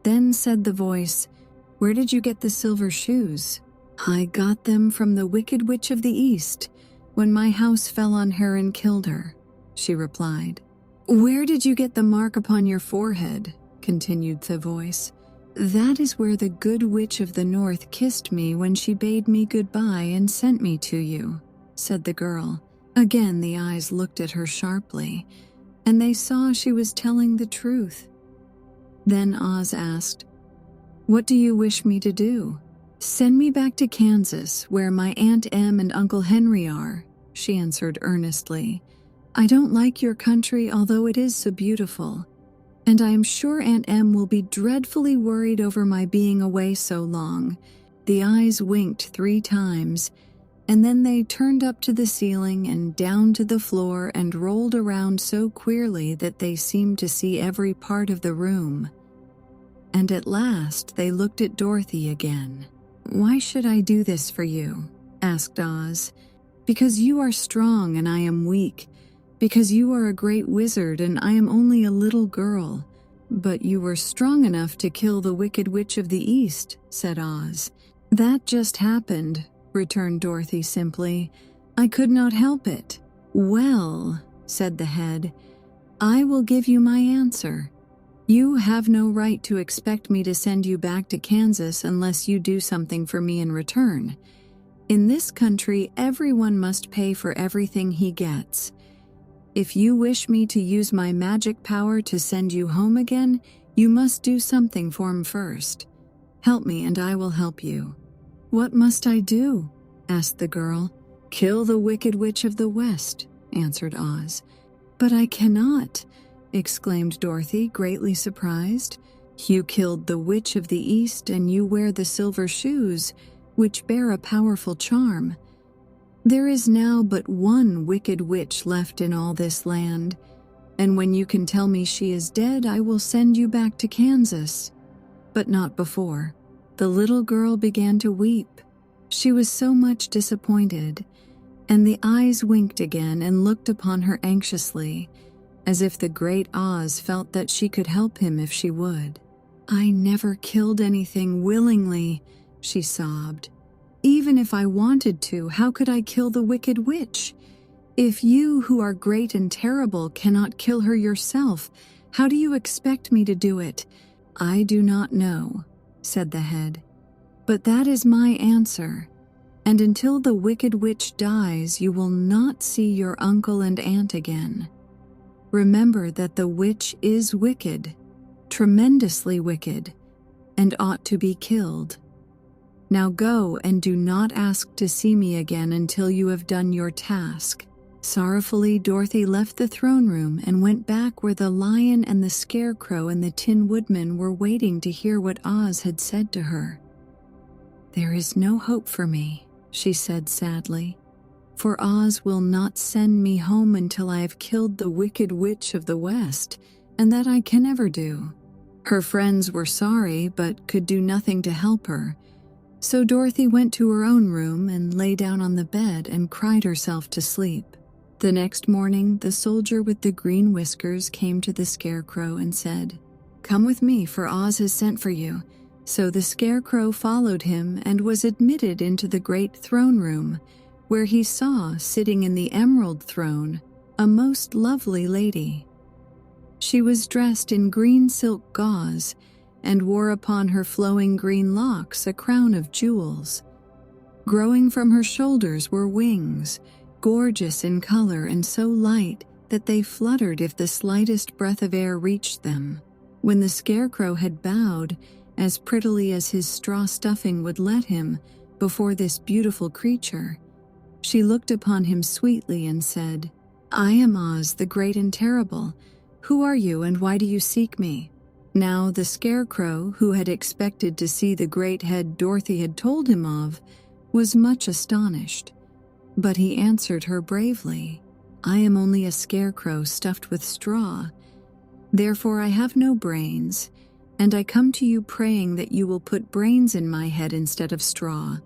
Then said the voice, "Where did you get the silver shoes?" "I got them from the Wicked Witch of the East, when my house fell on her and killed her," she replied. "Where did you get the mark upon your forehead?" continued the voice. "That is where the Good Witch of the North kissed me when she bade me goodbye and sent me to you," said the girl. Again the eyes looked at her sharply, and they saw she was telling the truth. Then Oz asked, "What do you wish me to do?" "Send me back to Kansas, where my Aunt Em and Uncle Henry are," she answered earnestly. "I don't like your country, although it is so beautiful, and I am sure Aunt Em will be dreadfully worried over my being away so long." The eyes winked 3 times, and then they turned up to the ceiling and down to the floor and rolled around so queerly that they seemed to see every part of the room. And at last they looked at Dorothy again. "Why should I do this for you?" asked Oz. "Because you are strong and I am weak. Because you are a great wizard and I am only a little girl. "But you were strong enough to kill the Wicked Witch of the East," said Oz. "That just happened," returned Dorothy simply. "I could not help it." "Well," said the head, "I will give you my answer. You have no right to expect me to send you back to Kansas unless you do something for me in return. In this country, everyone must pay for everything he gets. If you wish me to use my magic power to send you home again, you must do something for him first. Help me and I will help you." "What must I do?" asked the girl. "Kill the Wicked Witch of the West," answered Oz. "But I cannot," exclaimed Dorothy, greatly surprised. "You killed the Witch of the East and you wear the silver shoes, which bear a powerful charm. There is now but one wicked witch left in all this land, and when you can tell me she is dead, I will send you back to Kansas. But not before." The little girl began to weep. She was so much disappointed, and the eyes winked again and looked upon her anxiously, as if the great Oz felt that she could help him if she would. "I never killed anything willingly," she sobbed. "Even if I wanted to, how could I kill the Wicked Witch? If you, who are great and terrible, cannot kill her yourself, how do you expect me to do it?" "I do not know," said the head. "But that is my answer. And until the Wicked Witch dies, you will not see your uncle and aunt again. Remember that the witch is wicked, tremendously wicked, and ought to be killed. Now go and do not ask to see me again until you have done your task." Sorrowfully, Dorothy left the throne room and went back where the lion and the Scarecrow and the Tin Woodman were waiting to hear what Oz had said to her. "There is no hope for me," she said sadly, "for Oz will not send me home until I have killed the Wicked Witch of the West, and that I can never do." Her friends were sorry, but could do nothing to help her. So Dorothy went to her own room and lay down on the bed and cried herself to sleep. The next morning, the soldier with the green whiskers came to the Scarecrow and said, "Come with me, for Oz has sent for you." So the Scarecrow followed him and was admitted into the great throne room, where he saw, sitting in the emerald throne, a most lovely lady. She was dressed in green silk gauze and wore upon her flowing green locks a crown of jewels. Growing from her shoulders were wings, gorgeous in color and so light that they fluttered if the slightest breath of air reached them. When the Scarecrow had bowed, as prettily as his straw stuffing would let him, before this beautiful creature, she looked upon him sweetly and said, "I am Oz, the great and terrible. Who are you and why do you seek me?" Now the Scarecrow, who had expected to see the great head Dorothy had told him of, was much astonished. But he answered her bravely, "I am only a scarecrow stuffed with straw. Therefore I have no brains, and I come to you praying that you will put brains in my head instead of straw,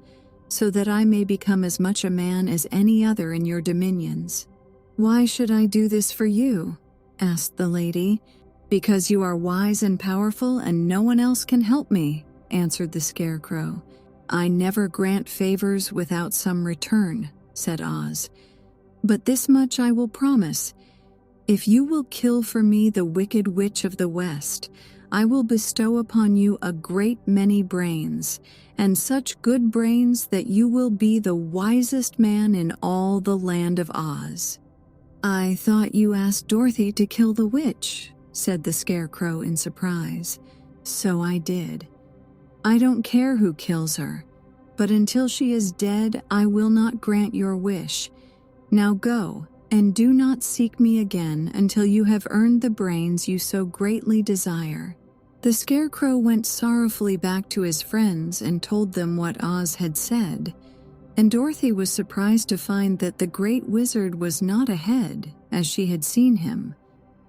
so that I may become as much a man as any other in your dominions." "Why should I do this for you?" asked the lady. "Because you are wise and powerful and no one else can help me," answered the Scarecrow. "I never grant favors without some return," said Oz. "But this much I will promise. If you will kill for me the Wicked Witch of the West, I will bestow upon you a great many brains, and such good brains that you will be the wisest man in all the land of Oz." "I thought you asked Dorothy to kill the witch," said the Scarecrow in surprise. "So I did. I don't care who kills her, but until she is dead, I will not grant your wish. Now go, and do not seek me again until you have earned the brains you so greatly desire." The Scarecrow went sorrowfully back to his friends and told them what Oz had said, and Dorothy was surprised to find that the great wizard was not a head, as she had seen him,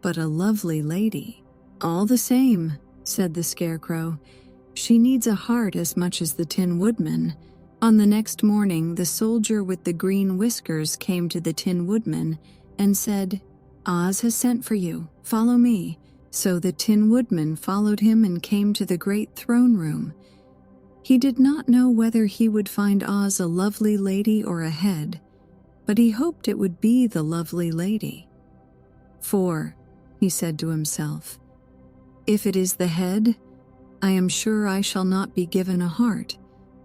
but a lovely lady. "All the same," said the Scarecrow, "she needs a heart as much as the Tin Woodman." On the next morning, the soldier with the green whiskers came to the Tin Woodman and said, "Oz has sent for you. Follow me." So the Tin Woodman followed him and came to the great throne room. He did not know whether he would find Oz a lovely lady or a head, but he hoped it would be the lovely lady. "For," he said to himself, "if it is the head, I am sure I shall not be given a heart,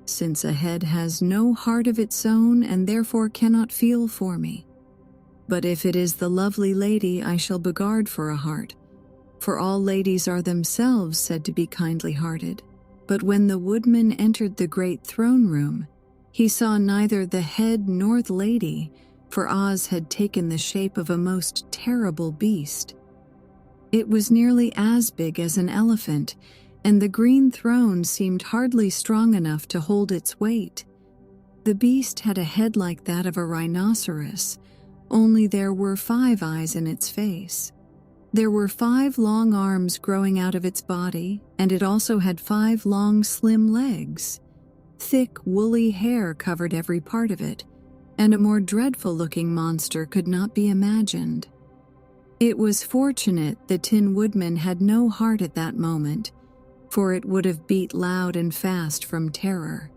since a head has no heart of its own and therefore cannot feel for me. But if it is the lovely lady, I shall beguard for a heart, for all ladies are themselves said to be kindly-hearted." But when the woodman entered the great throne room, he saw neither the head nor the lady, for Oz had taken the shape of a most terrible beast. It was nearly as big as an elephant, and the green throne seemed hardly strong enough to hold its weight. The beast had a head like that of a rhinoceros, only there were 5 eyes in its face. There were 5 long arms growing out of its body, and it also had 5 long, slim legs. Thick, woolly hair covered every part of it, and a more dreadful-looking monster could not be imagined. It was fortunate the Tin Woodman had no heart at that moment, for it would have beat loud and fast from terror.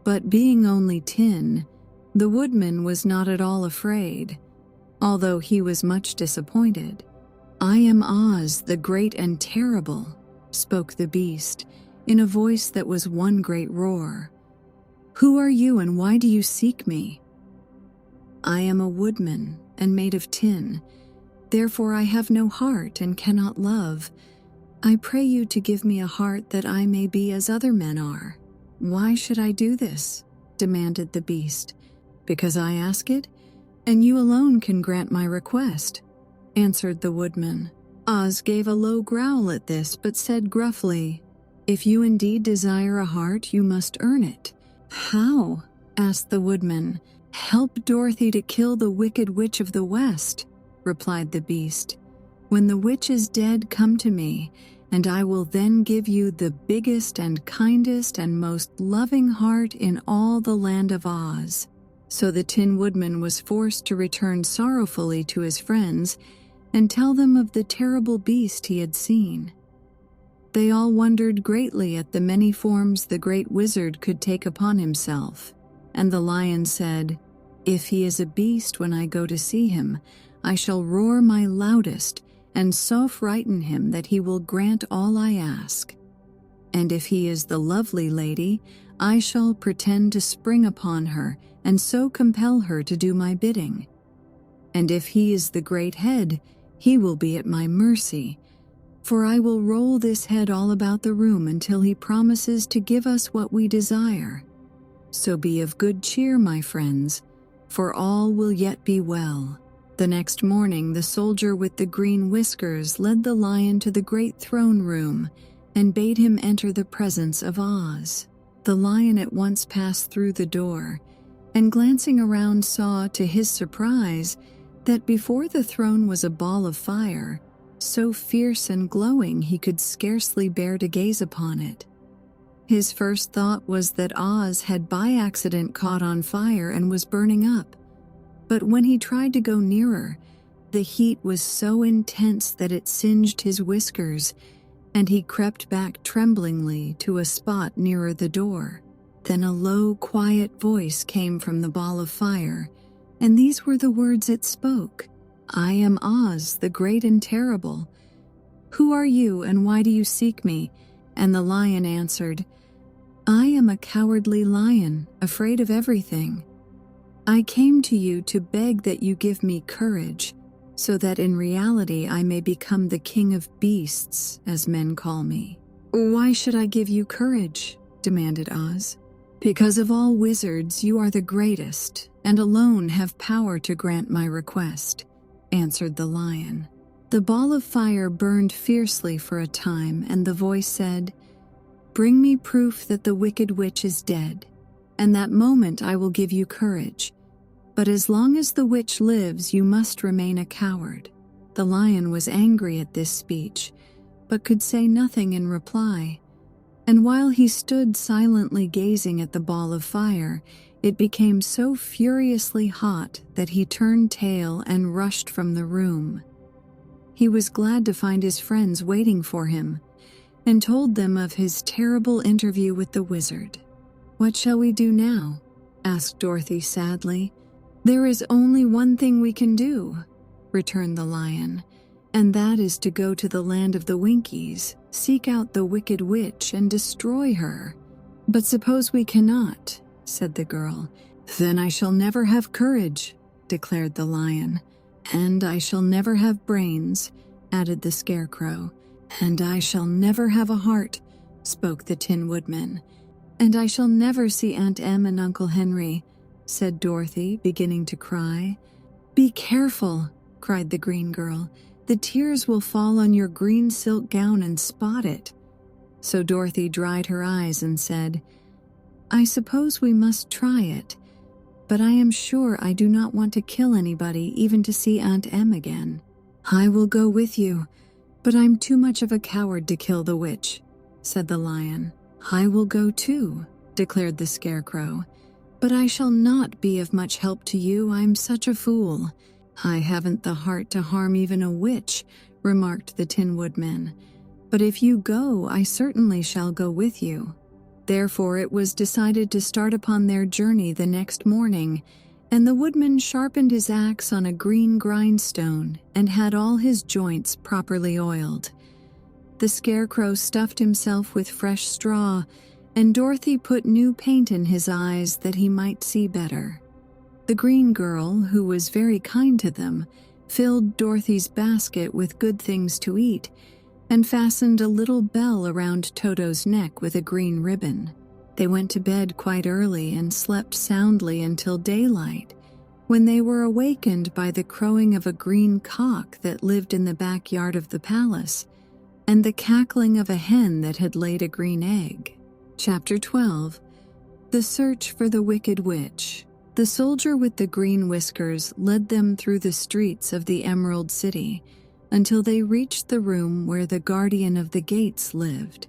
But being only tin, the woodman was not at all afraid, although he was much disappointed. "I am Oz, the great and terrible," spoke the beast, in a voice that was one great roar. "Who are you and why do you seek me?" "I am a woodman and made of tin, therefore I have no heart and cannot love. I pray you to give me a heart that I may be as other men are." "Why should I do this?" demanded the beast. "Because I ask it, and you alone can grant my request," answered the woodman. Oz gave a low growl at this, but said gruffly, "If you indeed desire a heart, you must earn it." "How?" asked the woodman. "Help Dorothy to kill the wicked witch of the West," replied the beast. "When the witch is dead, come to me, and I will then give you the biggest and kindest and most loving heart in all the land of Oz." So the Tin Woodman was forced to return sorrowfully to his friends and tell them of the terrible beast he had seen. They all wondered greatly at the many forms the great wizard could take upon himself, and the lion said, "If he is a beast when I go to see him, I shall roar my loudest and so frighten him that he will grant all I ask. And if he is the lovely lady, I shall pretend to spring upon her and so compel her to do my bidding. And if he is the great head, he will be at my mercy, for I will roll this head all about the room until he promises to give us what we desire. So be of good cheer, my friends, for all will yet be well." The next morning, the soldier with the green whiskers led the lion to the great throne room and bade him enter the presence of Oz. The lion at once passed through the door, and glancing around saw, to his surprise, that before the throne was a ball of fire, so fierce and glowing he could scarcely bear to gaze upon it. His first thought was that Oz had by accident caught on fire and was burning up, but when he tried to go nearer, the heat was so intense that it singed his whiskers, and he crept back tremblingly to a spot nearer the door. Then a low, quiet voice came from the ball of fire, and these were the words it spoke. "I am Oz, the great and terrible. Who are you, and why do you seek me?" And the lion answered, "I am a cowardly lion, afraid of everything. I came to you to beg that you give me courage, so that in reality I may become the king of beasts, as men call me." "Why should I give you courage?" demanded Oz. "Because of all wizards, you are the greatest, and alone have power to grant my request," answered the lion. The ball of fire burned fiercely for a time, and the voice said, "Bring me proof that the wicked witch is dead, and that moment I will give you courage. But as long as the witch lives, you must remain a coward." The lion was angry at this speech, but could say nothing in reply. And while he stood silently gazing at the ball of fire, it became so furiously hot that he turned tail and rushed from the room. He was glad to find his friends waiting for him, and told them of his terrible interview with the wizard. "What shall we do now?" asked Dorothy sadly. "There is only one thing we can do," returned the lion, "and that is to go to the land of the Winkies, seek out the wicked witch, and destroy her." "But suppose we cannot," said the girl. "Then I shall never have courage," declared the lion. "And I shall never have brains," added the Scarecrow. "And I shall never have a heart," spoke the Tin Woodman. "And I shall never see Aunt Em and Uncle Henry," said Dorothy, beginning to cry. "Be careful," cried the green girl. "The tears will fall on your green silk gown and spot it." So Dorothy dried her eyes and said, "I suppose we must try it, but I am sure I do not want to kill anybody even to see Aunt Em again." "I will go with you, but I'm too much of a coward to kill the witch," said the lion. "I will go too," declared the Scarecrow, "but I shall not be of much help to you. I'm such a fool." "I haven't the heart to harm even a witch," remarked the Tin Woodman. "But if you go, I certainly shall go with you." Therefore it was decided to start upon their journey the next morning, and the woodman sharpened his axe on a green grindstone and had all his joints properly oiled. The Scarecrow stuffed himself with fresh straw, and Dorothy put new paint in his eyes that he might see better. The green girl, who was very kind to them, filled Dorothy's basket with good things to eat, and fastened a little bell around Toto's neck with a green ribbon. They went to bed quite early and slept soundly until daylight, when they were awakened by the crowing of a green cock that lived in the backyard of the palace, and the cackling of a hen that had laid a green egg. Chapter 12. The Search for the Wicked Witch. The soldier with the green whiskers led them through the streets of the Emerald City until they reached the room where the guardian of the gates lived.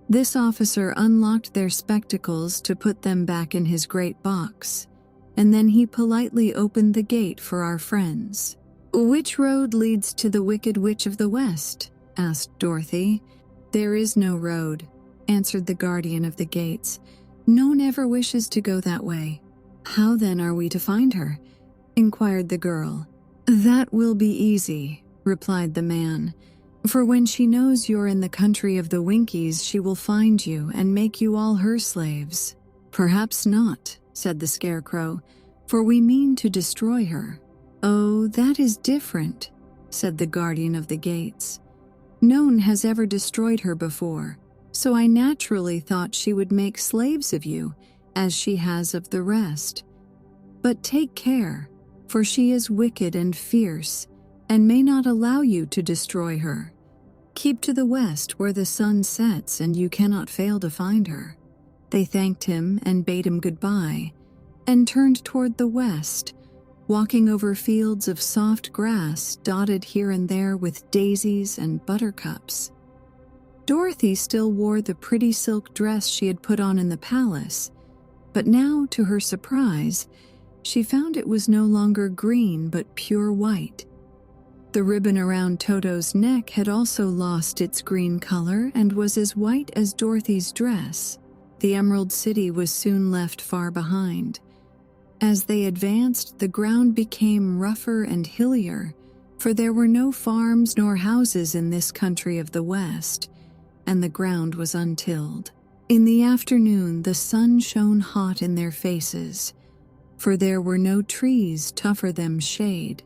This officer unlocked their spectacles to put them back in his great box, and then he politely opened the gate for our friends. "Which road leads to the Wicked Witch of the West?" asked Dorothy. "There is no road," answered the guardian of the gates. "No one ever wishes to go that way." "How then are we to find her?" inquired the girl. "That will be easy," replied the man. "For when she knows you're in the country of the Winkies, she will find you and make you all her slaves." "Perhaps not," said the Scarecrow, "for we mean to destroy her." "Oh, that is different," said the guardian of the gates. "No one has ever destroyed her before, so I naturally thought she would make slaves of you, as she has of the rest. But take care, for she is wicked and fierce, and may not allow you to destroy her. Keep to the west where the sun sets, and you cannot fail to find her." They thanked him and bade him goodbye, and turned toward the west, walking over fields of soft grass dotted here and there with daisies and buttercups. Dorothy still wore the pretty silk dress she had put on in the palace, but now, to her surprise, she found it was no longer green but pure white. The ribbon around Toto's neck had also lost its green color and was as white as Dorothy's dress. The Emerald City was soon left far behind. As they advanced, the ground became rougher and hillier, for there were no farms nor houses in this country of the West, and the ground was untilled. In the afternoon, the sun shone hot in their faces, for there were no trees to offer them shade,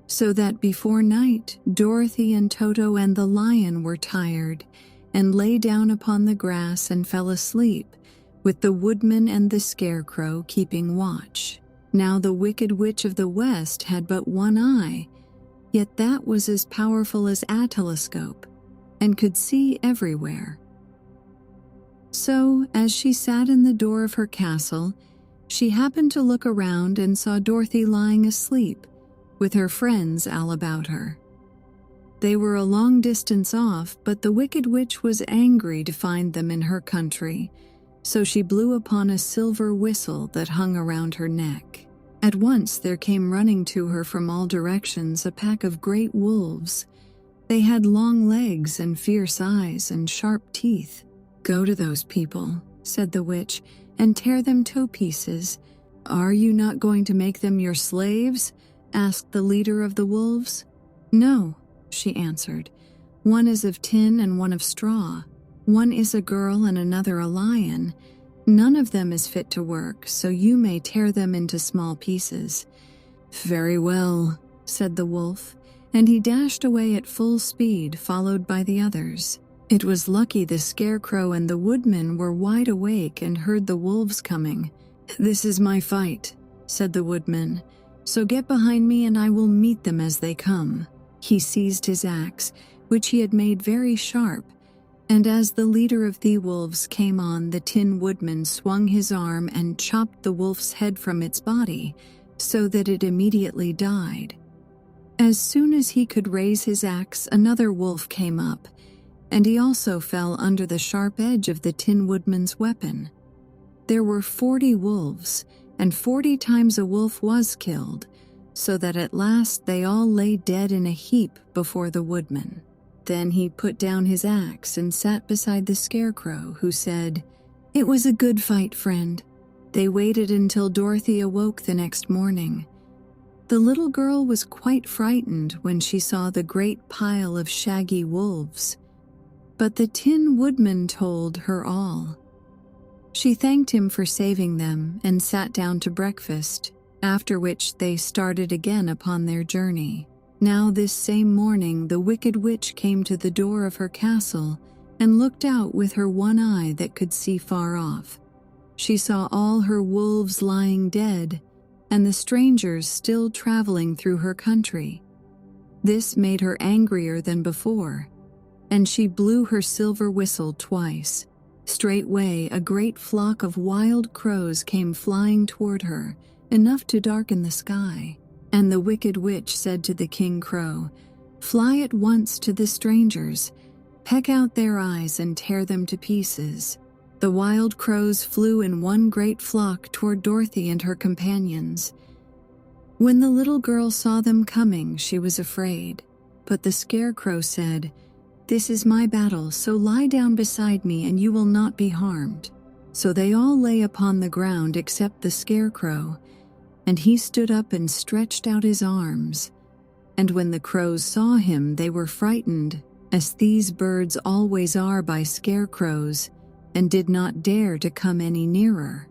so that before night, Dorothy and Toto and the lion were tired and lay down upon the grass and fell asleep, with the woodman and the Scarecrow keeping watch. Now the Wicked Witch of the West had but one eye, yet that was as powerful as a telescope, and could see everywhere. So, as she sat in the door of her castle, she happened to look around and saw Dorothy lying asleep, with her friends all about her. They were a long distance off, but the Wicked Witch was angry to find them in her country, so she blew upon a silver whistle that hung around her neck. At once there came running to her from all directions a pack of great wolves, They had long legs and fierce eyes and sharp teeth. "Go to those people," said the witch, "and tear them to pieces." "Are you not going to make them your slaves?" asked the leader of the wolves. "No," she answered. "One is of tin and one of straw. One is a girl and another a lion. None of them is fit to work, so you may tear them into small pieces." "Very well," said the wolf, and he dashed away at full speed, followed by the others. It was lucky the Scarecrow and the Woodman were wide awake and heard the wolves coming. "This is my fight," said the Woodman, "so get behind me and I will meet them as they come." He seized his axe, which he had made very sharp, and as the leader of the wolves came on, the Tin Woodman swung his arm and chopped the wolf's head from its body, so that it immediately died. As soon as he could raise his axe, another wolf came up, and he also fell under the sharp edge of the Tin Woodman's weapon. There were 40 wolves, and 40 times a wolf was killed, so that at last they all lay dead in a heap before the Woodman. Then he put down his axe and sat beside the Scarecrow, who said, "It was a good fight, friend." They waited until Dorothy awoke the next morning. The little girl was quite frightened when she saw the great pile of shaggy wolves, but the Tin Woodman told her all. She thanked him for saving them and sat down to breakfast, after which they started again upon their journey. Now this same morning the Wicked Witch came to the door of her castle and looked out with her one eye that could see far off. She saw all her wolves lying dead, and the strangers still traveling through her country. This made her angrier than before, and she blew her silver whistle twice. Straightway a great flock of wild crows came flying toward her, enough to darken the sky. And the Wicked Witch said to the King Crow, "Fly at once to the strangers, peck out their eyes and tear them to pieces." The wild crows flew in one great flock toward Dorothy and her companions. When the little girl saw them coming, she was afraid, but the Scarecrow said, "This is my battle, so lie down beside me and you will not be harmed." So they all lay upon the ground except the Scarecrow, and he stood up and stretched out his arms. And when the crows saw him, they were frightened, as these birds always are by scarecrows, and did not dare to come any nearer.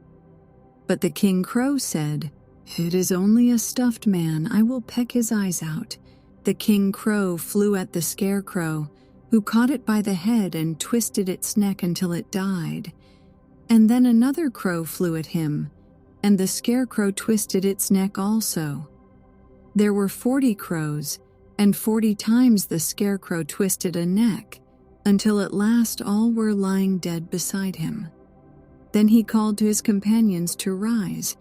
But the King Crow said, "It is only a stuffed man, I will peck his eyes out." The King Crow flew at the Scarecrow, who caught it by the head and twisted its neck until it died. And then another crow flew at him, and the Scarecrow twisted its neck also. There were 40 crows, and 40 times the Scarecrow twisted a neck, until at last all were lying dead beside him. Then he called to his companions to rise,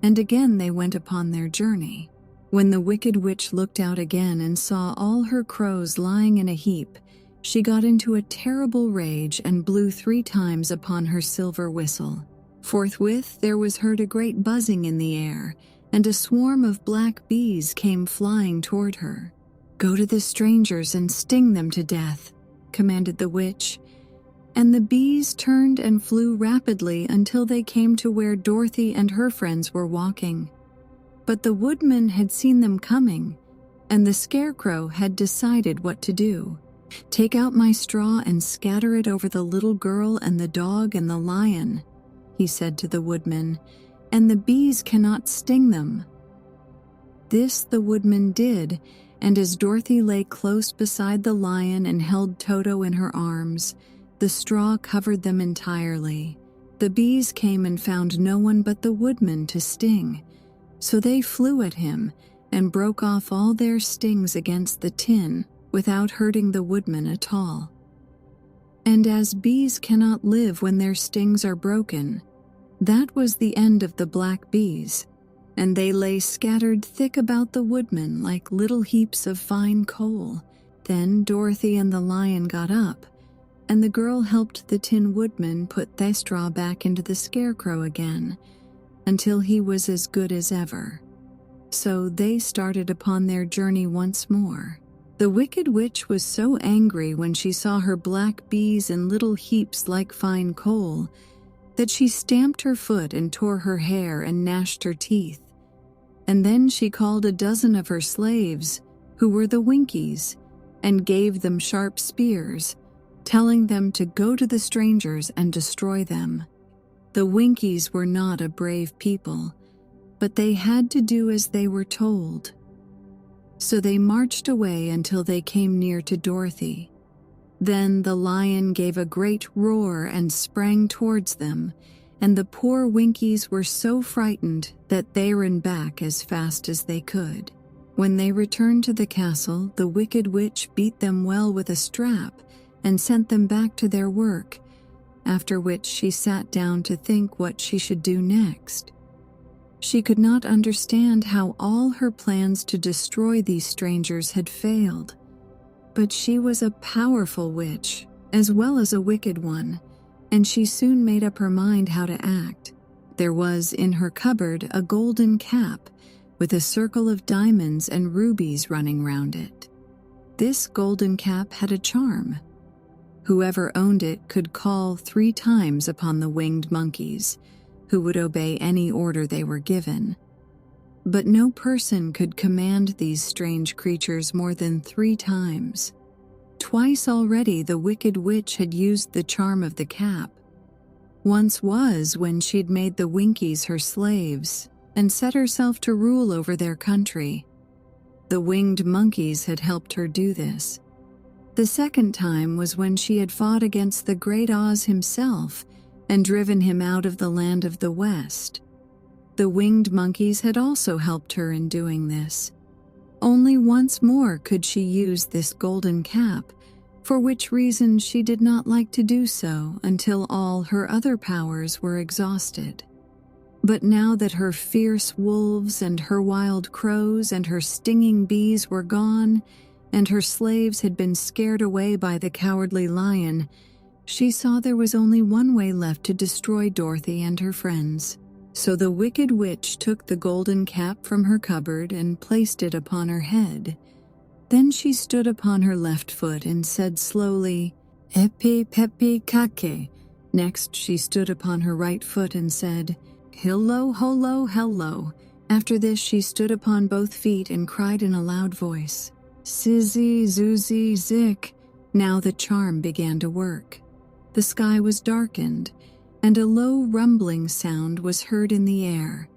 and again they went upon their journey. When the Wicked Witch looked out again and saw all her crows lying in a heap, she got into a terrible rage and blew 3 times upon her silver whistle. Forthwith there was heard a great buzzing in the air, and a swarm of black bees came flying toward her. "Go to the strangers and sting them to death," commanded the witch. And the bees turned and flew rapidly until they came to where Dorothy and her friends were walking. But the Woodman had seen them coming, and the Scarecrow had decided what to do. "Take out my straw and scatter it over the little girl and the dog and the lion," he said to the Woodman, "and the bees cannot sting them." This the Woodman did, and as Dorothy lay close beside the lion and held Toto in her arms, the straw covered them entirely. The bees came and found no one but the Woodman to sting, so they flew at him and broke off all their stings against the tin without hurting the Woodman at all. And as bees cannot live when their stings are broken, that was the end of the black bees, and they lay scattered thick about the Woodman like little heaps of fine coal. Then Dorothy and the lion got up, and the girl helped the Tin Woodman put the straw back into the Scarecrow again, until he was as good as ever. So they started upon their journey once more. The wicked witch was so angry when she saw her black bees in little heaps like fine coal that she stamped her foot and tore her hair and gnashed her teeth. And then she called a dozen of her slaves, who were the Winkies, and gave them sharp spears, telling them to go to the strangers and destroy them. The Winkies were not a brave people, but they had to do as they were told. So they marched away until they came near to Dorothy. Then the lion gave a great roar and sprang towards them, and the poor Winkies were so frightened that they ran back as fast as they could. When they returned to the castle, the wicked witch beat them well with a strap and sent them back to their work, after which she sat down to think what she should do next. She could not understand how all her plans to destroy these strangers had failed. But she was a powerful witch, as well as a wicked one, and she soon made up her mind how to act. There was in her cupboard a golden cap with a circle of diamonds and rubies running round it. This golden cap had a charm. Whoever owned it could call 3 times upon the winged monkeys, who would obey any order they were given. But no person could command these strange creatures more than 3 times. Twice already the wicked witch had used the charm of the cap. Once was when she'd made the Winkies her slaves and set herself to rule over their country. The winged monkeys had helped her do this. The second time was when she had fought against the great Oz himself and driven him out of the land of the West. The winged monkeys had also helped her in doing this. Only once more could she use this golden cap, for which reason she did not like to do so until all her other powers were exhausted. But now that her fierce wolves and her wild crows and her stinging bees were gone, and her slaves had been scared away by the cowardly lion, she saw there was only one way left to destroy Dorothy and her friends. So the wicked witch took the golden cap from her cupboard and placed it upon her head. Then she stood upon her left foot and said slowly, "Epi pepi kake." Next she stood upon her right foot and said, "Hillo holo hello." After this she stood upon both feet and cried in a loud voice, "Sizzy zoozy zik." Now the charm began to work. The sky was darkened, and a low rumbling sound was heard in the air.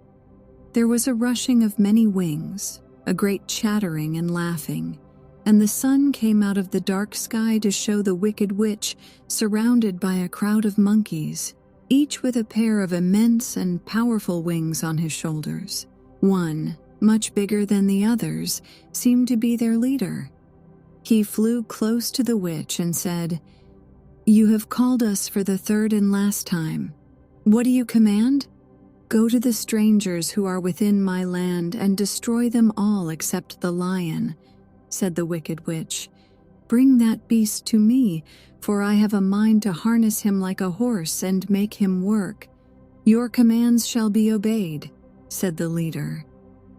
There was a rushing of many wings, a great chattering and laughing, and the sun came out of the dark sky to show the wicked witch surrounded by a crowd of monkeys, each with a pair of immense and powerful wings on his shoulders. One, much bigger than the others, seemed to be their leader. He flew close to the witch and said, "You have called us for the 3rd and last time. What do you command?" "Go to the strangers who are within my land and destroy them all except the lion," said the wicked witch. "Bring that beast to me, for I have a mind to harness him like a horse and make him work." "Your commands shall be obeyed," said the leader.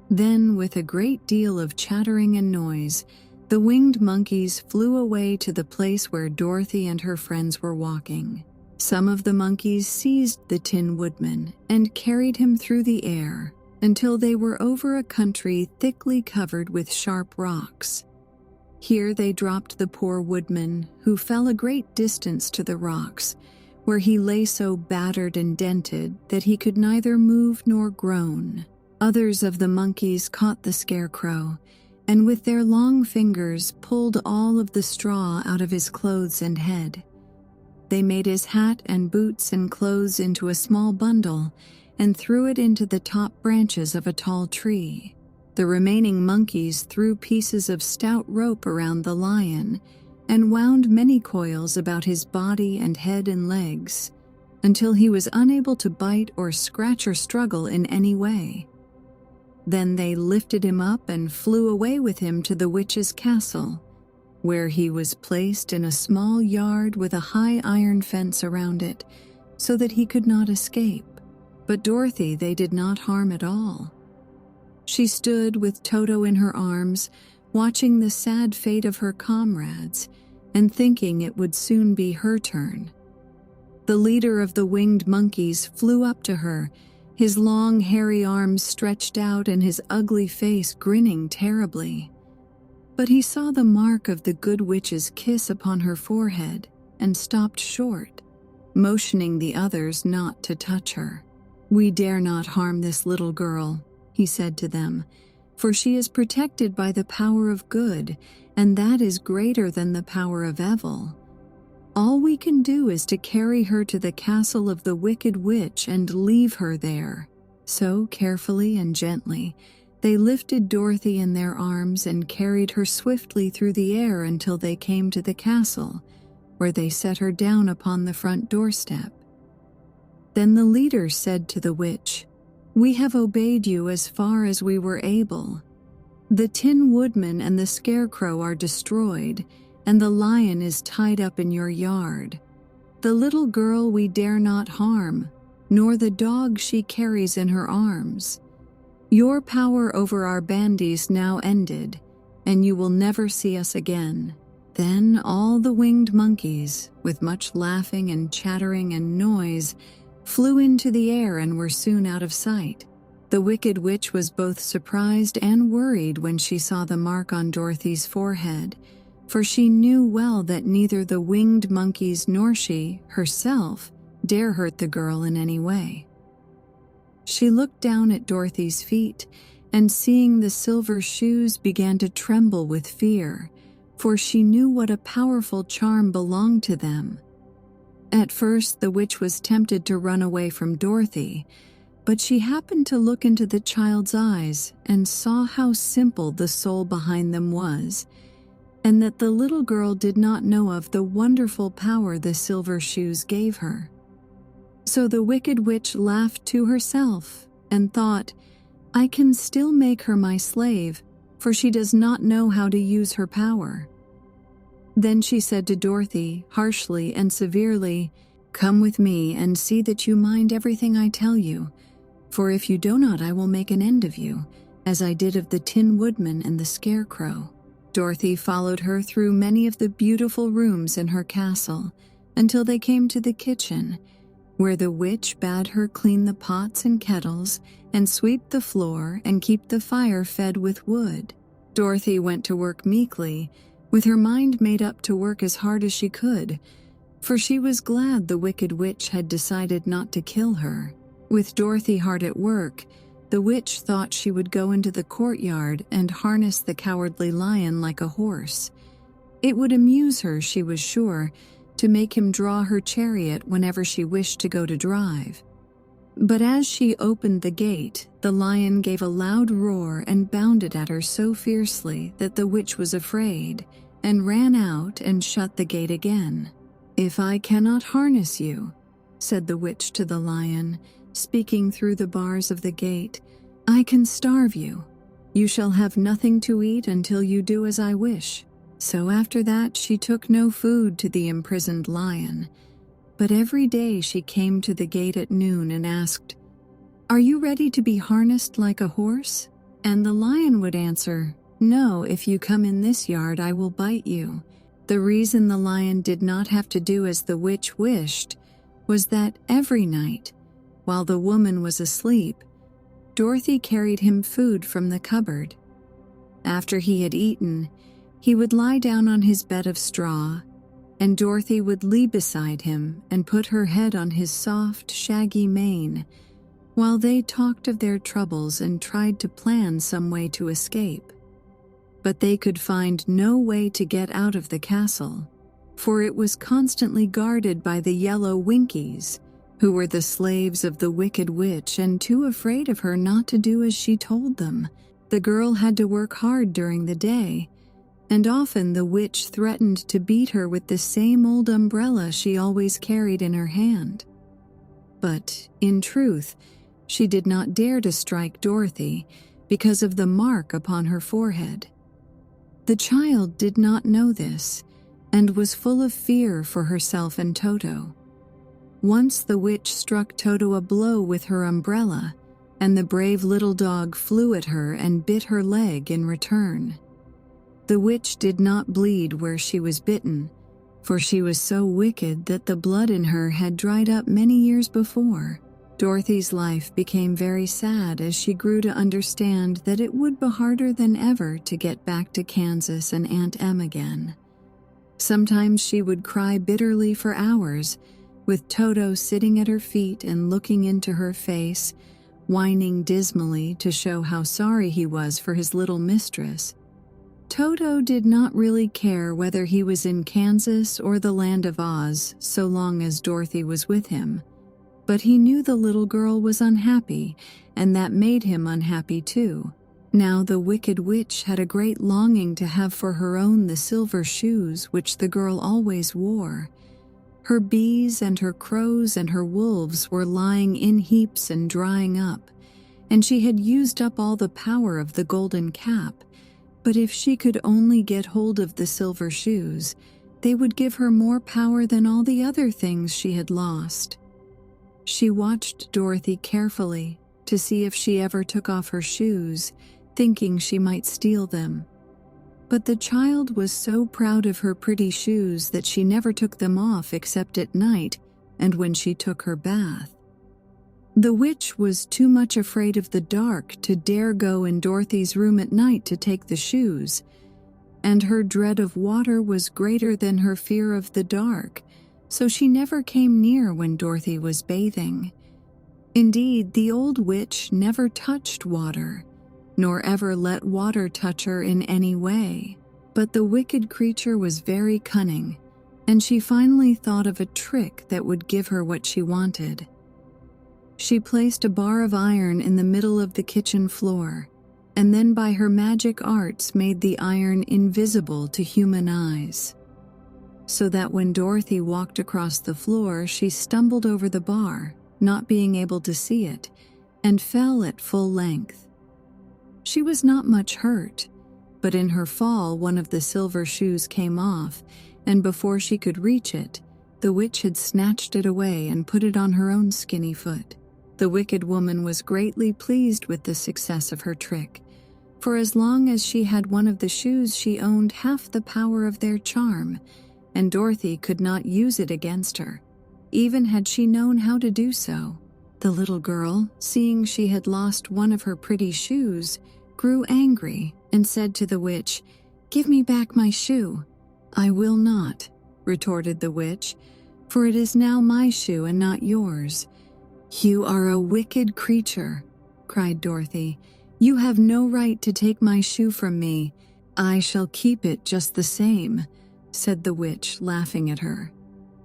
Then, with a great deal of chattering and noise, the winged monkeys flew away to the place where Dorothy and her friends were walking. Some of the monkeys seized the Tin Woodman and carried him through the air until they were over a country thickly covered with sharp rocks. Here they dropped the poor woodman, who fell a great distance to the rocks, where he lay so battered and dented that he could neither move nor groan. Others of the monkeys caught the Scarecrow, and with their long fingers pulled all of the straw out of his clothes and head. They made his hat and boots and clothes into a small bundle and threw it into the top branches of a tall tree. The remaining monkeys threw pieces of stout rope around the lion and wound many coils about his body and head and legs until he was unable to bite or scratch or struggle in any way. Then they lifted him up and flew away with him to the witch's castle, where he was placed in a small yard with a high iron fence around it, so that he could not escape. But Dorothy they did not harm at all. She stood with Toto in her arms, watching the sad fate of her comrades and thinking it would soon be her turn. The leader of the winged monkeys flew up to her, his long hairy arms stretched out and his ugly face grinning terribly. But he saw the mark of the good witch's kiss upon her forehead and stopped short, motioning the others not to touch her. "We dare not harm this little girl," he said to them, "for she is protected by the power of good, and that is greater than the power of evil. All we can do is to carry her to the castle of the wicked witch and leave her there." So, carefully and gently, they lifted Dorothy in their arms and carried her swiftly through the air until they came to the castle, where they set her down upon the front doorstep. Then the leader said to the witch, "We have obeyed you as far as we were able. The Tin Woodman and the Scarecrow are destroyed, and the lion is tied up in your yard. The little girl we dare not harm, nor the dog she carries in her arms. Your power over our bandies now ended, and you will never see us again." Then all the winged monkeys, with much laughing and chattering and noise, flew into the air and were soon out of sight. The wicked witch was both surprised and worried when she saw the mark on Dorothy's forehead, for she knew well that neither the winged monkeys nor she, herself, dare hurt the girl in any way. She looked down at Dorothy's feet, and seeing the silver shoes began to tremble with fear, for she knew what a powerful charm belonged to them. At first the witch was tempted to run away from Dorothy, but she happened to look into the child's eyes and saw how simple the soul behind them was, and that the little girl did not know of the wonderful power the silver shoes gave her. So the wicked witch laughed to herself and thought, "I can still make her my slave, for she does not know how to use her power." Then she said to Dorothy, harshly and severely, "Come with me and see that you mind everything I tell you, for if you do not I will make an end of you, as I did of the Tin Woodman and the Scarecrow." Dorothy followed her through many of the beautiful rooms in her castle until they came to the kitchen, where the witch bade her clean the pots and kettles and sweep the floor and keep the fire fed with wood. Dorothy went to work meekly, with her mind made up to work as hard as she could, for she was glad the wicked witch had decided not to kill her. With Dorothy hard at work, the witch thought she would go into the courtyard and harness the cowardly lion like a horse. It would amuse her, she was sure, to make him draw her chariot whenever she wished to go to drive. But as she opened the gate, the lion gave a loud roar and bounded at her so fiercely that the witch was afraid, and ran out and shut the gate again. "If I cannot harness you," said the witch to the lion, speaking through the bars of the gate, "I can starve you. You shall have nothing to eat until you do as I wish." So after that she took no food to the imprisoned lion, but every day she came to the gate at noon and asked, "Are you ready to be harnessed like a horse?" And the lion would answer, "No, if you come in this yard I will bite you." The reason the lion did not have to do as the witch wished was that every night, while the woman was asleep, Dorothy carried him food from the cupboard. After he had eaten, he would lie down on his bed of straw, and Dorothy would lie beside him and put her head on his soft, shaggy mane, while they talked of their troubles and tried to plan some way to escape. But they could find no way to get out of the castle, for it was constantly guarded by the yellow Winkies, who were the slaves of the wicked witch and too afraid of her not to do as she told them. The girl had to work hard during the day, and often the witch threatened to beat her with the same old umbrella she always carried in her hand. But, in truth, she did not dare to strike Dorothy because of the mark upon her forehead. The child did not know this, and was full of fear for herself and Toto. Once the witch struck Toto a blow with her umbrella, and the brave little dog flew at her and bit her leg in return. The witch did not bleed where she was bitten, for she was so wicked that the blood in her had dried up many years before. Dorothy's life became very sad as she grew to understand that it would be harder than ever to get back to Kansas and Aunt Em again. Sometimes she would cry bitterly for hours, with Toto sitting at her feet and looking into her face, whining dismally to show how sorry he was for his little mistress. Toto did not really care whether he was in Kansas or the Land of Oz so long as Dorothy was with him. But he knew the little girl was unhappy, and that made him unhappy too. Now the wicked witch had a great longing to have for her own the silver shoes which the girl always wore. Her bees and her crows and her wolves were lying in heaps and drying up, and she had used up all the power of the golden cap. But if she could only get hold of the silver shoes, they would give her more power than all the other things she had lost. She watched Dorothy carefully to see if she ever took off her shoes, thinking she might steal them. But the child was so proud of her pretty shoes that she never took them off except at night and when she took her bath. The witch was too much afraid of the dark to dare go in Dorothy's room at night to take the shoes, and her dread of water was greater than her fear of the dark, so she never came near when Dorothy was bathing. Indeed, the old witch never touched water, nor ever let water touch her in any way. But the wicked creature was very cunning, and she finally thought of a trick that would give her what she wanted. She placed a bar of iron in the middle of the kitchen floor, and then by her magic arts made the iron invisible to human eyes, so that when Dorothy walked across the floor, she stumbled over the bar, not being able to see it, and fell at full length. She was not much hurt, but in her fall one of the silver shoes came off, and before she could reach it, the witch had snatched it away and put it on her own skinny foot. The wicked woman was greatly pleased with the success of her trick, for as long as she had one of the shoes, she owned half the power of their charm, and Dorothy could not use it against her, even had she known how to do so. The little girl, seeing she had lost one of her pretty shoes, grew angry and said to the witch, "Give me back my shoe." "I will not," retorted the witch, "for it is now my shoe and not yours." "You are a wicked creature," cried Dorothy. "You have no right to take my shoe from me. I shall keep it just the same," said the witch, laughing at her.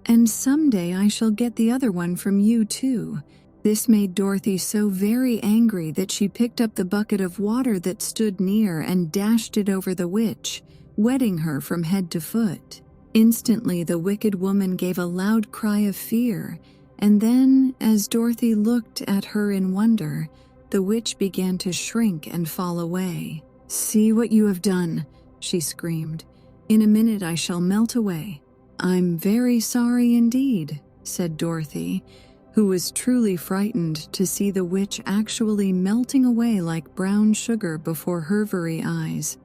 "And someday I shall get the other one from you too." This made Dorothy so very angry that she picked up the bucket of water that stood near and dashed it over the witch, wetting her from head to foot. Instantly the wicked woman gave a loud cry of fear, and then, as Dorothy looked at her in wonder, the witch began to shrink and fall away. "See what you have done," she screamed. "In a minute I shall melt away." "I'm very sorry indeed," said Dorothy, who was truly frightened to see the witch actually melting away like brown sugar before her very eyes.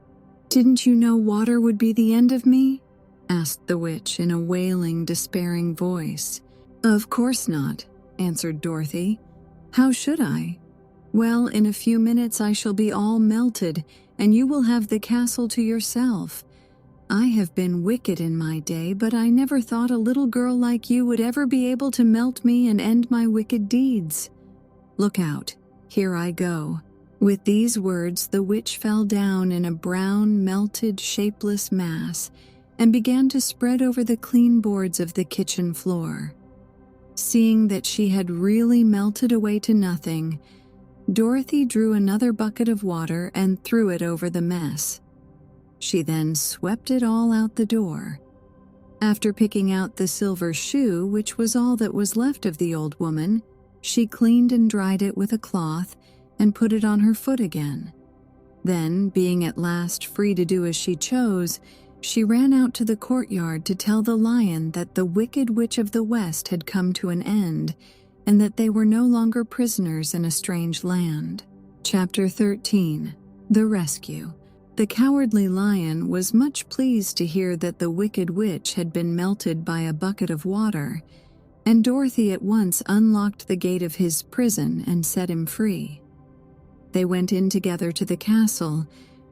"Didn't you know water would be the end of me?" asked the witch in a wailing, despairing voice. "Of course not," answered Dorothy. "How should I? Well, in a few minutes I shall be all melted, and you will have the castle to yourself. I have been wicked in my day, but I never thought a little girl like you would ever be able to melt me and end my wicked deeds. Look out, here I go." With these words, the witch fell down in a brown, melted, shapeless mass and began to spread over the clean boards of the kitchen floor. Seeing that she had really melted away to nothing, Dorothy drew another bucket of water and threw it over the mess. She then swept it all out the door. After picking out the silver shoe, which was all that was left of the old woman, she cleaned and dried it with a cloth and put it on her foot again. Then, being at last free to do as she chose, she ran out to the courtyard to tell the lion that the Wicked Witch of the West had come to an end, and that they were no longer prisoners in a strange land. Chapter 13. The Rescue. The Cowardly Lion was much pleased to hear that the Wicked Witch had been melted by a bucket of water, and Dorothy at once unlocked the gate of his prison and set him free. They went in together to the castle,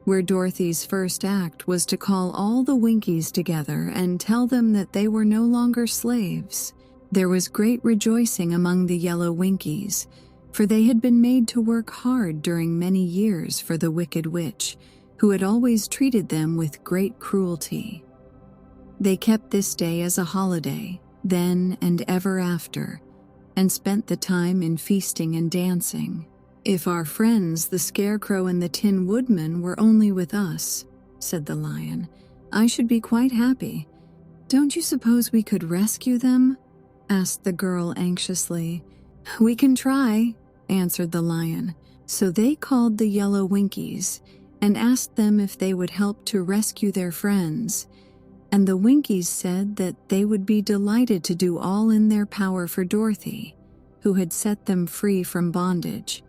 where Dorothy's first act was to call all the Winkies together and tell them that they were no longer slaves. There was great rejoicing among the yellow Winkies, for they had been made to work hard during many years for the Wicked Witch, who had always treated them with great cruelty. They kept this day as a holiday, then and ever after, and spent the time in feasting and dancing. "If our friends, the Scarecrow and the Tin Woodman, were only with us," said the Lion, "I should be quite happy. Don't you suppose we could rescue them?" asked the girl anxiously. "We can try," answered the Lion. So they called the yellow Winkies and asked them if they would help to rescue their friends, and the Winkies said that they would be delighted to do all in their power for Dorothy, who had set them free from bondage.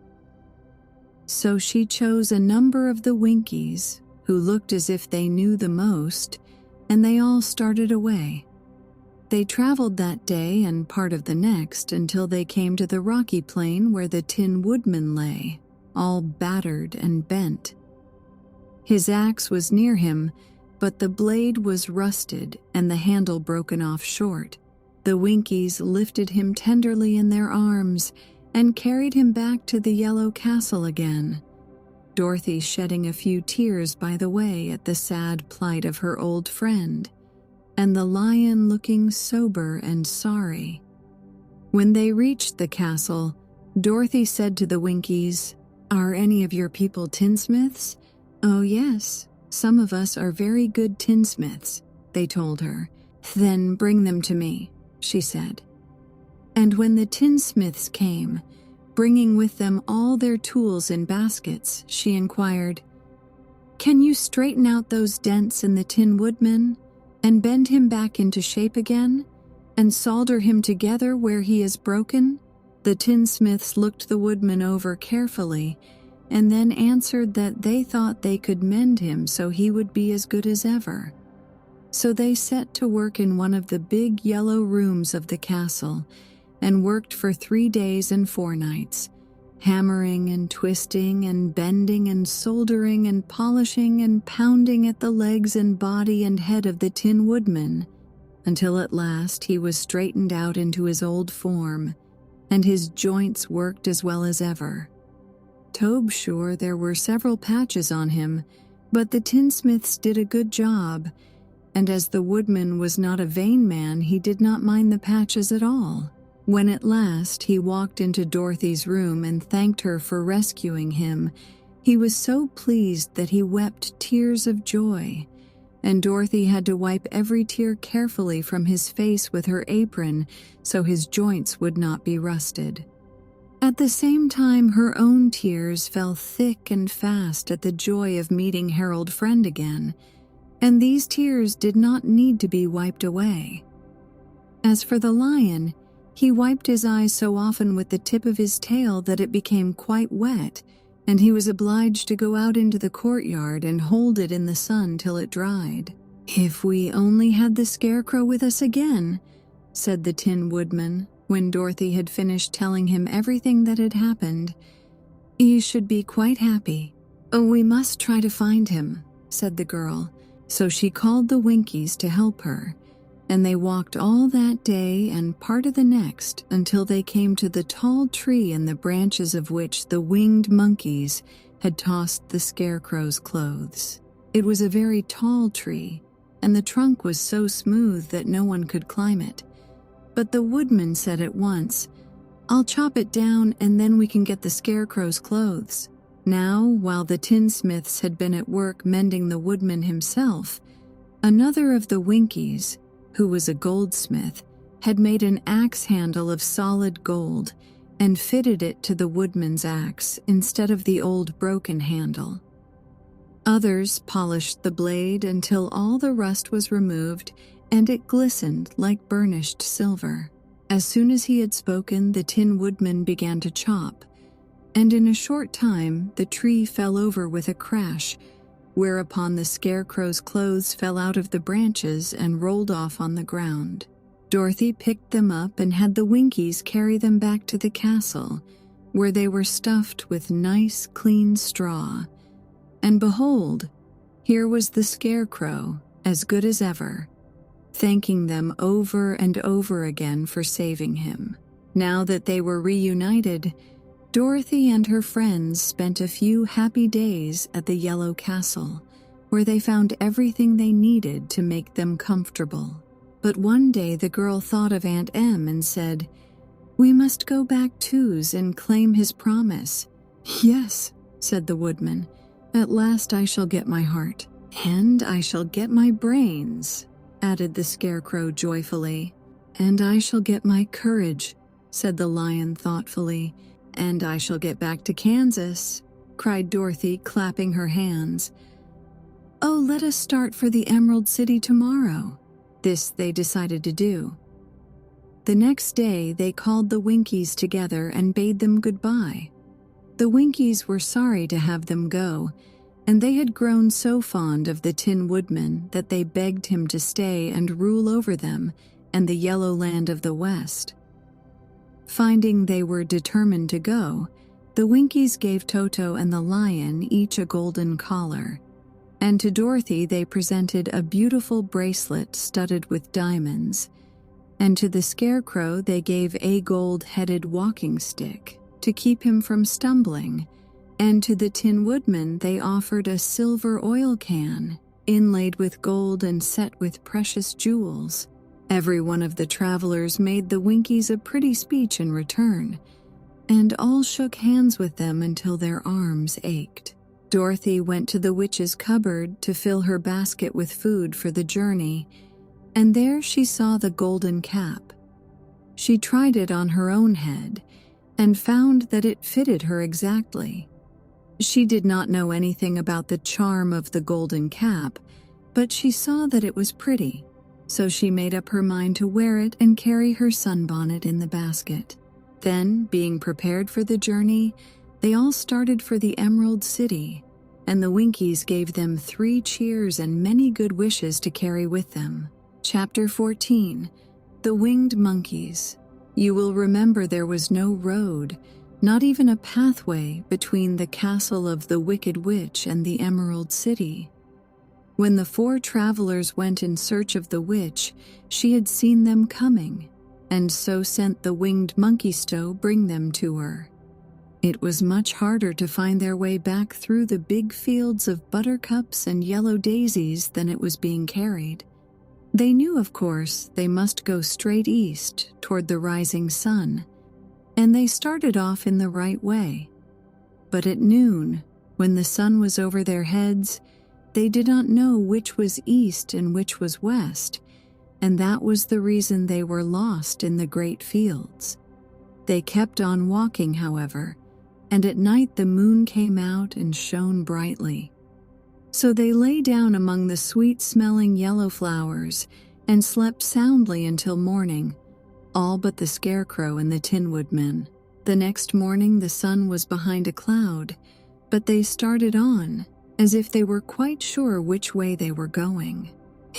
So she chose a number of the Winkies, who looked as if they knew the most, and they all started away. They traveled that day and part of the next until they came to the rocky plain where the Tin Woodman lay, all battered and bent. His axe was near him, but the blade was rusted and the handle broken off short. The Winkies lifted him tenderly in their arms and carried him back to the yellow castle again, Dorothy shedding a few tears by the way at the sad plight of her old friend, and the Lion looking sober and sorry. When they reached the castle, Dorothy said to the Winkies, "Are any of your people tinsmiths?" "Oh yes, some of us are very good tinsmiths," they told her. "Then bring them to me," she said. And when the tinsmiths came, bringing with them all their tools in baskets, she inquired, "Can you straighten out those dents in the Tin Woodman, and bend him back into shape again, and solder him together where he is broken?" The tinsmiths looked the Woodman over carefully, and then answered that they thought they could mend him so he would be as good as ever. So they set to work in one of the big yellow rooms of the castle, and worked for 3 days and 4 nights, hammering and twisting and bending and soldering and polishing and pounding at the legs and body and head of the Tin Woodman, until at last he was straightened out into his old form, and his joints worked as well as ever. Tobe's sure there were several patches on him, but the tinsmiths did a good job, and as the Woodman was not a vain man, he did not mind the patches at all. When at last he walked into Dorothy's room and thanked her for rescuing him, he was so pleased that he wept tears of joy, and Dorothy had to wipe every tear carefully from his face with her apron so his joints would not be rusted. At the same time, her own tears fell thick and fast at the joy of meeting Harold Friend again, and these tears did not need to be wiped away. As for the Lion, he wiped his eyes so often with the tip of his tail that it became quite wet, and he was obliged to go out into the courtyard and hold it in the sun till it dried. "If we only had the Scarecrow with us again," said the Tin Woodman, when Dorothy had finished telling him everything that had happened, "you should be quite happy." "Oh, we must try to find him," said the girl, so she called the Winkies to help her, and they walked all that day and part of the next until they came to the tall tree in the branches of which the winged monkeys had tossed the Scarecrow's clothes. It was a very tall tree, and the trunk was so smooth that no one could climb it. But the Woodman said at once, "I'll chop it down and then we can get the Scarecrow's clothes." Now, while the tinsmiths had been at work mending the Woodman himself, another of the Winkies, who was a goldsmith, had made an axe handle of solid gold and fitted it to the Woodman's axe instead of the old broken handle. Others polished the blade until all the rust was removed and it glistened like burnished silver. As soon as he had spoken, the Tin Woodman began to chop, and in a short time the tree fell over with a crash, whereupon the Scarecrow's clothes fell out of the branches and rolled off on the ground. Dorothy picked them up and had the Winkies carry them back to the castle, where they were stuffed with nice, clean straw. And behold, here was the Scarecrow, as good as ever, thanking them over and over again for saving him. Now that they were reunited, Dorothy and her friends spent a few happy days at the Yellow Castle, where they found everything they needed to make them comfortable. But one day the girl thought of Aunt Em and said, "We must go back twos and claim his promise." "Yes," said the Woodman, "at last I shall get my heart." "And I shall get my brains," added the Scarecrow joyfully. "And I shall get my courage," said the Lion thoughtfully. "And I shall get back to Kansas," cried Dorothy, clapping her hands. "Oh, let us start for the Emerald City tomorrow." This they decided to do. The next day they called the Winkies together and bade them goodbye. The Winkies were sorry to have them go, and they had grown so fond of the Tin Woodman that they begged him to stay and rule over them and the Yellow Land of the West. Finding they were determined to go, the Winkies gave Toto and the Lion each a golden collar, and to Dorothy they presented a beautiful bracelet studded with diamonds, and to the Scarecrow they gave a gold-headed walking stick to keep him from stumbling, and to the Tin Woodman they offered a silver oil can, inlaid with gold and set with precious jewels. Every one of the travelers made the Winkies a pretty speech in return, and all shook hands with them until their arms ached. Dorothy went to the witch's cupboard to fill her basket with food for the journey, and there she saw the golden cap. She tried it on her own head, and found that it fitted her exactly. She did not know anything about the charm of the golden cap, but she saw that it was pretty. So she made up her mind to wear it and carry her sunbonnet in the basket. Then, being prepared for the journey, they all started for the Emerald City, and the Winkies gave them 3 cheers and many good wishes to carry with them. Chapter 14. The Winged Monkeys. You will remember there was no road, not even a pathway between the castle of the Wicked Witch and the Emerald City. When the 4 travelers went in search of the witch, she had seen them coming, and so sent the winged monkeys to bring them to her. It was much harder to find their way back through the big fields of buttercups and yellow daisies than it was being carried. They knew, of course, they must go straight east toward the rising sun, and they started off in the right way. But at noon, when the sun was over their heads, they did not know which was east and which was west, and that was the reason they were lost in the great fields. They kept on walking, however, and at night the moon came out and shone brightly. So they lay down among the sweet-smelling yellow flowers and slept soundly until morning, all but the Scarecrow and the Tin Woodman. The next morning the sun was behind a cloud, but they started on, as if they were quite sure which way they were going.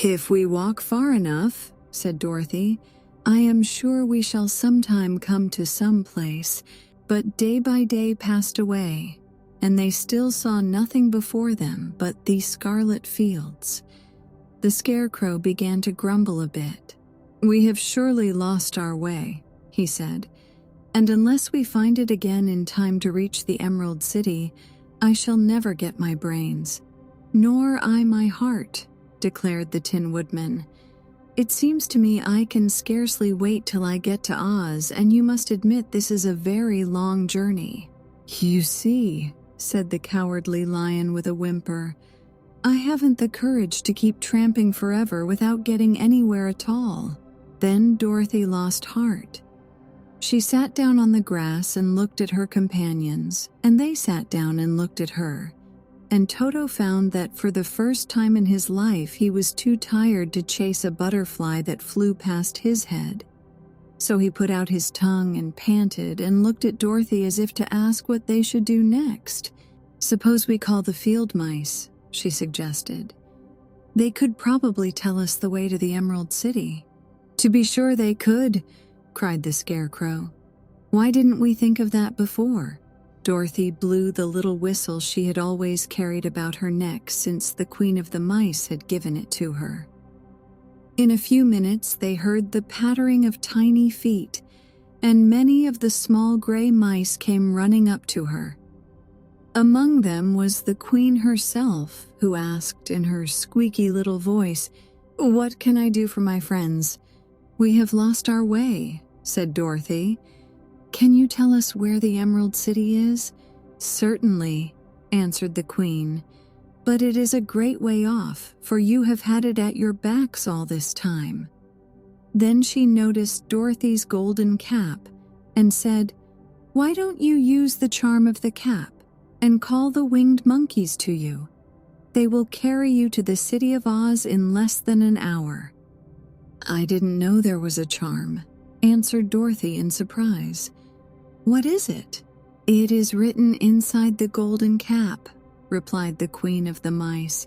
"If we walk far enough," said Dorothy, "I am sure we shall sometime come to some place." But day by day passed away, and they still saw nothing before them but these scarlet fields. The Scarecrow began to grumble a bit. "We have surely lost our way," he said, "and unless we find it again in time to reach the Emerald City, I shall never get my brains." "Nor I my heart," declared the Tin Woodman. "It seems to me I can scarcely wait till I get to Oz, and you must admit this is a very long journey." "You see," said the Cowardly Lion with a whimper, "I haven't the courage to keep tramping forever without getting anywhere at all." Then Dorothy lost heart. She sat down on the grass and looked at her companions, and they sat down and looked at her. And Toto found that for the first time in his life he was too tired to chase a butterfly that flew past his head. So he put out his tongue and panted and looked at Dorothy as if to ask what they should do next. "Suppose we call the field mice," she suggested. "They could probably tell us the way to the Emerald City." "To be sure they could," cried the Scarecrow. "Why didn't we think of that before?" Dorothy blew the little whistle she had always carried about her neck since the Queen of the Mice had given it to her. In a few minutes they heard the pattering of tiny feet, and many of the small gray mice came running up to her. Among them was the Queen herself, who asked in her squeaky little voice, "What can I do for my friends?" "We have lost our way," said Dorothy. "Can you tell us where the Emerald City is?" "Certainly," answered the Queen, "but it is a great way off, for you have had it at your backs all this time." Then she noticed Dorothy's golden cap and said, "Why don't you use the charm of the cap and call the winged monkeys to you? They will carry you to the City of Oz in less than an hour." "I didn't know there was a charm," answered Dorothy in surprise. "What is it?" "It is written inside the golden cap," replied the Queen of the Mice.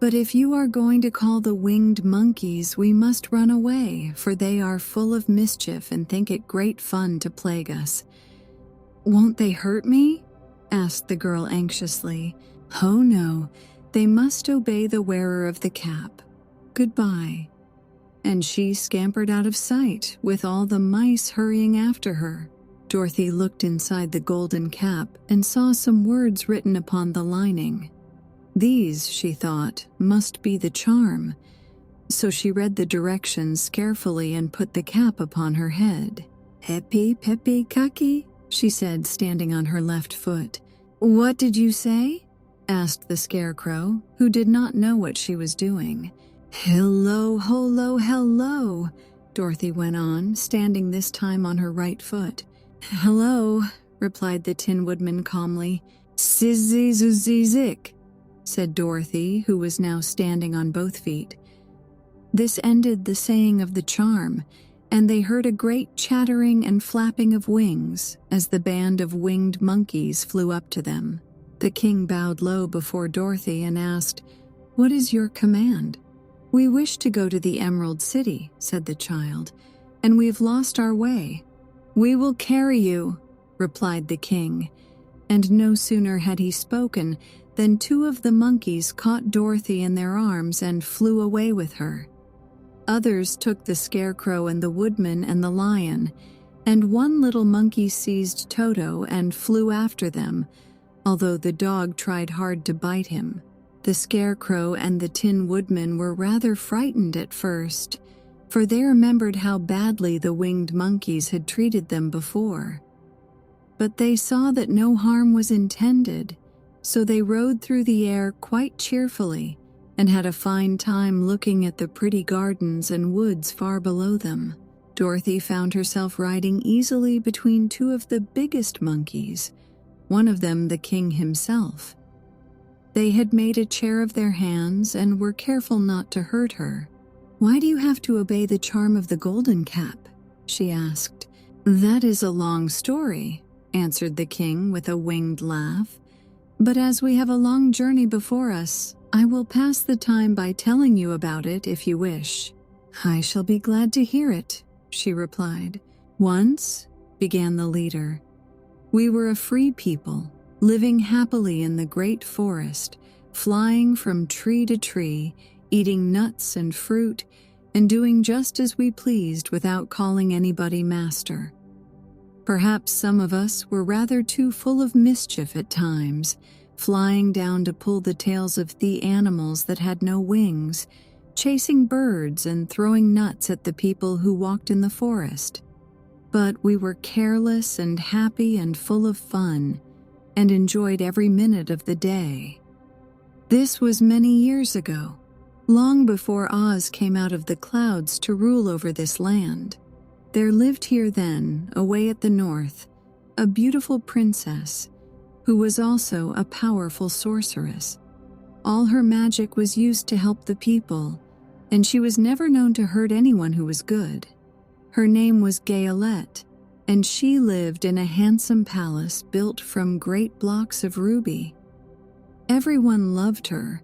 "But if you are going to call the winged monkeys, we must run away, for they are full of mischief and think it great fun to plague us." "Won't they hurt me?" asked the girl anxiously. "Oh no, they must obey the wearer of the cap. Goodbye." And she scampered out of sight, with all the mice hurrying after her. Dorothy looked inside the golden cap and saw some words written upon the lining. These, she thought, must be the charm. So she read the directions carefully and put the cap upon her head. "Peppy, peppy, kaki," she said, standing on her left foot. "What did you say?" asked the Scarecrow, who did not know what she was doing. "Hello, holo, hello," Dorothy went on, standing this time on her right foot. "Hello," replied the Tin Woodman calmly. "Sizzy, zuzzy, zick," said Dorothy, who was now standing on both feet. This ended the saying of the charm, and they heard a great chattering and flapping of wings as the band of winged monkeys flew up to them. The king bowed low before Dorothy and asked, "What is your command?" "We wish to go to the Emerald City," said the child, "and we've lost our way." "We will carry you," replied the king, and no sooner had he spoken than two of the monkeys caught Dorothy in their arms and flew away with her. Others took the Scarecrow and the Woodman and the Lion, and one little monkey seized Toto and flew after them, although the dog tried hard to bite him. The Scarecrow and the Tin Woodman were rather frightened at first, for they remembered how badly the winged monkeys had treated them before. But they saw that no harm was intended, so they rode through the air quite cheerfully and had a fine time looking at the pretty gardens and woods far below them. Dorothy found herself riding easily between two of the biggest monkeys, one of them the king himself. They had made a chair of their hands and were careful not to hurt her. "Why do you have to obey the charm of the golden cap?" she asked. "That is a long story," answered the king with a winged laugh. "But as we have a long journey before us, I will pass the time by telling you about it if you wish." "I shall be glad to hear it," she replied. "Once," began the leader, "we were a free people, living happily in the great forest, flying from tree to tree, eating nuts and fruit, and doing just as we pleased without calling anybody master. Perhaps some of us were rather too full of mischief at times, flying down to pull the tails of the animals that had no wings, chasing birds and throwing nuts at the people who walked in the forest. But we were careless and happy and full of fun, and enjoyed every minute of the day. This was many years ago, long before Oz came out of the clouds to rule over this land. There lived here then, away at the north, a beautiful princess, who was also a powerful sorceress. All her magic was used to help the people, and she was never known to hurt anyone who was good. Her name was Gayolette, and she lived in a handsome palace built from great blocks of ruby. Everyone loved her,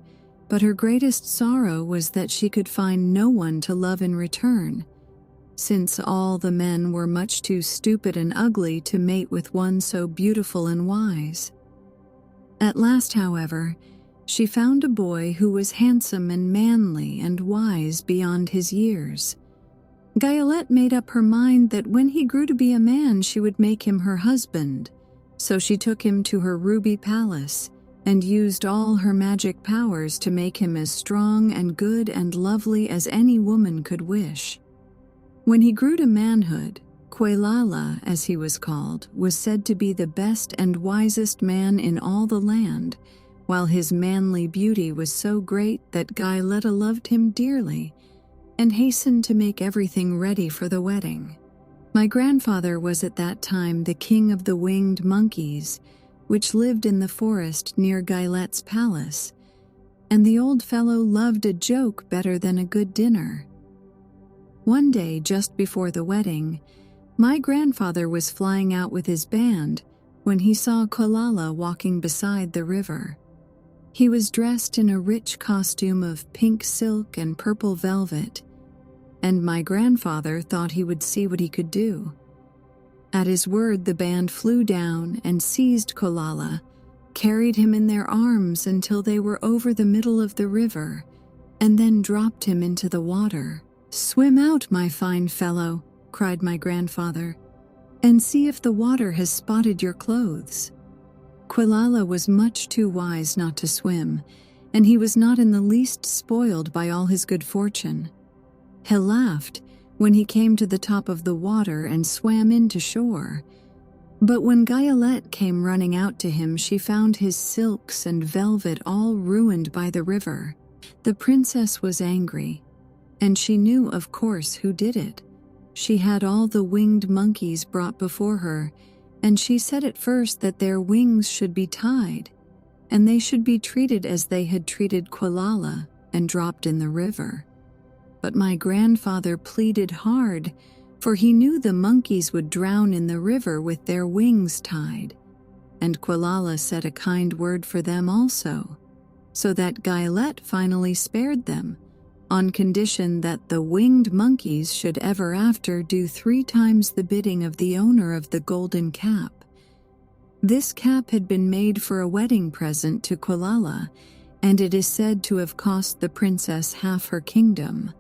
but her greatest sorrow was that she could find no one to love in return, since all the men were much too stupid and ugly to mate with one so beautiful and wise. At last, however, she found a boy who was handsome and manly and wise beyond his years. Gayelette made up her mind that when he grew to be a man, she would make him her husband, so she took him to her ruby palace and used all her magic powers to make him as strong and good and lovely as any woman could wish. When he grew to manhood, Quelala, as he was called, was said to be the best and wisest man in all the land, while his manly beauty was so great that Gayelette loved him dearly and hastened to make everything ready for the wedding. My grandfather was at that time the king of the winged monkeys, which lived in the forest near Gayelette's palace, and the old fellow loved a joke better than a good dinner. One day, just before the wedding, my grandfather was flying out with his band when he saw Quelala walking beside the river. He was dressed in a rich costume of pink silk and purple velvet, and my grandfather thought he would see what he could do. At his word, the band flew down and seized Quelala, carried him in their arms until they were over the middle of the river, and then dropped him into the water. "Swim out, my fine fellow," cried my grandfather, "and see if the water has spotted your clothes." Quelala was much too wise not to swim, and he was not in the least spoiled by all his good fortune. He laughed when he came to the top of the water and swam into shore. But when Gayelette came running out to him, she found his silks and velvet all ruined by the river. The princess was angry, and she knew, of course, who did it. She had all the winged monkeys brought before her, and she said at first that their wings should be tied, and they should be treated as they had treated Quelala and dropped in the river. But my grandfather pleaded hard, for he knew the monkeys would drown in the river with their wings tied, and Quelala said a kind word for them also, so that Gayelette finally spared them, on condition that the winged monkeys should ever after do 3 times the bidding of the owner of the golden cap. This cap had been made for a wedding present to Quelala, and it is said to have cost the princess half her kingdom.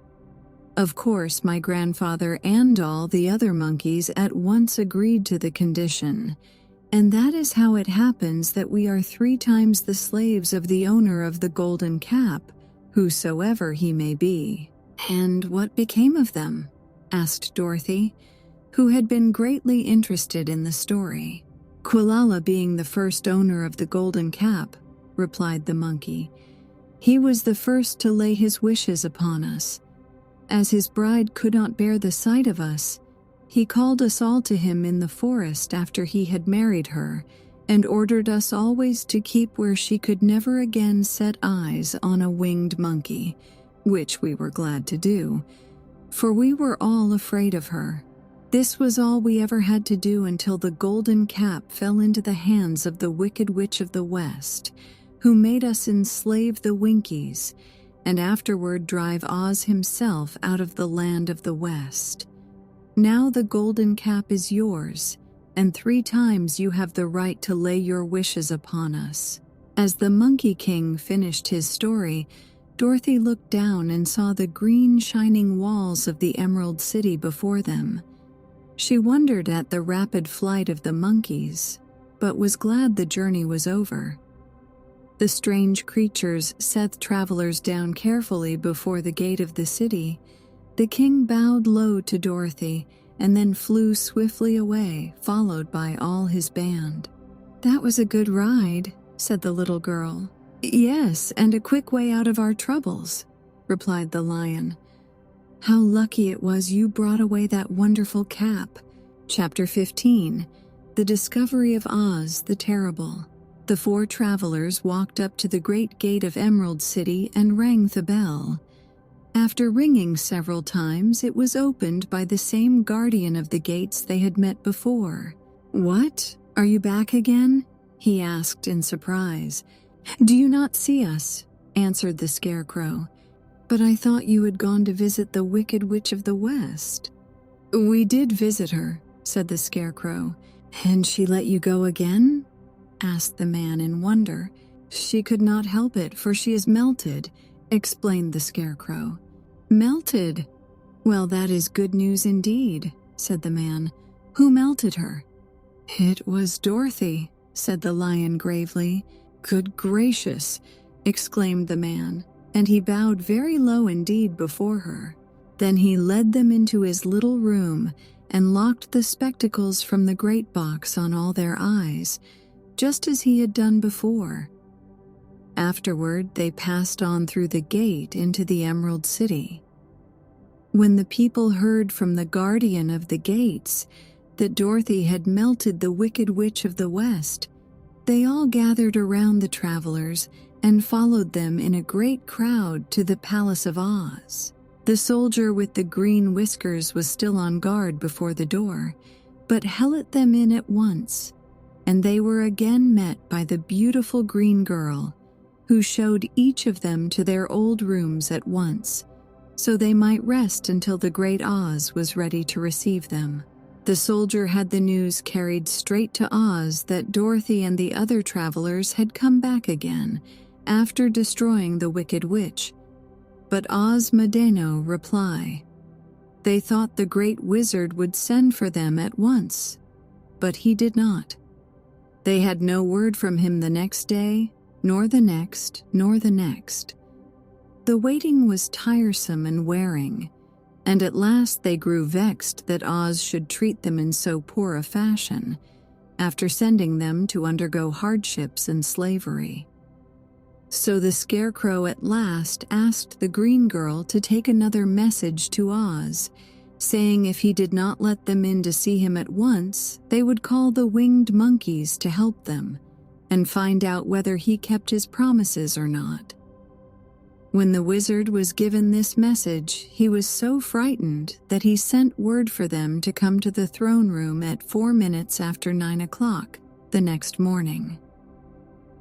Of course, my grandfather and all the other monkeys at once agreed to the condition, and that is how it happens that we are 3 times the slaves of the owner of the golden cap, whosoever he may be. "And what became of them?" asked Dorothy, who had been greatly interested in the story. "Quelala being the first owner of the golden cap," replied the monkey, "he was the first to lay his wishes upon us. As his bride could not bear the sight of us, he called us all to him in the forest after he had married her, and ordered us always to keep where she could never again set eyes on a winged monkey, which we were glad to do, for we were all afraid of her. This was all we ever had to do until the golden cap fell into the hands of the Wicked Witch of the West, who made us enslave the Winkies, and afterward drive Oz himself out of the land of the West. Now the golden cap is yours, and 3 times you have the right to lay your wishes upon us." As the Monkey King finished his story, Dorothy looked down and saw the green shining walls of the Emerald City before them. She wondered at the rapid flight of the monkeys, but was glad the journey was over. The strange creatures set travelers down carefully before the gate of the city. The king bowed low to Dorothy and then flew swiftly away, followed by all his band. "That was a good ride," said the little girl. "Yes, and a quick way out of our troubles," replied the lion. "How lucky it was you brought away that wonderful cap." Chapter 15, The Discovery of Oz the Terrible. The 4 travelers walked up to the great gate of Emerald City and rang the bell. After ringing several times, it was opened by the same guardian of the gates they had met before. "What? Are you back again?" he asked in surprise. "Do you not see us? answered the Scarecrow. "But I thought you had gone to visit the Wicked Witch of the West." "We did visit her," said the Scarecrow. "And she let you go again?" asked the man in wonder. "She could not help it, for she is melted," explained the Scarecrow. "Melted? Well, that is good news indeed," said the man. "Who melted her?" "It was Dorothy," said the lion gravely. "Good gracious!" exclaimed the man, and he bowed very low indeed before her. Then he led them into his little room and locked the spectacles from the great box on all their eyes, just as he had done before. Afterward, they passed on through the gate into the Emerald City. When the people heard from the guardian of the gates that Dorothy had melted the Wicked Witch of the West, they all gathered around the travelers and followed them in a great crowd to the Palace of Oz. The soldier with the green whiskers was still on guard before the door, but let them in at once, and they were again met by the beautiful green girl, who showed each of them to their old rooms at once, so they might rest until the great Oz was ready to receive them. The soldier had the news carried straight to Oz that Dorothy and the other travelers had come back again after destroying the Wicked Witch. But Oz made no reply. They thought the great wizard would send for them at once, but he did not. They had no word from him the next day, nor the next, nor the next. The waiting was tiresome and wearing, and at last they grew vexed that Oz should treat them in so poor a fashion, after sending them to undergo hardships and slavery. So the Scarecrow at last asked the green girl to take another message to Oz, saying if he did not let them in to see him at once, they would call the winged monkeys to help them and find out whether he kept his promises or not. When the wizard was given this message, he was so frightened that he sent word for them to come to the throne room at 4 minutes after 9 o'clock the next morning.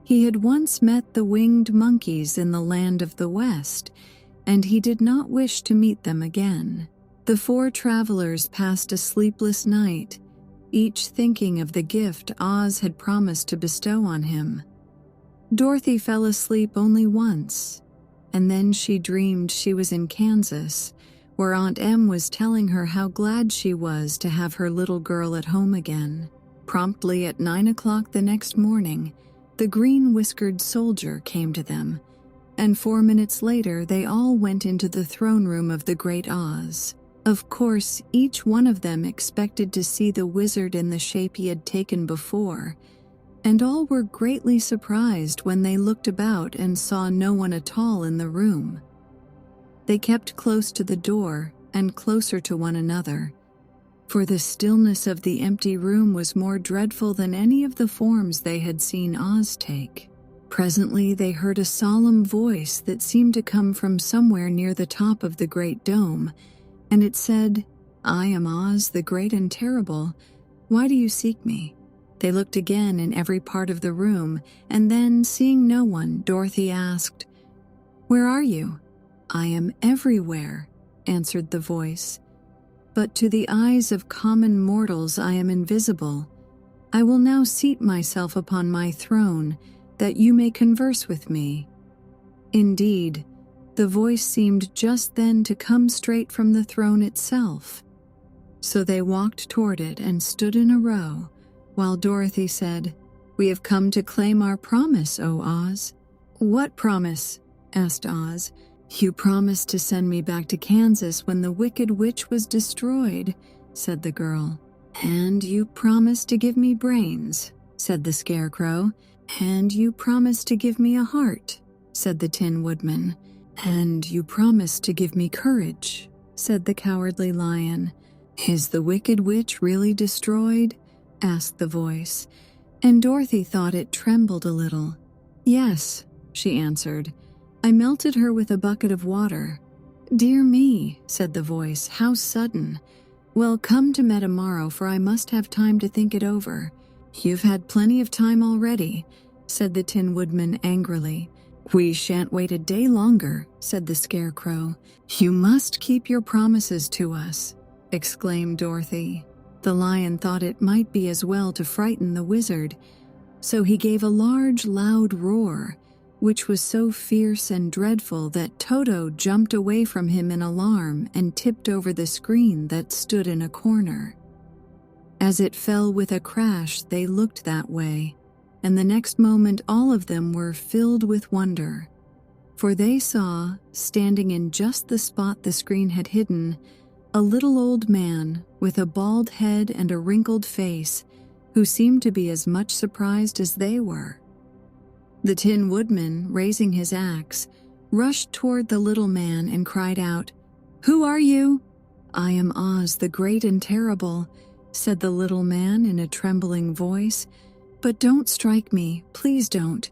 He had once met the winged monkeys in the land of the West, and he did not wish to meet them again. The 4 travelers passed a sleepless night, each thinking of the gift Oz had promised to bestow on him. Dorothy fell asleep only once, and then she dreamed she was in Kansas, where Aunt Em was telling her how glad she was to have her little girl at home again. Promptly at 9 o'clock the next morning, the green-whiskered soldier came to them, and 4 minutes later they all went into the throne room of the Great Oz. Of course, each one of them expected to see the wizard in the shape he had taken before, and all were greatly surprised when they looked about and saw no one at all in the room. They kept close to the door and closer to one another, for the stillness of the empty room was more dreadful than any of the forms they had seen Oz take. Presently they heard a solemn voice that seemed to come from somewhere near the top of the great dome, and it said, "I am Oz, the great and terrible. Why do you seek me?" They looked again in every part of the room, and then, seeing no one, Dorothy asked, "Where are you?" "I am everywhere," answered the voice. "But to the eyes of common mortals I am invisible. I will now seat myself upon my throne, that you may converse with me." Indeed, the voice seemed just then to come straight from the throne itself. So they walked toward it and stood in a row, while Dorothy said, "We have come to claim our promise, O Oz." "What promise?" asked Oz. "You promised to send me back to Kansas when the Wicked Witch was destroyed," said the girl. "And you promised to give me brains," said the Scarecrow. "And you promised to give me a heart," said the Tin Woodman. "And you promised to give me courage," said the Cowardly Lion. "Is the Wicked Witch really destroyed?" asked the voice, and Dorothy thought it trembled a little. "Yes," she answered. "I melted her with a bucket of water." "Dear me," said the voice, "how sudden. Well, come to me tomorrow, for I must have time to think it over." "You've had plenty of time already," said the Tin Woodman angrily. "We shan't wait a day longer," said the Scarecrow. "You must keep your promises to us," exclaimed Dorothy. The lion thought it might be as well to frighten the wizard, so he gave a large, loud roar, which was so fierce and dreadful that Toto jumped away from him in alarm and tipped over the screen that stood in a corner. As it fell with a crash, they looked that way, and the next moment all of them were filled with wonder, for they saw, standing in just the spot the screen had hidden, a little old man with a bald head and a wrinkled face who seemed to be as much surprised as they were. The Tin Woodman, raising his axe, rushed toward the little man and cried out, "Who are you?" "I am Oz, the Great and Terrible," said the little man in a trembling voice. "But don't strike me, please don't,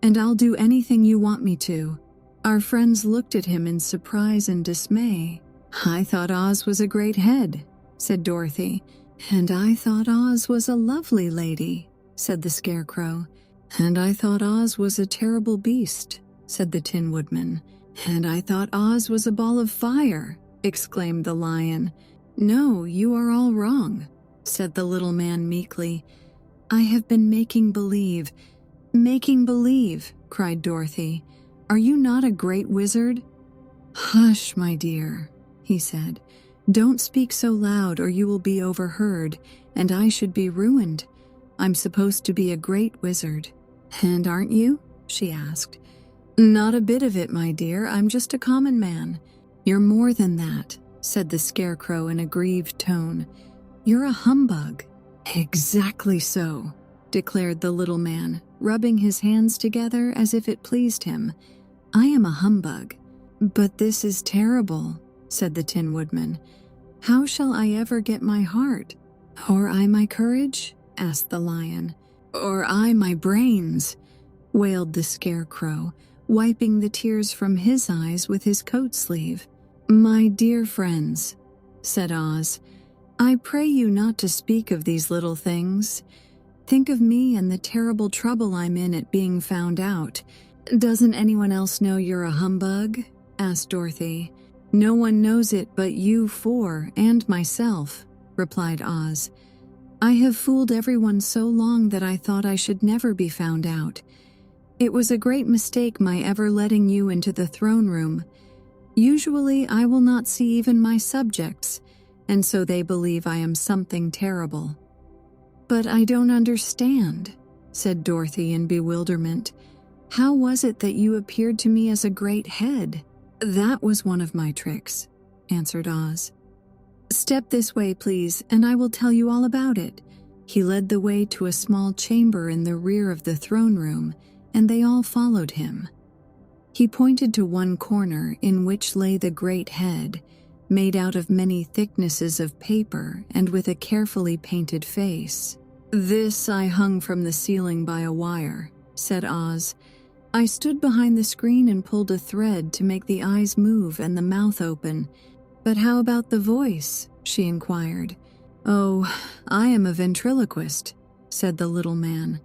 and I'll do anything you want me to." Our friends looked at him in surprise and dismay. "I thought Oz was a great head," said Dorothy. "And I thought Oz was a lovely lady," said the Scarecrow. "And I thought Oz was a terrible beast," said the Tin Woodman. "And I thought Oz was a ball of fire," exclaimed the lion. "No, you are all wrong," said the little man meekly. "I have been making believe." "Making believe," cried Dorothy. "Are you not a great wizard?" "Hush, my dear," he said. "Don't speak so loud or you will be overheard, and I should be ruined. I'm supposed to be a great wizard." "And aren't you?" she asked. "Not a bit of it, my dear. I'm just a common man." "You're more than that," said the Scarecrow in a grieved tone. "You're a humbug." "Exactly so," declared the little man, rubbing his hands together as if it pleased him. "I am a humbug." "But this is terrible," said the Tin Woodman. "How shall I ever get my heart?" "Or I my courage?" asked the lion. "Or I my brains?" wailed the Scarecrow, wiping the tears from his eyes with his coat sleeve. "My dear friends," said Oz, "I pray you not to speak of these little things. Think of me and the terrible trouble I'm in at being found out." "Doesn't anyone else know you're a humbug?" asked Dorothy. "No one knows it but you four and myself," replied Oz. "I have fooled everyone so long that I thought I should never be found out. It was a great mistake my ever letting you into the throne room. Usually I will not see even my subjects, and so they believe I am something terrible." "But I don't understand," said Dorothy in bewilderment. "How was it that you appeared to me as a great head?" "That was one of my tricks," answered Oz. "Step this way, please, and I will tell you all about it." He led the way to a small chamber in the rear of the throne room, and they all followed him. He pointed to one corner in which lay the great head, made out of many thicknesses of paper and with a carefully painted face. "This I hung from the ceiling by a wire," said Oz. "I stood behind the screen and pulled a thread to make the eyes move and the mouth open." "But how about the voice?" she inquired. "Oh, I am a ventriloquist," said the little man.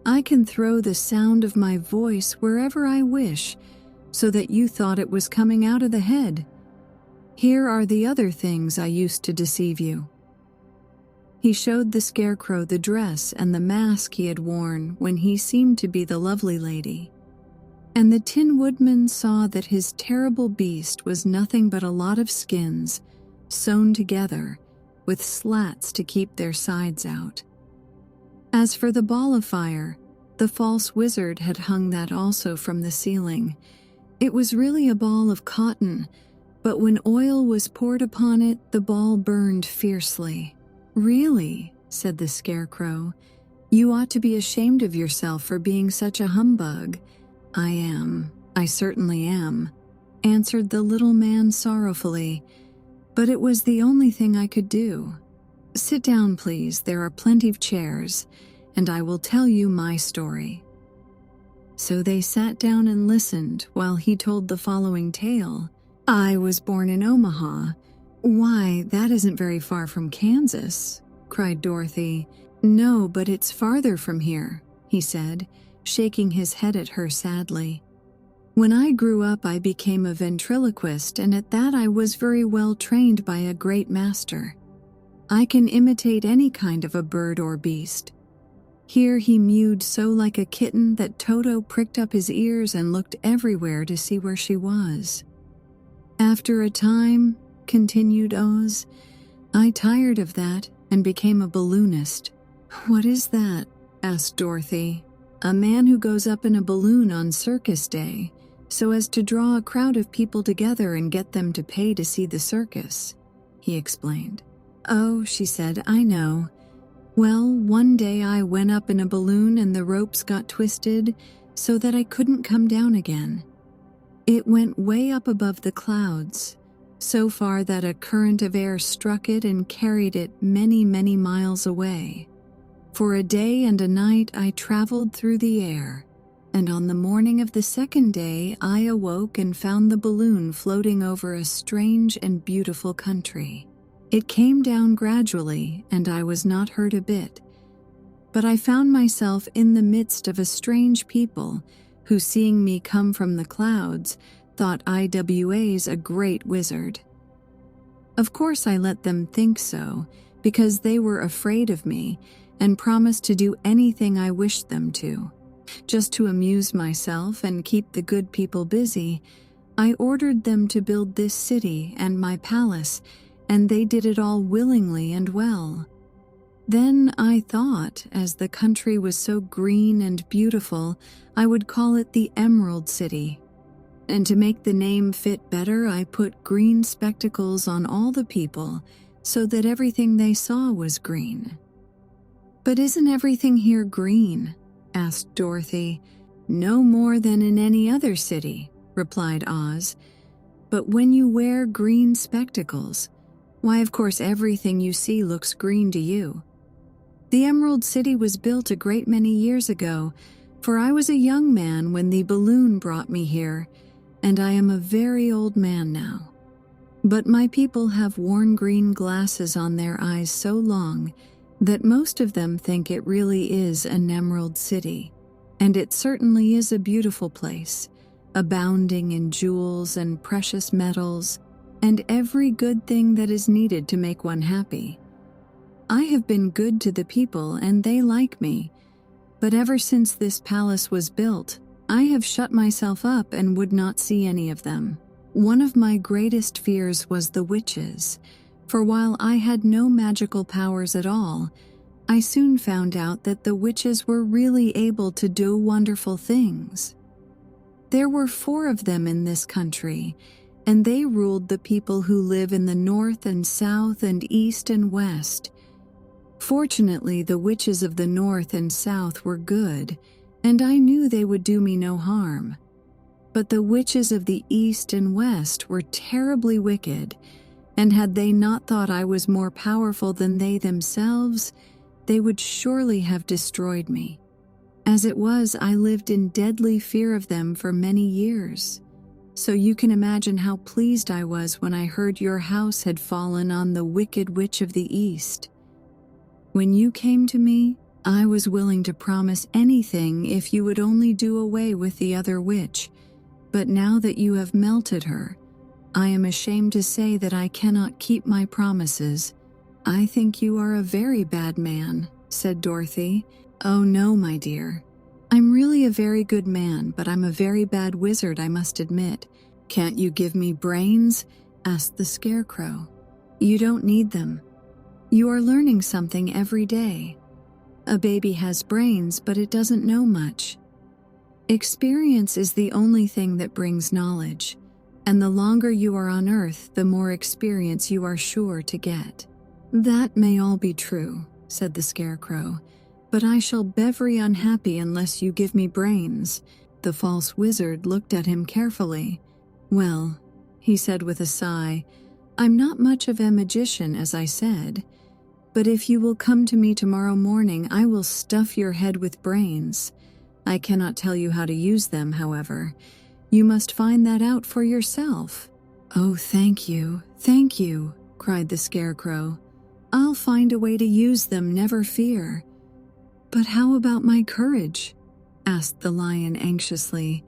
"I can throw the sound of my voice wherever I wish, so that you thought it was coming out of the head. Here are the other things I used to deceive you." He showed the Scarecrow the dress and the mask he had worn when he seemed to be the lovely lady. And the Tin Woodman saw that his terrible beast was nothing but a lot of skins, sewn together, with slats to keep their sides out. As for the ball of fire, the false wizard had hung that also from the ceiling. It was really a ball of cotton, but when oil was poured upon it, the ball burned fiercely. "Really," said the Scarecrow, "you ought to be ashamed of yourself for being such a humbug." I certainly am," answered the little man sorrowfully, "but it was the only thing I could do. Sit down, please, there are plenty of chairs, and I will tell you my story." So they sat down and listened while he told the following tale. "I was born in Omaha." "Why, that isn't very far from Kansas," cried Dorothy. "No, but it's farther from here," he said, shaking his head at her sadly. When I grew up, I became a ventriloquist, and at that I was very well trained by a great master. I can imitate any kind of a bird or beast." Here he mewed so like a kitten that Toto pricked up his ears and looked everywhere to see where she was. "After a time," continued Oz, "I tired of that and became a balloonist." "What is that?" asked Dorothy. "A man who goes up in a balloon on circus day, so as to draw a crowd of people together and get them to pay to see the circus," he explained. "Oh," she said, "I know. Well, one day I went up in a balloon and the ropes got twisted so that I couldn't come down again. It went way up above the clouds, so far that a current of air struck it and carried it many, many miles away. For a day and a night I traveled through the air, and on the morning of the second day I awoke and found the balloon floating over a strange and beautiful country. It came down gradually, and I was not hurt a bit, but I found myself in the midst of a strange people who, seeing me come from the clouds, thought IWA's a great wizard. Of course I let them think so, because they were afraid of me and promised to do anything I wished them to. Just to amuse myself and keep the good people busy, I ordered them to build this city and my palace, and they did it all willingly and well. Then I thought, as the country was so green and beautiful, I would call it the Emerald City. And to make the name fit better, I put green spectacles on all the people so that everything they saw was green." "But isn't everything here green?" asked Dorothy. "No more than in any other city," replied Oz. "But when you wear green spectacles, why, of course, everything you see looks green to you. The Emerald City was built a great many years ago, for I was a young man when the balloon brought me here, and I am a very old man now. But my people have worn green glasses on their eyes so long that most of them think it really is an Emerald City, and it certainly is a beautiful place, abounding in jewels and precious metals, and every good thing that is needed to make one happy. I have been good to the people and they like me, but ever since this palace was built, I have shut myself up and would not see any of them. One of my greatest fears was the witches, for while I had no magical powers at all, I soon found out that the witches were really able to do wonderful things. There were 4 of them in this country, and they ruled the people who live in the north and south and east and west. Fortunately, the witches of the north and south were good, and I knew they would do me no harm. But the witches of the east and west were terribly wicked, and had they not thought I was more powerful than they themselves, they would surely have destroyed me. As it was, I lived in deadly fear of them for many years. So you can imagine how pleased I was when I heard your house had fallen on the wicked witch of the East. When you came to me, I was willing to promise anything if you would only do away with the other witch, but now that you have melted her, I am ashamed to say that I cannot keep my promises. "I think you are a very bad man," said Dorothy. "Oh no, my dear. I'm really a very good man, but I'm a very bad wizard, I must admit. Can't you give me brains?" asked the Scarecrow. "You don't need them. You are learning something every day. A baby has brains, but it doesn't know much. Experience is the only thing that brings knowledge, and the longer you are on Earth, the more experience you are sure to get." "That may all be true," said the Scarecrow, "but I shall be very unhappy unless you give me brains." The false wizard looked at him carefully. "Well," he said with a sigh, "I'm not much of a magician, as I said, but if you will come to me tomorrow morning, I will stuff your head with brains. I cannot tell you how to use them, however. You must find that out for yourself." "Oh, thank you, cried the Scarecrow. "I'll find a way to use them, never fear." "But how about my courage?" asked the lion anxiously.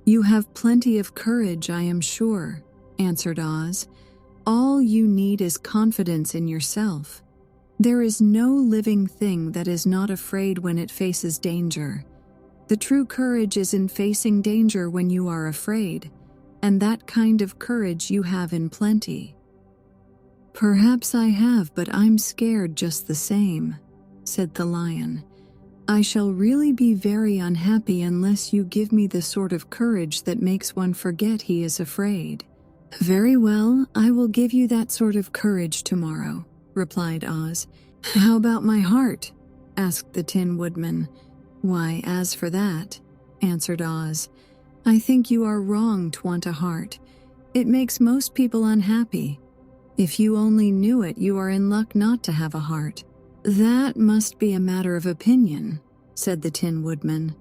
"You have plenty of courage, I am sure," answered Oz. "All you need is confidence in yourself. There is no living thing that is not afraid when it faces danger. The true courage is in facing danger when you are afraid, and that kind of courage you have in plenty." "Perhaps I have, but I'm scared just the same," said the lion. "I shall really be very unhappy unless you give me the sort of courage that makes one forget he is afraid." "Very well, I will give you that sort of courage tomorrow," replied Oz. "How about my heart?" asked the Tin Woodman. "Why, as for that," answered Oz, "I think you are wrong to want a heart. It makes most people unhappy. If you only knew it, you are in luck not to have a heart." "That must be a matter of opinion," said the Tin Woodman.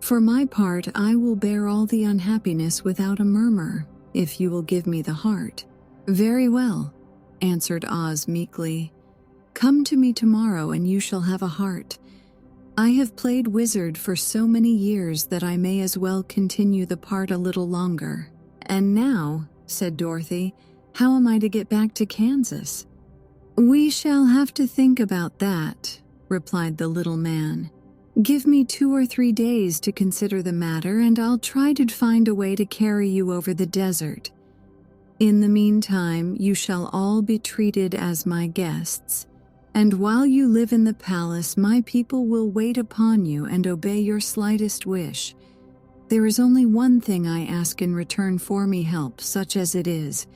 "For my part, I will bear all the unhappiness without a murmur, if you will give me the heart." "Very well," answered Oz meekly. "Come to me tomorrow and you shall have a heart. I have played wizard for so many years that I may as well continue the part a little longer." "And now," said Dorothy, "how am I to get back to Kansas?" "We shall have to think about that," replied the little man. "Give me 2 or 3 days to consider the matter, and I'll try to find a way to carry you over the desert. In the meantime, you shall all be treated as my guests, and while you live in the palace, my people will wait upon you and obey your slightest wish. There is only one thing I ask in return for me help, such as it is.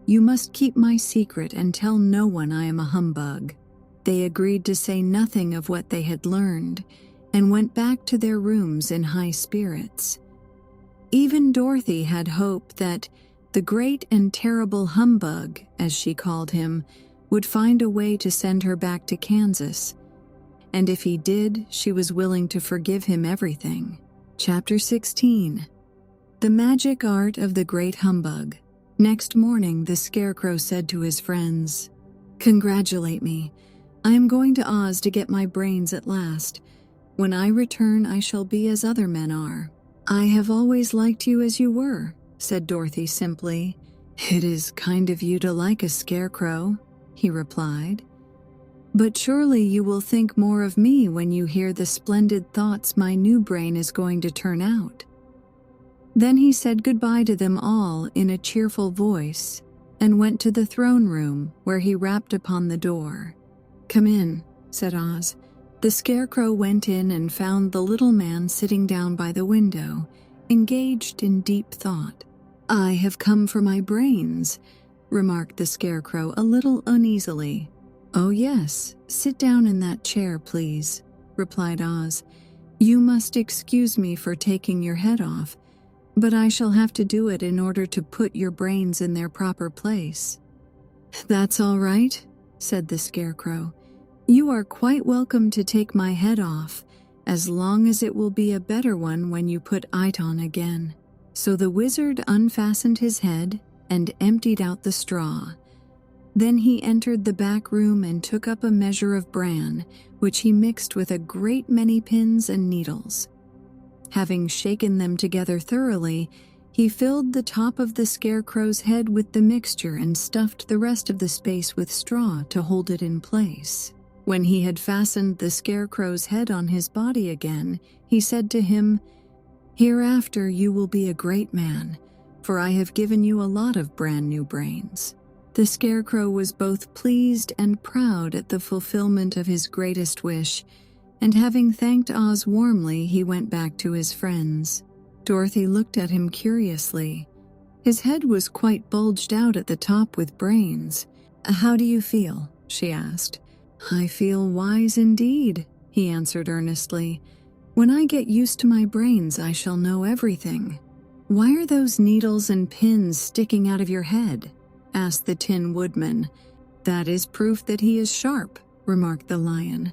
You must keep my secret and tell no one I am a humbug." They agreed to say nothing of what they had learned, and went back to their rooms in high spirits. Even Dorothy had hope that the great and terrible humbug, as she called him, would find a way to send her back to Kansas. And if he did, she was willing to forgive him everything. Chapter 16. The Magic Art of the Great Humbug. Next morning, the Scarecrow said to his friends, "Congratulate me. I am going to Oz to get my brains at last. When I return, I shall be as other men are." "I have always liked you as you were," said Dorothy simply. "It is kind of you to like a scarecrow," he replied. "But surely you will think more of me when you hear the splendid thoughts my new brain is going to turn out." Then he said goodbye to them all in a cheerful voice and went to the throne room, where he rapped upon the door. "Come in," said Oz. The Scarecrow went in and found the little man sitting down by the window, engaged in deep thought. "I have come for my brains," remarked the Scarecrow a little uneasily. "Oh yes, sit down in that chair, please," replied Oz. "You must excuse me for taking your head off, but I shall have to do it in order to put your brains in their proper place." "That's all right," said the Scarecrow. "You are quite welcome to take my head off, as long as it will be a better one when you put it on again." So the wizard unfastened his head and emptied out the straw. Then he entered the back room and took up a measure of bran, which he mixed with a great many pins and needles. Having shaken them together thoroughly, he filled the top of the Scarecrow's head with the mixture and stuffed the rest of the space with straw to hold it in place. When he had fastened the Scarecrow's head on his body again, he said to him, "Hereafter you will be a great man, for I have given you a lot of brand new brains." The Scarecrow was both pleased and proud at the fulfillment of his greatest wish, and having thanked Oz warmly, he went back to his friends. Dorothy looked at him curiously. His head was quite bulged out at the top with brains. "How do you feel?" she asked. "I feel wise indeed," he answered earnestly. "When I get used to my brains, I shall know everything." "Why are those needles and pins sticking out of your head?" asked the Tin Woodman. "That is proof that he is sharp," remarked the lion.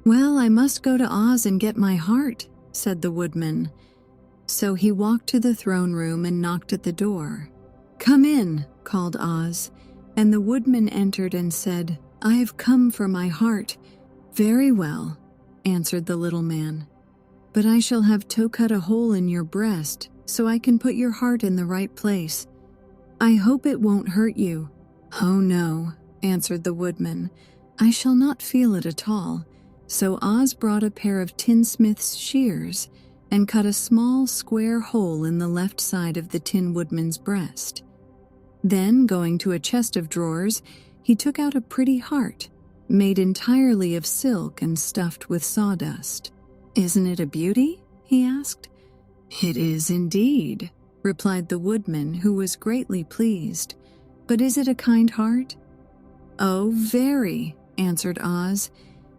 "Well, I must go to Oz and get my heart," said the Woodman. So he walked to the throne room and knocked at the door. "Come in," called Oz, and the Woodman entered and said, "I have come for my heart." "Very well," answered the little man. "But I shall have to cut a hole in your breast so I can put your heart in the right place. I hope it won't hurt you." "Oh no," answered the woodman. "I shall not feel it at all." So Oz brought a pair of tinsmith's shears and cut a small square hole in the left side of the Tin Woodman's breast. Then, going to a chest of drawers, he took out a pretty heart, made entirely of silk and stuffed with sawdust. "Isn't it a beauty?" he asked. "It is indeed," replied the woodman, who was greatly pleased. "But is it a kind heart?" "Oh, very," answered Oz.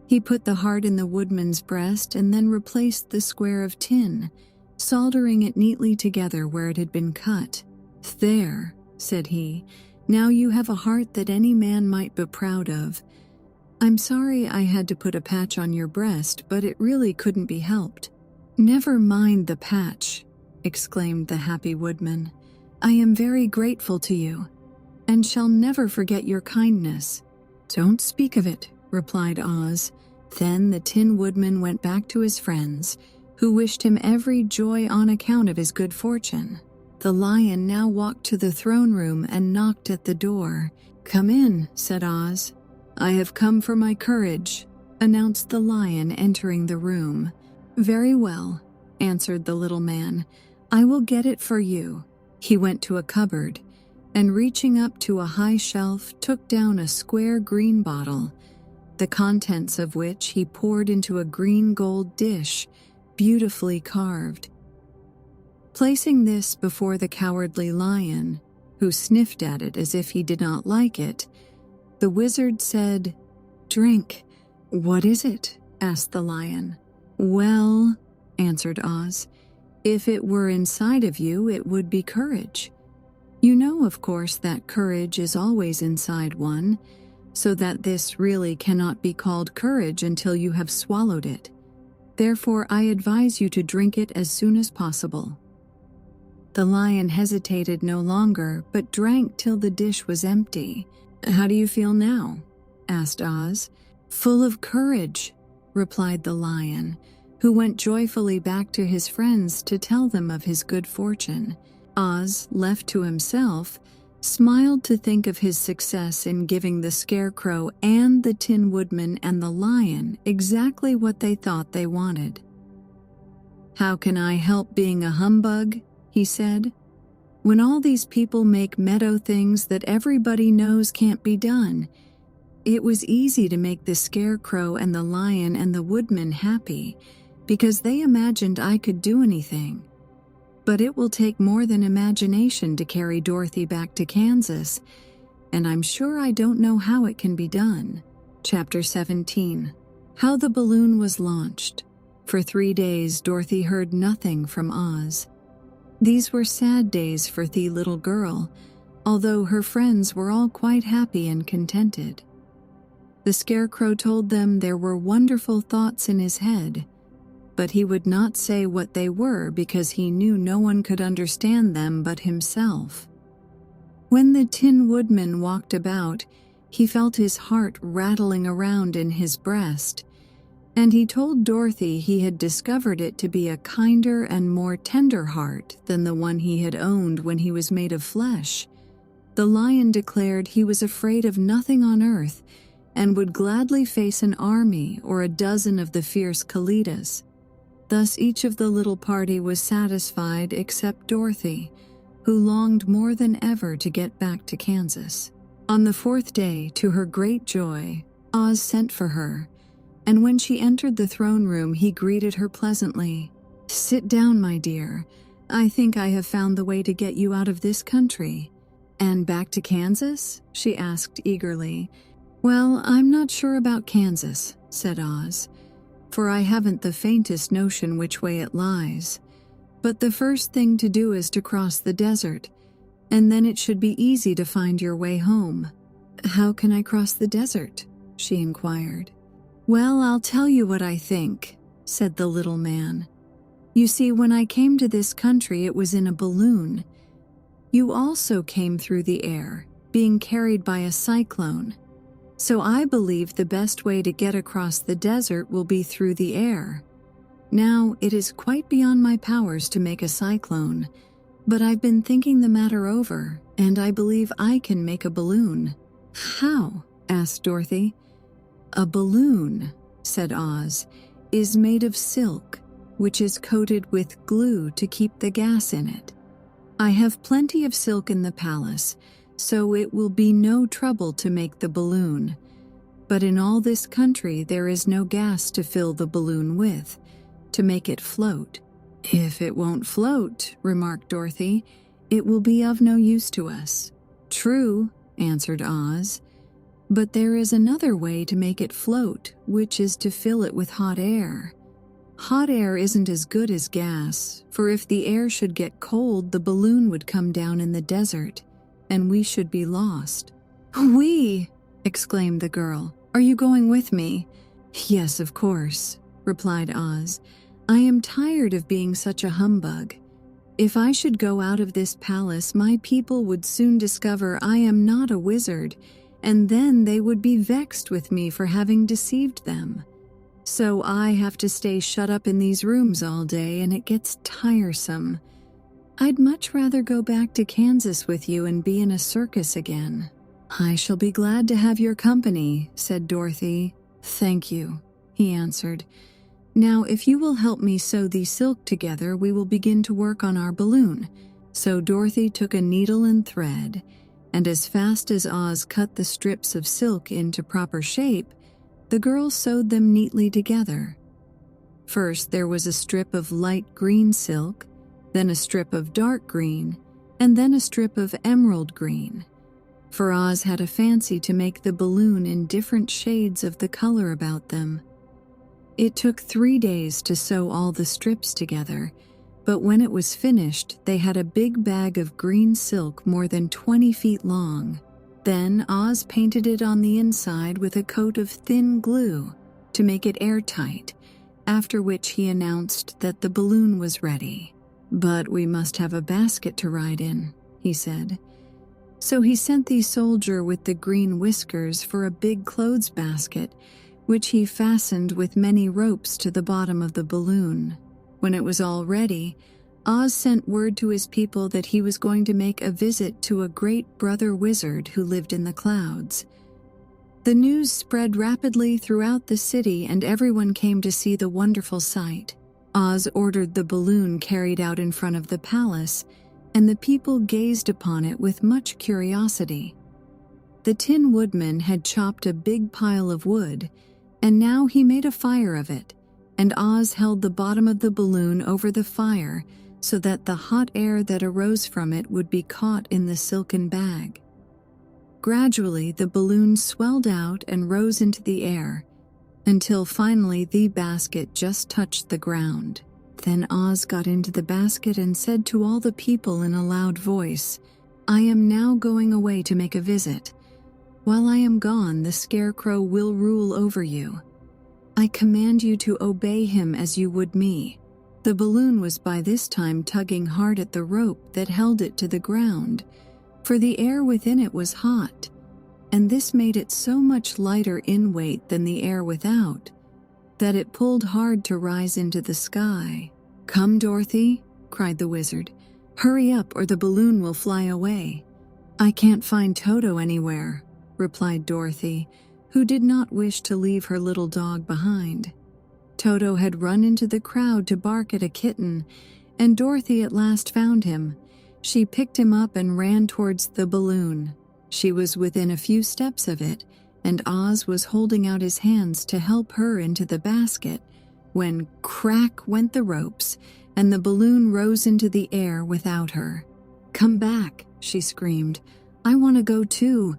He put the heart in the woodman's breast and then replaced the square of tin, soldering it neatly together where it had been cut. "There," said he, "now you have a heart that any man might be proud of. I'm sorry I had to put a patch on your breast, but it really couldn't be helped." "Never mind the patch," exclaimed the happy woodman. "I am very grateful to you, and shall never forget your kindness." "Don't speak of it," replied Oz. Then the Tin Woodman went back to his friends, who wished him every joy on account of his good fortune. The lion now walked to the throne room and knocked at the door. "Come in," said Oz. "I have come for my courage," announced the lion, entering the room. "Very well," answered the little man. "I will get it for you." He went to a cupboard, and reaching up to a high shelf, took down a square green bottle, the contents of which he poured into a green gold dish, beautifully carved. Placing this before the cowardly lion, who sniffed at it as if he did not like it, the wizard said, "Drink." "What is it?" asked the lion. "Well," answered Oz, "if it were inside of you, it would be courage. You know, of course, that courage is always inside one, so that this really cannot be called courage until you have swallowed it. Therefore, I advise you to drink it as soon as possible." The lion hesitated no longer, but drank till the dish was empty. "How do you feel now?" asked Oz. "Full of courage," replied the lion, who went joyfully back to his friends to tell them of his good fortune. Oz, left to himself, smiled to think of his success in giving the Scarecrow and the Tin Woodman and the lion exactly what they thought they wanted. "How can I help being a humbug?" he said. "When all these people make meadow things that everybody knows can't be done. It was easy to make the Scarecrow and the lion and the woodman happy, because they imagined I could do anything. But it will take more than imagination to carry Dorothy back to Kansas, and I'm sure I don't know how it can be done." Chapter 17. How the Balloon Was Launched. For 3 days, Dorothy heard nothing from Oz. These were sad days for the little girl, although her friends were all quite happy and contented. The Scarecrow told them there were wonderful thoughts in his head, but he would not say what they were because he knew no one could understand them but himself. When the Tin Woodman walked about, he felt his heart rattling around in his breast, and he told Dorothy he had discovered it to be a kinder and more tender heart than the one he had owned when he was made of flesh. The lion declared he was afraid of nothing on earth and would gladly face an army or a dozen of the fierce Kalidas. Thus each of the little party was satisfied except Dorothy, who longed more than ever to get back to Kansas. On the 4th day, to her great joy, Oz sent for her, and when she entered the throne room, he greeted her pleasantly. "Sit down, my dear. I think I have found the way to get you out of this country." "And back to Kansas?" she asked eagerly. "Well, I'm not sure about Kansas," said Oz, "for I haven't the faintest notion which way it lies. But the first thing to do is to cross the desert, and then it should be easy to find your way home." "How can I cross the desert?" she inquired. "Well, I'll tell you what I think," said the little man. "You see, when I came to this country, it was in a balloon. You also came through the air, being carried by a cyclone. So I believe the best way to get across the desert will be through the air. Now, it is quite beyond my powers to make a cyclone, but I've been thinking the matter over, and I believe I can make a balloon." "How?" asked Dorothy. "A balloon," said Oz, "is made of silk, which is coated with glue to keep the gas in it. I have plenty of silk in the palace, so it will be no trouble to make the balloon. But in all this country there is no gas to fill the balloon with, to make it float." "If it won't float," remarked Dorothy, "it will be of no use to us." "True," answered Oz, "but there is another way to make it float, which is to fill it with hot air. Hot air isn't as good as gas, for if the air should get cold, the balloon would come down in the desert, and we should be lost." "We!" exclaimed the girl. "Are you going with me?" "Yes, of course," replied Oz. "I am tired of being such a humbug. If I should go out of this palace, my people would soon discover I am not a wizard, and then they would be vexed with me for having deceived them. So I have to stay shut up in these rooms all day, and it gets tiresome. I'd much rather go back to Kansas with you and be in a circus again." "I shall be glad to have your company," said Dorothy. "Thank you," he answered. "Now, if you will help me sew the silk together, we will begin to work on our balloon." So Dorothy took a needle and thread, and as fast as Oz cut the strips of silk into proper shape, the girl sewed them neatly together. First, there was a strip of light green silk, then a strip of dark green, and then a strip of emerald green. For Oz had a fancy to make the balloon in different shades of the color about them. It took 3 days to sew all the strips together, but when it was finished, they had a big bag of green silk more than 20 feet long. Then Oz painted it on the inside with a coat of thin glue to make it airtight, after which he announced that the balloon was ready. "But we must have a basket to ride in," he said. So he sent the soldier with the green whiskers for a big clothes basket, which he fastened with many ropes to the bottom of the balloon. When it was all ready, Oz sent word to his people that he was going to make a visit to a great brother wizard who lived in the clouds. The news spread rapidly throughout the city, and everyone came to see the wonderful sight. Oz ordered the balloon carried out in front of the palace, and the people gazed upon it with much curiosity. The Tin Woodman had chopped a big pile of wood, and now he made a fire of it, and Oz held the bottom of the balloon over the fire so that the hot air that arose from it would be caught in the silken bag. Gradually, the balloon swelled out and rose into the air, until finally the basket just touched the ground. Then Oz got into the basket and said to all the people in a loud voice, "I am now going away to make a visit. While I am gone, the Scarecrow will rule over you. I command you to obey him as you would me." The balloon was by this time tugging hard at the rope that held it to the ground, for the air within it was hot, and this made it so much lighter in weight than the air without, that it pulled hard to rise into the sky. "Come, Dorothy," cried the wizard. "Hurry up or the balloon will fly away." "I can't find Toto anywhere," replied Dorothy, who did not wish to leave her little dog behind. Toto had run into the crowd to bark at a kitten, and Dorothy at last found him. She picked him up and ran towards the balloon. She was within a few steps of it, and Oz was holding out his hands to help her into the basket, when crack went the ropes, and the balloon rose into the air without her. "Come back," she screamed. "I want to go too."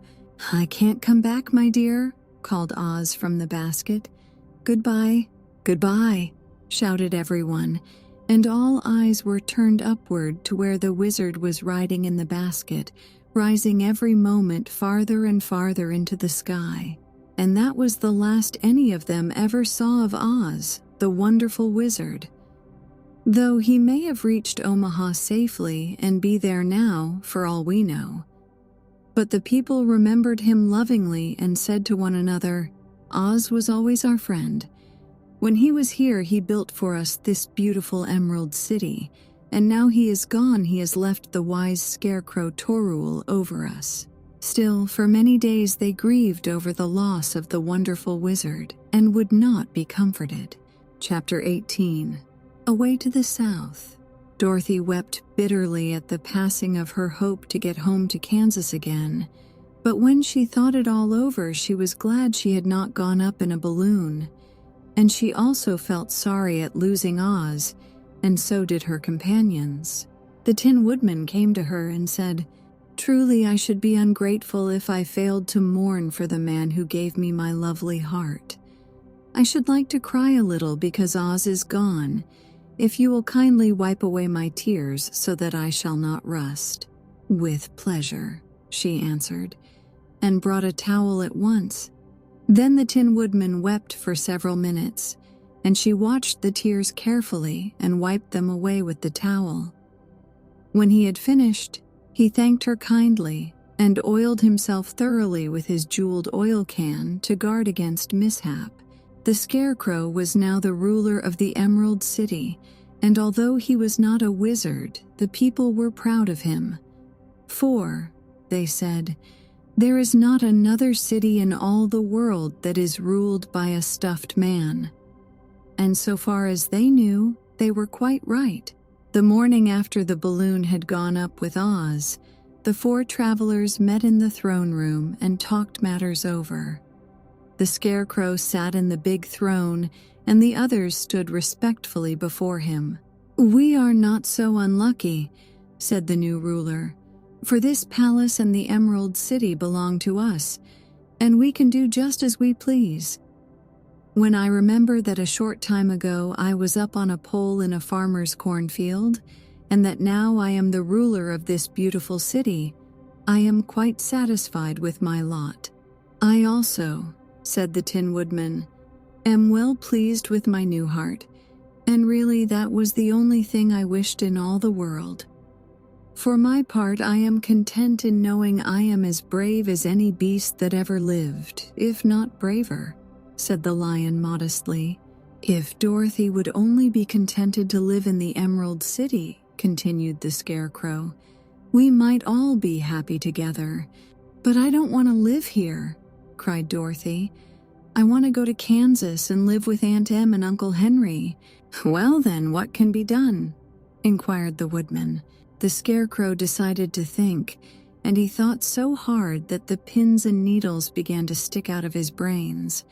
"I can't come back, my dear," called Oz from the basket. "Goodbye, goodbye," shouted everyone, and all eyes were turned upward to where the wizard was riding in the basket, rising every moment farther and farther into the sky. And that was the last any of them ever saw of Oz, the wonderful wizard. Though he may have reached Omaha safely and be there now, for all we know. But the people remembered him lovingly and said to one another, "Oz was always our friend." When he was here, he built for us this beautiful emerald city, and now he is gone, he has left the wise Scarecrow to rule over us. Still, for many days they grieved over the loss of the wonderful wizard and would not be comforted. Chapter 18. Away to the south. Dorothy wept bitterly at the passing of her hope to get home to Kansas again, but when she thought it all over, she was glad she had not gone up in a balloon, and she also felt sorry at losing Oz, and so did her companions. The Tin Woodman came to her and said, "Truly I should be ungrateful if I failed to mourn for the man who gave me my lovely heart. I should like to cry a little because Oz is gone, if you will kindly wipe away my tears so that I shall not rust." "With pleasure," she answered, and brought a towel at once. Then the Tin Woodman wept for several minutes, and she watched the tears carefully and wiped them away with the towel. When he had finished, he thanked her kindly and oiled himself thoroughly with his jeweled oil can to guard against mishap. The Scarecrow was now the ruler of the Emerald City, and although he was not a wizard, the people were proud of him. "For," they said, "there is not another city in all the world that is ruled by a stuffed man." And so far as they knew, they were quite right. The morning after the balloon had gone up with Oz, the four travelers met in the throne room and talked matters over. The Scarecrow sat in the big throne, and the others stood respectfully before him. "We are not so unlucky," said the new ruler, "for this palace and the Emerald City belong to us, and we can do just as we please. When I remember that a short time ago I was up on a pole in a farmer's cornfield, and that now I am the ruler of this beautiful city, I am quite satisfied with my lot." "I also," said the Tin Woodman, "am well pleased with my new heart, and really that was the only thing I wished in all the world. For my part, I am content in knowing I am as brave as any beast that ever lived, if not braver," said the lion modestly. "If Dorothy would only be contented to live in the Emerald City," continued the Scarecrow, "we might all be happy together. But I don't want to live here," cried Dorothy. "I want to go to Kansas and live with Aunt Em and Uncle Henry." "Well then, what can be done?" inquired the Woodman. The Scarecrow decided to think, and he thought so hard that the pins and needles began to stick out of his brains.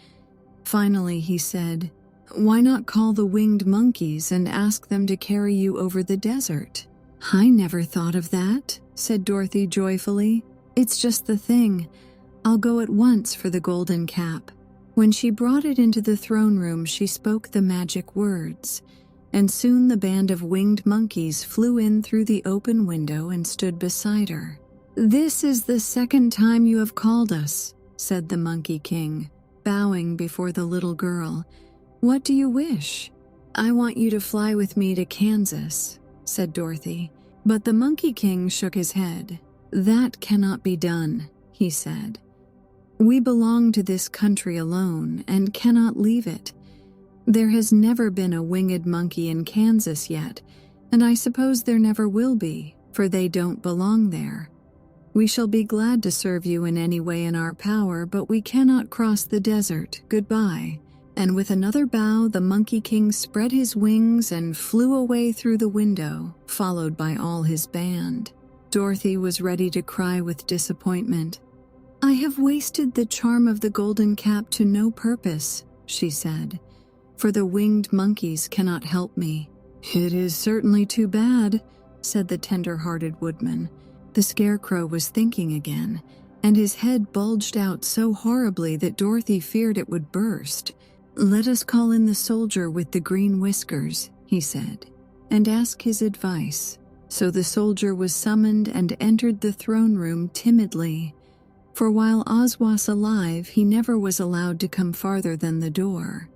Finally he said, "Why not call the winged monkeys and ask them to carry you over the desert?" "I never thought of that," said Dorothy joyfully. "It's just the thing. I'll go at once for the golden cap." When she brought it into the throne room, she spoke the magic words, and soon the band of winged monkeys flew in through the open window and stood beside her. "This is the second time you have called us," said the Monkey King, bowing before the little girl. "What do you wish?" "I want you to fly with me to Kansas," said Dorothy. But the Monkey King shook his head. "That cannot be done," he said. "We belong to this country alone and cannot leave it. There has never been a winged monkey in Kansas yet, and I suppose there never will be, for they don't belong there. We shall be glad to serve you in any way in our power, but we cannot cross the desert. Goodbye." And with another bow, the Monkey King spread his wings and flew away through the window, followed by all his band. Dorothy was ready to cry with disappointment. "I have wasted the charm of the golden cap to no purpose," she said, "for the winged monkeys cannot help me." "It is certainly too bad," said the tender-hearted Woodman. The Scarecrow was thinking again, and his head bulged out so horribly that Dorothy feared it would burst. "Let us call in the soldier with the green whiskers," he said, "and ask his advice." So the soldier was summoned and entered the throne room timidly, for while Oz was alive, he never was allowed to come farther than the door.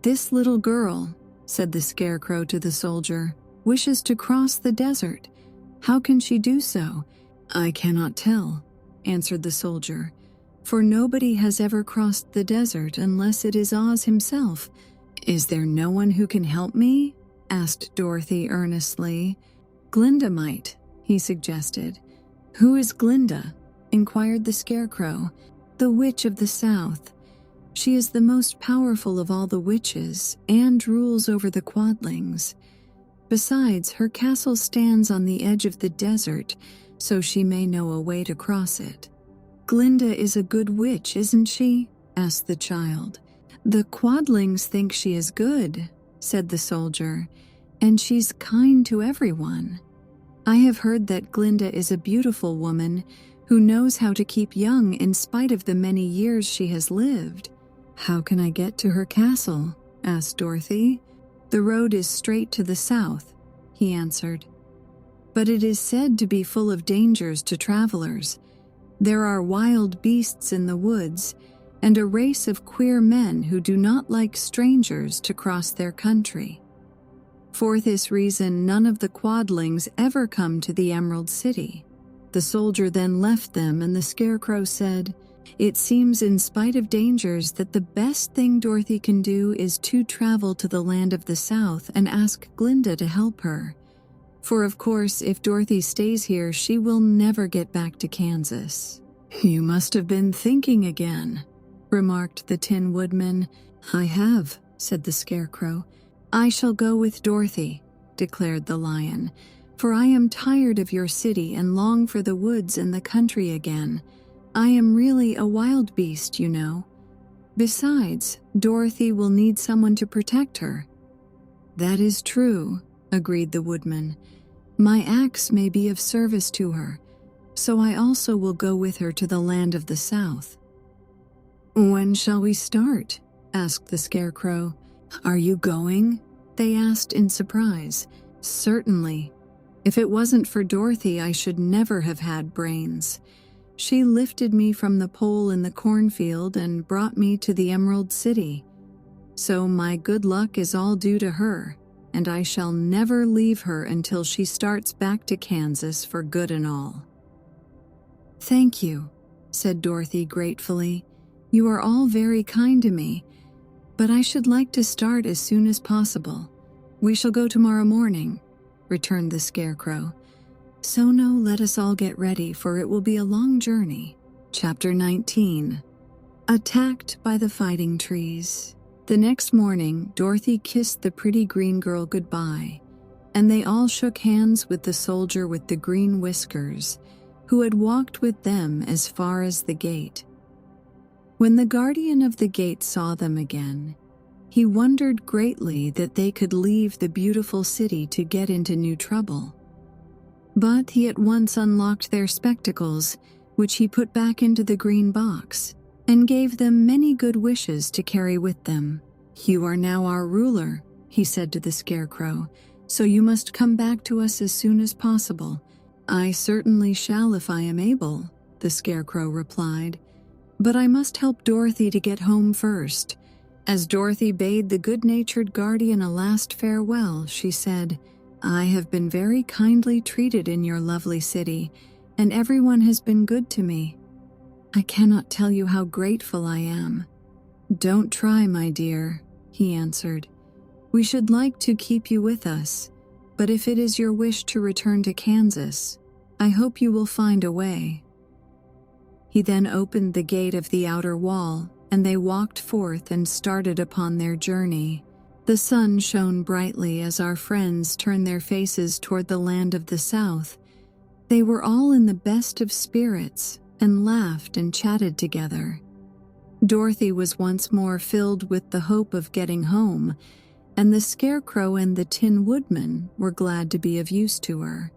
"This little girl," said the Scarecrow to the soldier, "wishes to cross the desert. How can she do so?" "I cannot tell," answered the soldier, "for nobody has ever crossed the desert unless it is Oz himself. "Is there no one who can help me?" asked Dorothy earnestly. "Glinda might," he suggested. "Who is Glinda?" inquired the Scarecrow. "The Witch of the South. She is the most powerful of all the witches and rules over the Quadlings. Besides, her castle stands on the edge of the desert, so she may know a way to cross it." "Glinda is a good witch, isn't she?" asked the child. "The Quadlings think she is good," said the soldier, "and she's kind to everyone. I have heard that Glinda is a beautiful woman who knows how to keep young in spite of the many years she has lived." "How can I get to her castle?" asked Dorothy. "The road is straight to the south," he answered. "But it is said to be full of dangers to travelers. There are wild beasts in the woods, and a race of queer men who do not like strangers to cross their country. For this reason, none of the Quadlings ever come to the Emerald City." The soldier then left them, and the Scarecrow said, "It seems, in spite of dangers, that the best thing Dorothy can do is to travel to the land of the South and ask Glinda to help her. For of course, if Dorothy stays here, she will never get back to Kansas." "You must have been thinking again," remarked the Tin Woodman. "I have," said the Scarecrow. "I shall go with Dorothy," declared the Lion, "for I am tired of your city and long for the woods and the country again. I am really a wild beast, you know. Besides, Dorothy will need someone to protect her." "That is true," agreed the Woodman. "My axe may be of service to her, so I also will go with her to the land of the South." "When shall we start?" asked the Scarecrow. "Are you going?" they asked in surprise. "Certainly. If it wasn't for Dorothy, I should never have had brains. She lifted me from the pole in the cornfield and brought me to the Emerald City. So my good luck is all due to her, and I shall never leave her until she starts back to Kansas for good and all." "Thank you," said Dorothy gratefully. "You are all very kind to me, but I should like to start as soon as possible." "We shall go tomorrow morning," returned the Scarecrow. "So now let us all get ready, for it will be a long journey." Chapter 19. Attacked by the Fighting Trees. The next morning, Dorothy kissed the pretty green girl goodbye, and they all shook hands with the soldier with the green whiskers, who had walked with them as far as the gate. When the guardian of the gate saw them again, he wondered greatly that they could leave the beautiful city to get into new trouble. But he at once unlocked their spectacles, which he put back into the green box, and gave them many good wishes to carry with them. "You are now our ruler," he said to the Scarecrow, "so you must come back to us as soon as possible." "I certainly shall if I am able," the Scarecrow replied, "but I must help Dorothy to get home first." As Dorothy bade the good-natured guardian a last farewell, she said, "I have been very kindly treated in your lovely city, and everyone has been good to me. I cannot tell you how grateful I am." "Don't try, my dear," he answered. "We should like to keep you with us, but if it is your wish to return to Kansas, I hope you will find a way." He then opened the gate of the outer wall, and they walked forth and started upon their journey. The sun shone brightly as our friends turned their faces toward the land of the South. They were all in the best of spirits and laughed and chatted together. Dorothy was once more filled with the hope of getting home, and the Scarecrow and the Tin Woodman were glad to be of use to her.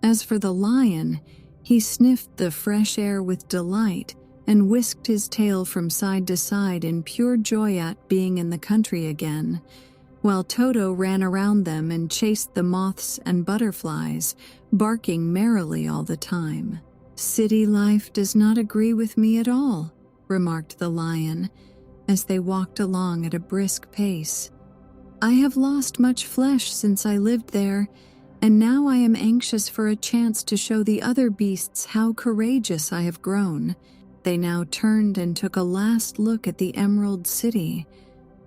As for the Lion, he sniffed the fresh air with delight and whisked his tail from side to side in pure joy at being in the country again, while Toto ran around them and chased the moths and butterflies, barking merrily all the time. "City life does not agree with me at all," remarked the Lion, as they walked along at a brisk pace. "I have lost much flesh since I lived there, and now I am anxious for a chance to show the other beasts how courageous I have grown." They now turned and took a last look at the Emerald City.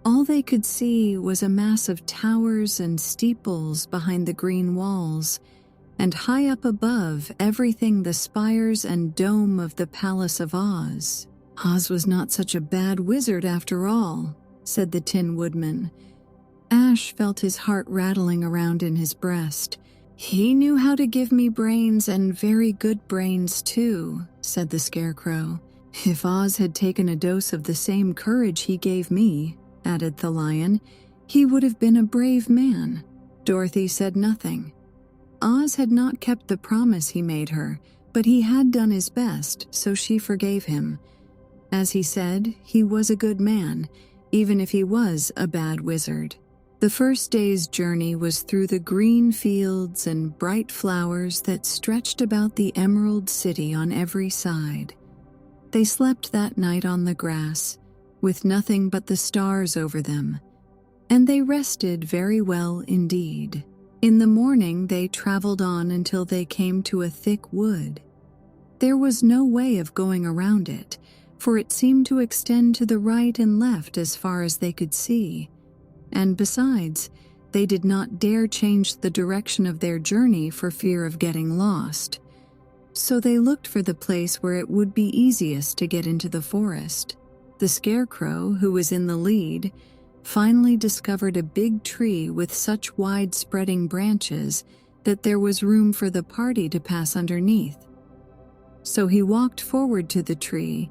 All they could see was a mass of towers and steeples behind the green walls, and high up above everything the spires and dome of the Palace of Oz. Oz was not such a bad wizard after all, said the Tin Woodman. Ash felt his heart rattling around in his breast. He knew how to give me brains, and very good brains too, said the Scarecrow. If Oz had taken a dose of the same courage he gave me, added the Lion, he would have been a brave man. Dorothy said nothing. Oz had not kept the promise he made her, but he had done his best, so she forgave him. As he said, he was a good man, even if he was a bad wizard. The first day's journey was through the green fields and bright flowers that stretched about the Emerald City on every side. They slept that night on the grass, with nothing but the stars over them, and they rested very well indeed. In the morning they traveled on until they came to a thick wood. There was no way of going around it, for it seemed to extend to the right and left as far as they could see. And besides, they did not dare change the direction of their journey for fear of getting lost. So they looked for the place where it would be easiest to get into the forest. The Scarecrow, who was in the lead, finally discovered a big tree with such wide-spreading branches that there was room for the party to pass underneath. So he walked forward to the tree,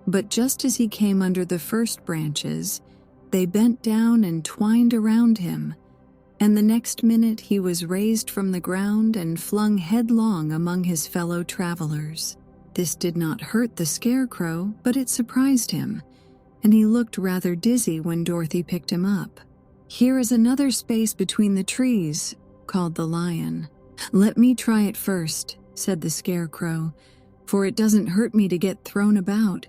but just as he came under the first branches, they bent down and twined around him, and the next minute he was raised from the ground and flung headlong among his fellow travelers. This did not hurt the Scarecrow, but it surprised him, and he looked rather dizzy when Dorothy picked him up. "Here is another space between the trees," called the Lion. "Let me try it first," said the Scarecrow, "for it doesn't hurt me to get thrown about."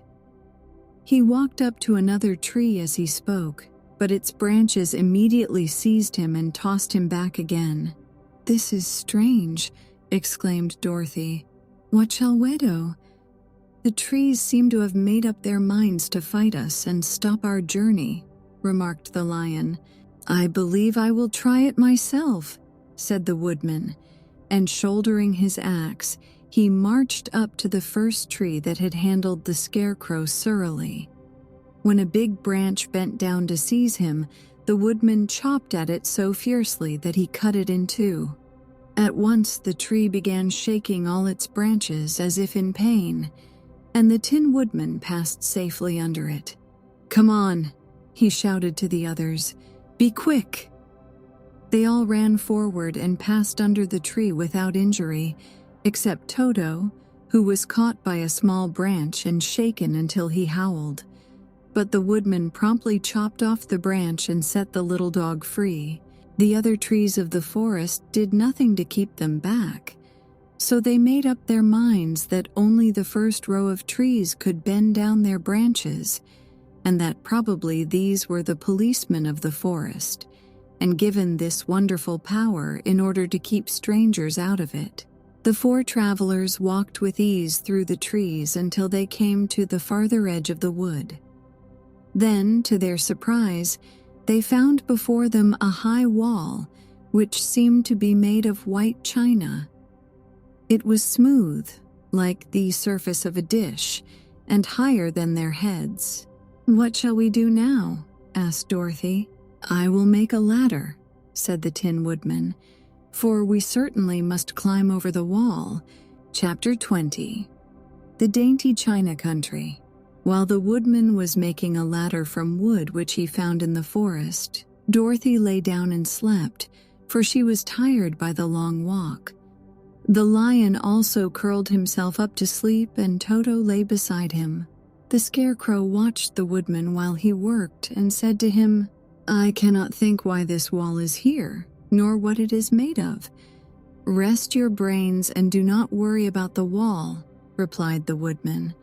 He walked up to another tree as he spoke, but its branches immediately seized him and tossed him back again. "This is strange," exclaimed Dorothy. "What shall we do? The trees seem to have made up their minds to fight us and stop our journey," remarked the Lion. "I believe I will try it myself," said the Woodman, and shouldering his axe, he marched up to the first tree that had handled the Scarecrow surlily. When a big branch bent down to seize him, the Woodman chopped at it so fiercely that he cut it in two. At once the tree began shaking all its branches as if in pain, and the Tin Woodman passed safely under it. "Come on," he shouted to the others. "Be quick!" They all ran forward and passed under the tree without injury, except Toto, who was caught by a small branch and shaken until he howled. But the Woodman promptly chopped off the branch and set the little dog free. The other trees of the forest did nothing to keep them back, so they made up their minds that only the first row of trees could bend down their branches, and that probably these were the policemen of the forest, and given this wonderful power in order to keep strangers out of it. The four travelers walked with ease through the trees until they came to the farther edge of the wood. Then, to their surprise, they found before them a high wall, which seemed to be made of white china. It was smooth, like the surface of a dish, and higher than their heads. "What shall we do now?" asked Dorothy. "I will make a ladder," said the Tin Woodman, "for we certainly must climb over the wall." Chapter 20. The Dainty China Country. While the Woodman was making a ladder from wood which he found in the forest, Dorothy lay down and slept, for she was tired by the long walk. The Lion also curled himself up to sleep, and Toto lay beside him. The Scarecrow watched the Woodman while he worked and said to him, "I cannot think why this wall is here, nor what it is made of." "Rest your brains and do not worry about the wall," replied the Woodman.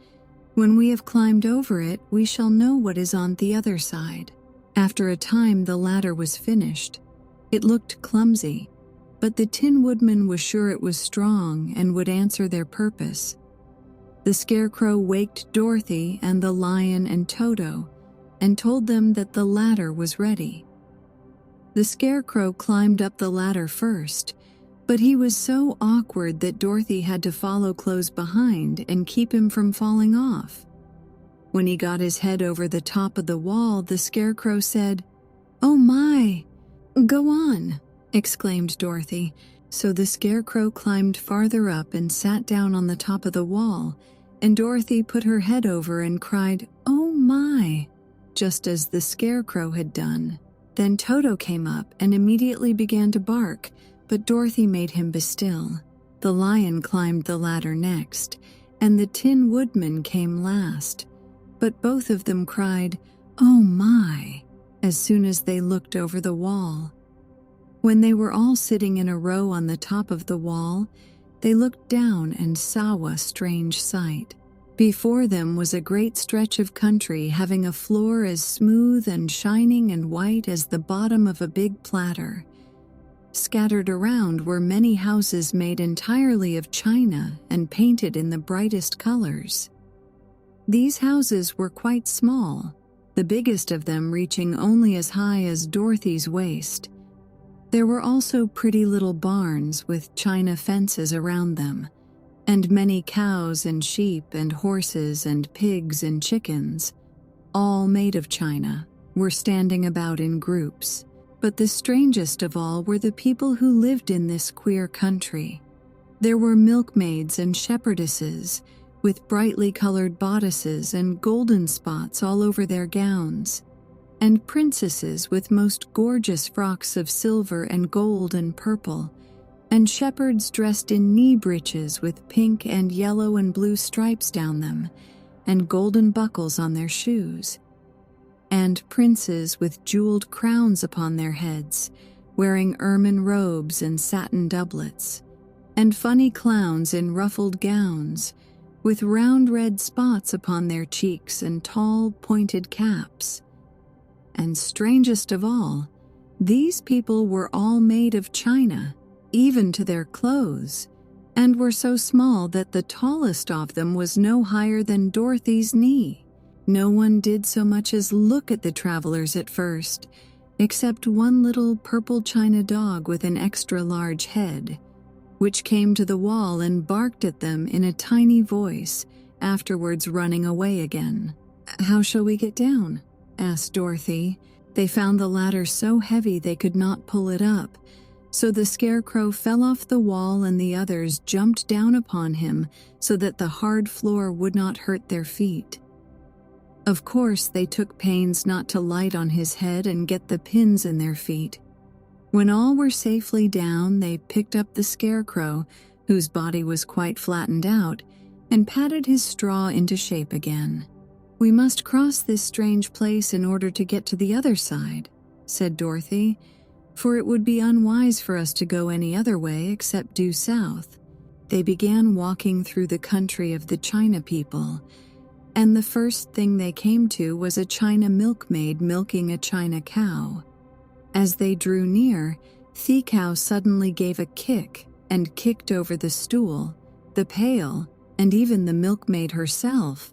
"When we have climbed over it, we shall know what is on the other side." After a time, the ladder was finished. It looked clumsy, but the Tin Woodman was sure it was strong and would answer their purpose. The Scarecrow waked Dorothy and the Lion and Toto, and told them that the ladder was ready. The Scarecrow climbed up the ladder first, but he was so awkward that Dorothy had to follow close behind and keep him from falling off. When he got his head over the top of the wall, the Scarecrow said, "Oh my! Go on!" exclaimed Dorothy. So the Scarecrow climbed farther up and sat down on the top of the wall, and Dorothy put her head over and cried, "Oh my!" just as the Scarecrow had done. Then Toto came up and immediately began to bark, but Dorothy made him be still. The lion climbed the ladder next, and the Tin Woodman came last. But both of them cried, "Oh my!" as soon as they looked over the wall. When they were all sitting in a row on the top of the wall, they looked down and saw a strange sight. Before them was a great stretch of country having a floor as smooth and shining and white as the bottom of a big platter. Scattered around were many houses made entirely of china and painted in the brightest colors. These houses were quite small, the biggest of them reaching only as high as Dorothy's waist. There were also pretty little barns with china fences around them, and many cows and sheep and horses and pigs and chickens, all made of china, were standing about in groups. But the strangest of all were the people who lived in this queer country. There were milkmaids and shepherdesses, with brightly colored bodices and golden spots all over their gowns, and princesses with most gorgeous frocks of silver and gold and purple, and shepherds dressed in knee breeches with pink and yellow and blue stripes down them, and golden buckles on their shoes, and princes with jeweled crowns upon their heads, wearing ermine robes and satin doublets, and funny clowns in ruffled gowns, with round red spots upon their cheeks and tall, pointed caps. And strangest of all, these people were all made of china, even to their clothes, and were so small that the tallest of them was no higher than Dorothy's knee. No one did so much as look at the travelers at first, except one little purple china dog with an extra large head, which came to the wall and barked at them in a tiny voice, afterwards running away again. "How shall we get down?" asked Dorothy. They found the ladder so heavy they could not pull it up, so the Scarecrow fell off the wall and the others jumped down upon him so that the hard floor would not hurt their feet. Of course, they took pains not to light on his head and get the pins in their feet. When all were safely down, they picked up the Scarecrow, whose body was quite flattened out, and patted his straw into shape again. "We must cross this strange place in order to get to the other side," said Dorothy, "for it would be unwise for us to go any other way except due south." They began walking through the country of the China people, and the first thing they came to was a China milkmaid milking a China cow. As they drew near, the cow suddenly gave a kick and kicked over the stool, the pail, and even the milkmaid herself,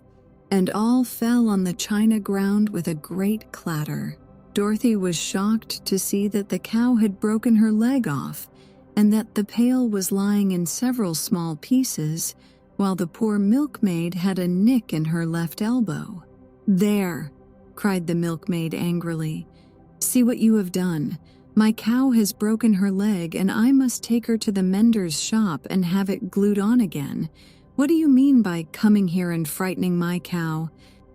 and all fell on the china ground with a great clatter. Dorothy was shocked to see that the cow had broken her leg off, and that the pail was lying in several small pieces, while the poor milkmaid had a nick in her left elbow. "There!" cried the milkmaid angrily. "See what you have done. My cow has broken her leg, and I must take her to the mender's shop and have it glued on again. What do you mean by coming here and frightening my cow?"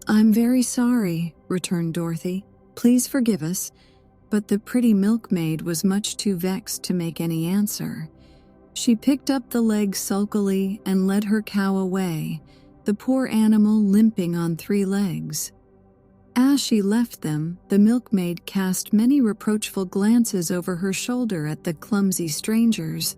"I'm very sorry," returned Dorothy. "Please forgive us." But the pretty milkmaid was much too vexed to make any answer. She picked up the leg sulkily and led her cow away, the poor animal limping on 3 legs. As she left them, the milkmaid cast many reproachful glances over her shoulder at the clumsy strangers,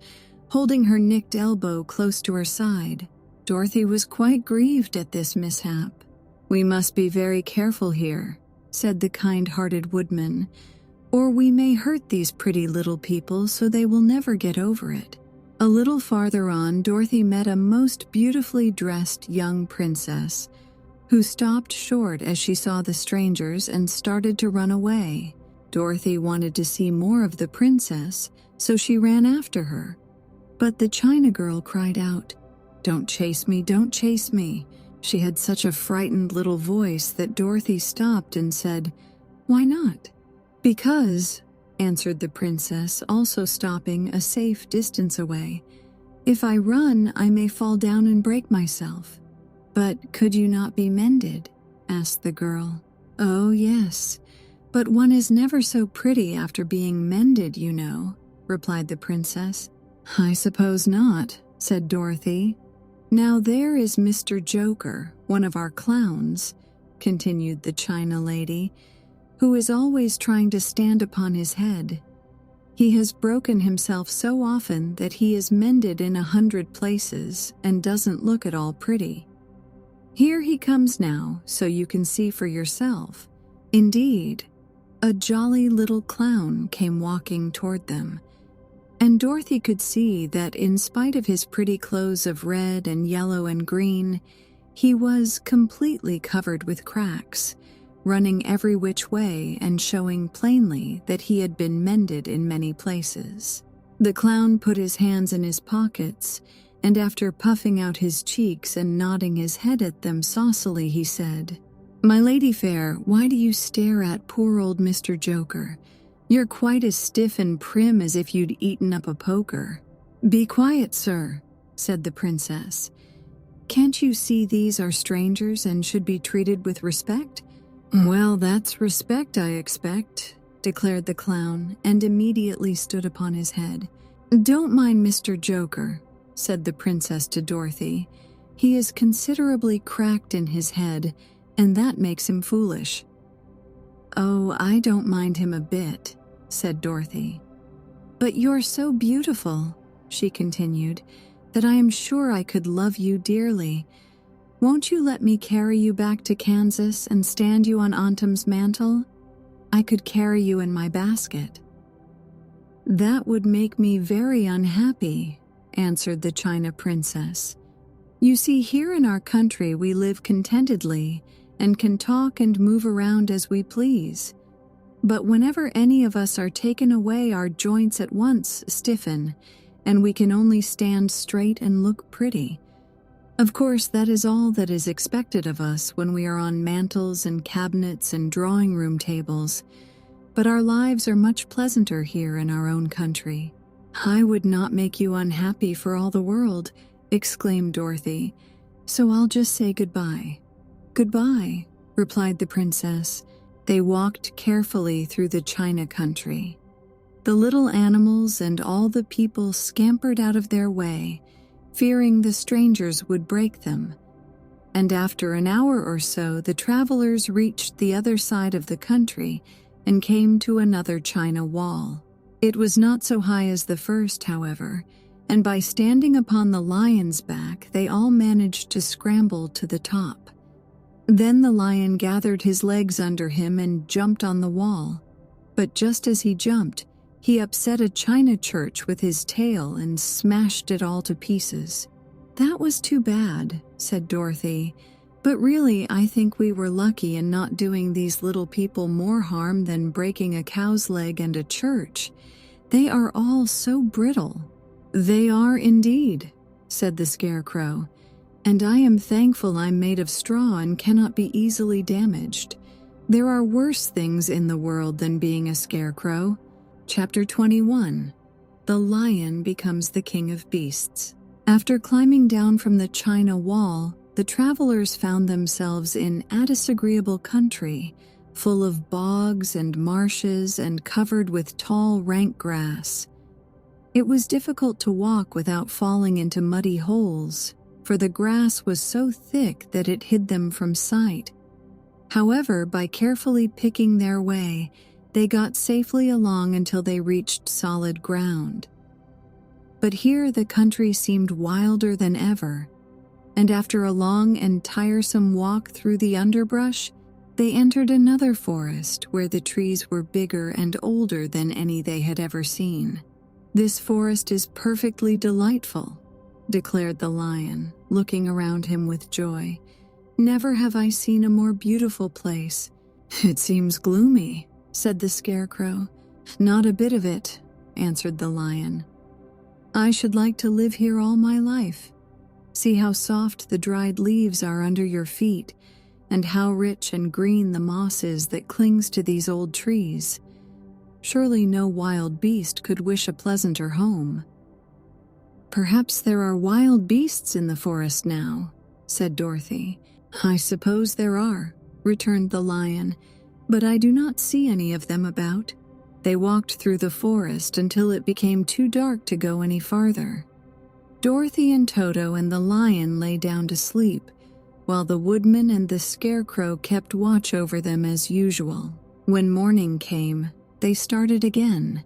holding her nicked elbow close to her side. Dorothy was quite grieved at this mishap. "We must be very careful here," said the kind-hearted woodman, "or we may hurt these pretty little people so they will never get over it." A little farther on, Dorothy met a most beautifully dressed young princess, who stopped short as she saw the strangers and started to run away. Dorothy wanted to see more of the princess, so she ran after her. But the China girl cried out, "Don't chase me, don't chase me." She had such a frightened little voice that Dorothy stopped and said, "Why not?" "Because," answered the princess, also stopping a safe distance away, "if I run, I may fall down and break myself." "But could you not be mended?" asked the girl. "Oh, yes, but one is never so pretty after being mended, you know," replied the princess. "I suppose not," said Dorothy. "Now there is Mr. Joker, one of our clowns," continued the China lady, "who is always trying to stand upon his head. He has broken himself so often that he is mended in 100 places and doesn't look at all pretty. Here he comes now, so you can see for yourself." Indeed, a jolly little clown came walking toward them, and Dorothy could see that in spite of his pretty clothes of red and yellow and green, he was completely covered with cracks, running every which way and showing plainly that he had been mended in many places. The clown put his hands in his pockets, and after puffing out his cheeks and nodding his head at them saucily, he said, "My lady fair, why do you stare at poor old Mr. Joker? You're quite as stiff and prim as if you'd eaten up a poker." "Be quiet, sir," said the princess. "Can't you see these are strangers and should be treated with respect?" "Well, that's respect, I expect," declared the clown, and immediately stood upon his head. "Don't mind Mr. Joker," said the princess to Dorothy. "He is considerably cracked in his head, and that makes him foolish." "Oh, I don't mind him a bit," said Dorothy. "But you're so beautiful," she continued, "that I am sure I could love you dearly. Won't you let me carry you back to Kansas and stand you on Autumn's mantle? I could carry you in my basket." "That would make me very unhappy," answered the China princess. "You see, here in our country we live contentedly and can talk and move around as we please. But whenever any of us are taken away, our joints at once stiffen, and we can only stand straight and look pretty. Of course, that is all that is expected of us when we are on mantels and cabinets and drawing room tables, but our lives are much pleasanter here in our own country." "I would not make you unhappy for all the world," exclaimed Dorothy, "so I'll just say goodbye." "Goodbye," replied the princess. They walked carefully through the China country. The little animals and all the people scampered out of their way, fearing the strangers would break them. And after an hour or so, the travelers reached the other side of the country and came to another China wall. It was not so high as the first, however, and by standing upon the lion's back, they all managed to scramble to the top. Then the lion gathered his legs under him and jumped on the wall. But just as he jumped, he upset a china church with his tail and smashed it all to pieces. "That was too bad," said Dorothy. "But really, I think we were lucky in not doing these little people more harm than breaking a cow's leg and a church. They are all so brittle." "They are indeed," said the Scarecrow, "and I am thankful I'm made of straw and cannot be easily damaged. There are worse things in the world than being a scarecrow." Chapter 21. The Lion Becomes the King of Beasts. After climbing down from the China wall, the travelers found themselves in a disagreeable country, full of bogs and marshes and covered with tall, rank grass. It was difficult to walk without falling into muddy holes, for the grass was so thick that it hid them from sight. However, by carefully picking their way, they got safely along until they reached solid ground. But here the country seemed wilder than ever, and after a long and tiresome walk through the underbrush, they entered another forest where the trees were bigger and older than any they had ever seen. "This forest is perfectly delightful," declared the lion, looking around him with joy. Never have I seen a more beautiful place." "It seems gloomy," said the Scarecrow. "Not a bit of it," answered the Lion. "I should like to live here all my life. See how soft the dried leaves are under your feet, and how rich and green the moss is that clings to these old trees. Surely no wild beast could wish a pleasanter home." "Perhaps there are wild beasts in the forest now," said Dorothy. "I suppose there are," returned the Lion, "but I do not see any of them about. They walked through the forest until it became too dark to go any farther." Dorothy and Toto and the Lion lay down to sleep, while the Woodman and the Scarecrow kept watch over them as usual. When morning came, they started again.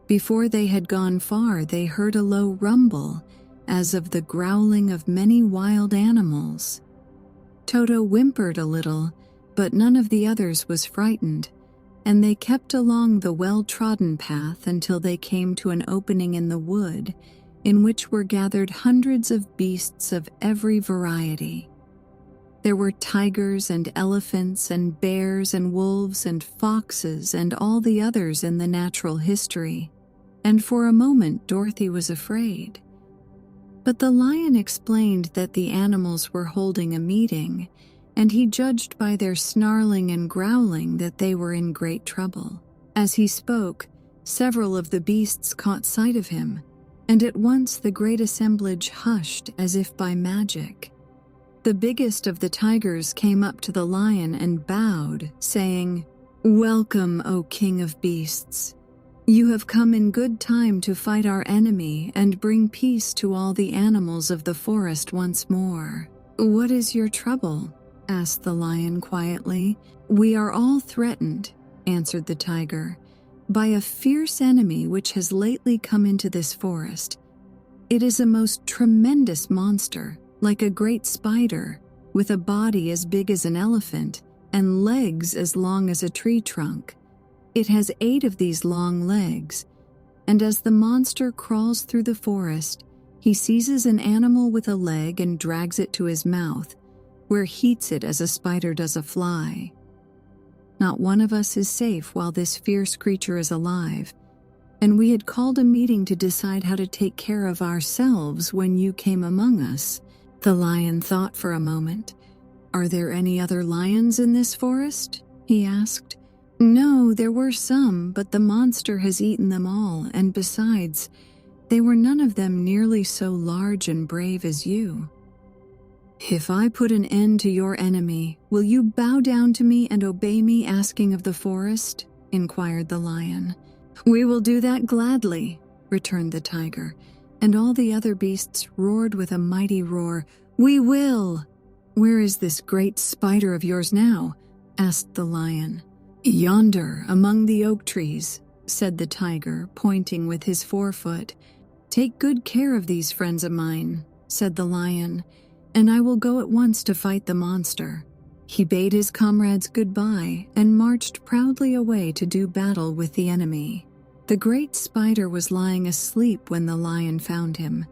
Before they had gone far, they heard a low rumble, as of the growling of many wild animals. Toto whimpered a little, but none of the others was frightened, and they kept along the well-trodden path until they came to an opening in the wood, in which were gathered hundreds of beasts of every variety. There were tigers and elephants and bears and wolves and foxes and all the others in the natural history, and for a moment Dorothy was afraid. But the Lion explained that the animals were holding a meeting, and he judged by their snarling and growling that they were in great trouble. As he spoke, several of the beasts caught sight of him, and at once the great assemblage hushed as if by magic. The biggest of the tigers came up to the Lion and bowed, saying, "Welcome, O King of Beasts. You have come in good time to fight our enemy and bring peace to all the animals of the forest once more." "What is your trouble?" asked the Lion quietly. "We are all threatened," answered the tiger, "by a fierce enemy which has lately come into this forest. It is a most tremendous monster, like a great spider, with a body as big as an elephant and legs as long as a tree trunk. It has 8 of these long legs, and as the monster crawls through the forest, he seizes an animal with a leg and drags it to his mouth, where he eats it as a spider does a fly. Not one of us is safe while this fierce creature is alive, and we had called a meeting to decide how to take care of ourselves when you came among us." The Lion thought for a moment. "Are there any other lions in this forest?" he asked. "No, there were some, but the monster has eaten them all, and besides, they were none of them nearly so large and brave as you." "If I put an end to your enemy, will you bow down to me and obey me asking of the forest?" inquired the Lion. "We will do that gladly," returned the tiger, and all the other beasts roared with a mighty roar, "We will!" "Where is this great spider of yours now?" asked the Lion. "Yonder, among the oak trees," said the tiger, pointing with his forefoot. "Take good care of these friends of mine," said the Lion, "and I will go at once to fight the monster." He bade his comrades goodbye and marched proudly away to do battle with the enemy. The great spider was lying asleep when the Lion found him,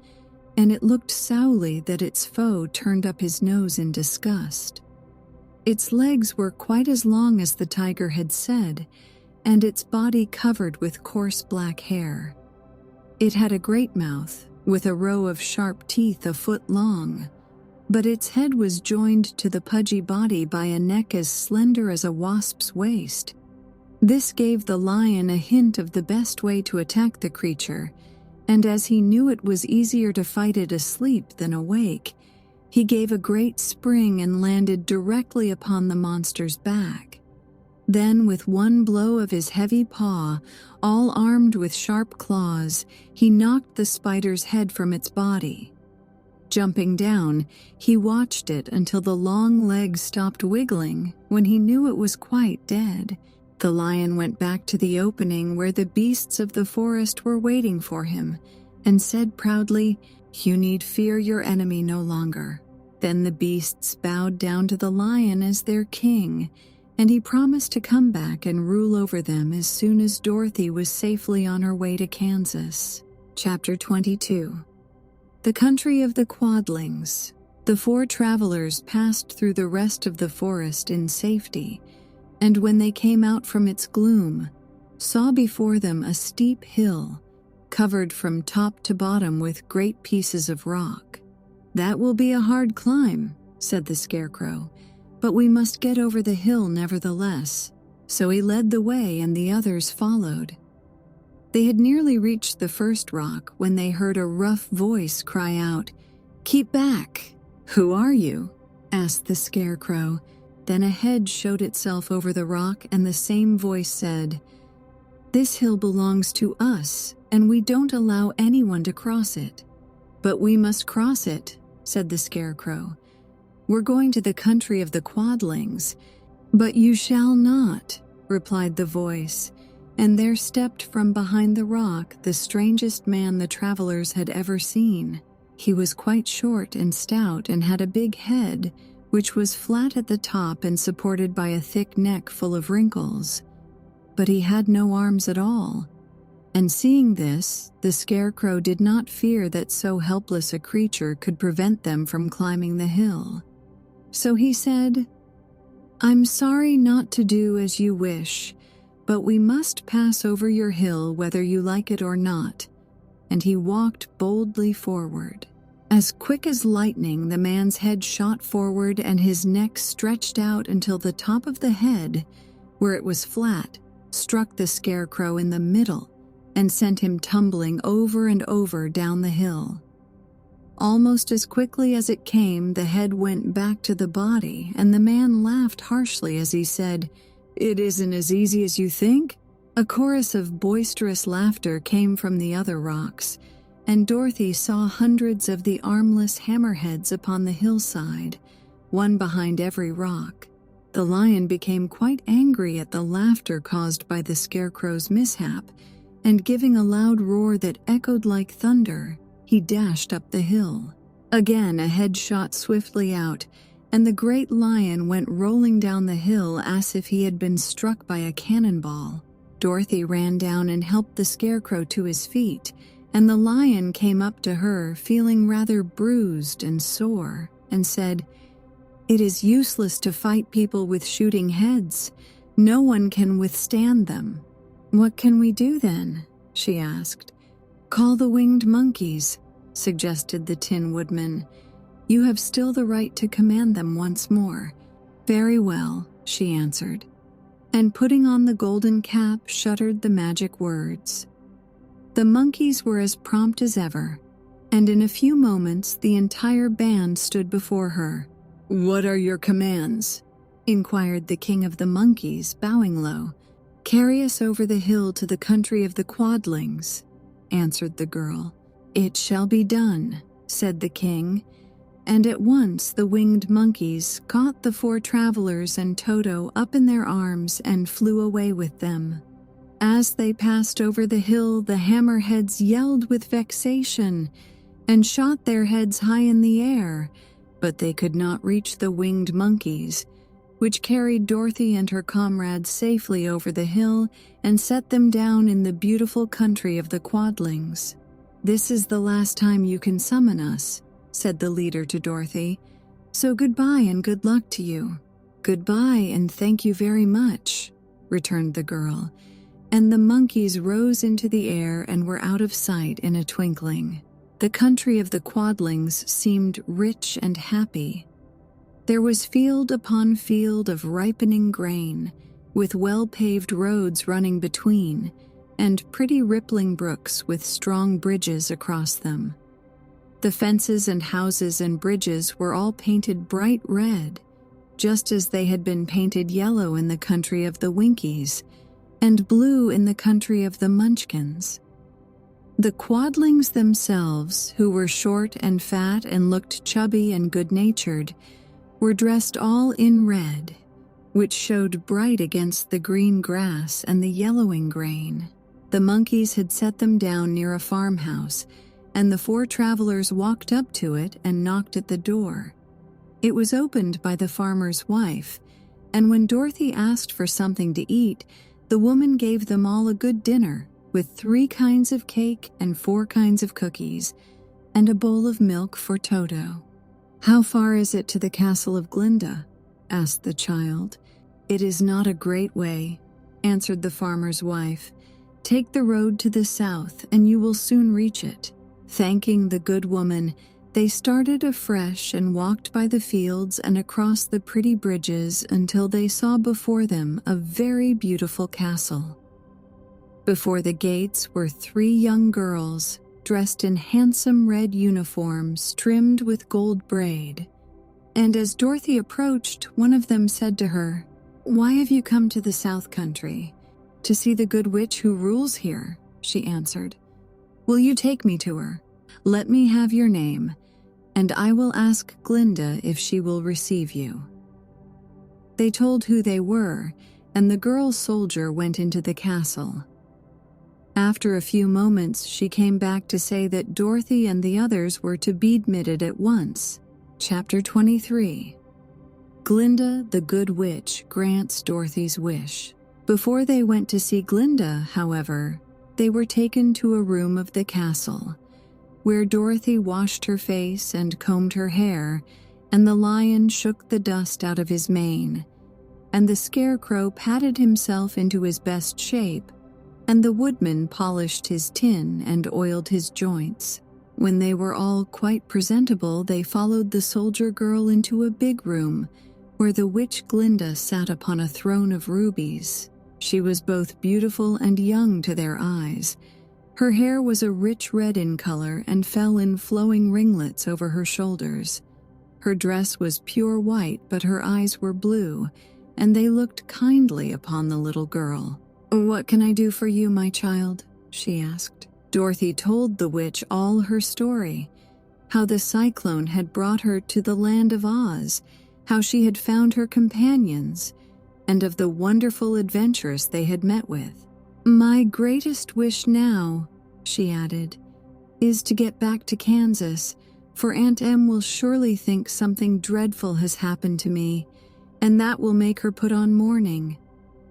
and it looked sourly that its foe turned up his nose in disgust. Its legs were quite as long as the tiger had said, and its body covered with coarse black hair. It had a great mouth, with a row of sharp teeth a foot long, but its head was joined to the pudgy body by a neck as slender as a wasp's waist. This gave the Lion a hint of the best way to attack the creature, and as he knew it was easier to fight it asleep than awake, he gave a great spring and landed directly upon the monster's back. Then, with one blow of his heavy paw, all armed with sharp claws, he knocked the spider's head from its body. Jumping down, he watched it until the long legs stopped wiggling, when he knew it was quite dead. The Lion went back to the opening where the beasts of the forest were waiting for him, and said proudly, "You need fear your enemy no longer." Then the beasts bowed down to the Lion as their king, and he promised to come back and rule over them as soon as Dorothy was safely on her way to Kansas. Chapter 22. The Country of the Quadlings. The 4 travelers passed through the rest of the forest in safety, and when they came out from its gloom, saw before them a steep hill, covered from top to bottom with great pieces of rock. "That will be a hard climb," said the Scarecrow, "but we must get over the hill nevertheless." So he led the way and the others followed. They had nearly reached the first rock when they heard a rough voice cry out, "Keep back!" "Who are you?" asked the Scarecrow. Then a head showed itself over the rock and the same voice said, "This hill belongs to us, and we don't allow anyone to cross it." "But we must cross it," said the Scarecrow. "We're going to the country of the Quadlings." "But you shall not," replied the voice, and there stepped from behind the rock the strangest man the travelers had ever seen. He was quite short and stout and had a big head, which was flat at the top and supported by a thick neck full of wrinkles. But he had no arms at all. And seeing this, the Scarecrow did not fear that so helpless a creature could prevent them from climbing the hill. So he said, "I'm sorry not to do as you wish, but we must pass over your hill whether you like it or not." And he walked boldly forward. As quick as lightning, the man's head shot forward and his neck stretched out until the top of the head, where it was flat, struck the Scarecrow in the middle and sent him tumbling over and over down the hill. Almost as quickly as it came, the head went back to the body, and the man laughed harshly as he said, "It isn't as easy as you think." A chorus of boisterous laughter came from the other rocks, and Dorothy saw hundreds of the armless hammerheads upon the hillside, one behind every rock. The lion became quite angry at the laughter caused by the Scarecrow's mishap, and giving a loud roar that echoed like thunder, he dashed up the hill. Again a head shot swiftly out, and the great lion went rolling down the hill as if he had been struck by a cannonball. Dorothy ran down and helped the Scarecrow to his feet, and the lion came up to her, feeling rather bruised and sore, and said, "It is useless to fight people with shooting heads. No one can withstand them." "What can we do then?" she asked. "Call the winged monkeys," suggested the Tin Woodman. "You have still the right to command them once more." "Very well," she answered, and putting on the golden cap, shuddered the magic words. The monkeys were as prompt as ever, and in a few moments the entire band stood before her. "What are your commands?" inquired the king of the monkeys, bowing low. "Carry us over the hill to the country of the Quadlings," answered the girl. "It shall be done," said the king, and at once the winged monkeys caught the 4 travelers and Toto up in their arms and flew away with them. As they passed over the hill, the hammerheads yelled with vexation and shot their heads high in the air, but they could not reach the winged monkeys, which carried Dorothy and her comrades safely over the hill and set them down in the beautiful country of the Quadlings. "This is the last time you can summon us," said the leader to Dorothy, "so goodbye and good luck to you." "Goodbye and thank you very much," returned the girl, and the monkeys rose into the air and were out of sight in a twinkling. The country of the Quadlings seemed rich and happy. There was field upon field of ripening grain, with well-paved roads running between, and pretty rippling brooks with strong bridges across them. The fences and houses and bridges were all painted bright red, just as they had been painted yellow in the country of the Winkies, and blue in the country of the Munchkins. The Quadlings themselves, who were short and fat and looked chubby and good-natured, were dressed all in red, which showed bright against the green grass and the yellowing grain. The monkeys had set them down near a farmhouse, and the 4 travelers walked up to it and knocked at the door. It was opened by the farmer's wife, and when Dorothy asked for something to eat, the woman gave them all a good dinner, with 3 kinds of cake and 4 kinds of cookies, and a bowl of milk for Toto. "How far is it to the castle of Glinda?" asked the child. "It is not a great way," answered the farmer's wife. "Take the road to the south, and you will soon reach it." Thanking the good woman, they started afresh and walked by the fields and across the pretty bridges until they saw before them a very beautiful castle. Before the gates were 3 young girls, dressed in handsome red uniforms trimmed with gold braid. And as Dorothy approached, one of them said to her, "Why have you come to the South Country?" "To see the good witch who rules here," she answered. "Will you take me to her? Let me have your name, and I will ask Glinda if she will receive you." They told who they were, and the girl soldier went into the castle. After a few moments, she came back to say that Dorothy and the others were to be admitted at once. Chapter 23. Glinda the Good Witch grants Dorothy's wish. Before they went to see Glinda, however, they were taken to a room of the castle, where Dorothy washed her face and combed her hair, and the lion shook the dust out of his mane, and the Scarecrow patted himself into his best shape, and the Woodman polished his tin and oiled his joints. When they were all quite presentable, they followed the soldier girl into a big room, where the witch Glinda sat upon a throne of rubies. She was both beautiful and young to their eyes. Her hair was a rich red in color and fell in flowing ringlets over her shoulders. Her dress was pure white, but her eyes were blue, and they looked kindly upon the little girl. "What can I do for you, my child?" she asked. Dorothy told the witch all her story, how the cyclone had brought her to the land of Oz, how she had found her companions, and of the wonderful adventures they had met with. "My greatest wish now," she added, "is to get back to Kansas, for Aunt Em will surely think something dreadful has happened to me, and that will make her put on mourning.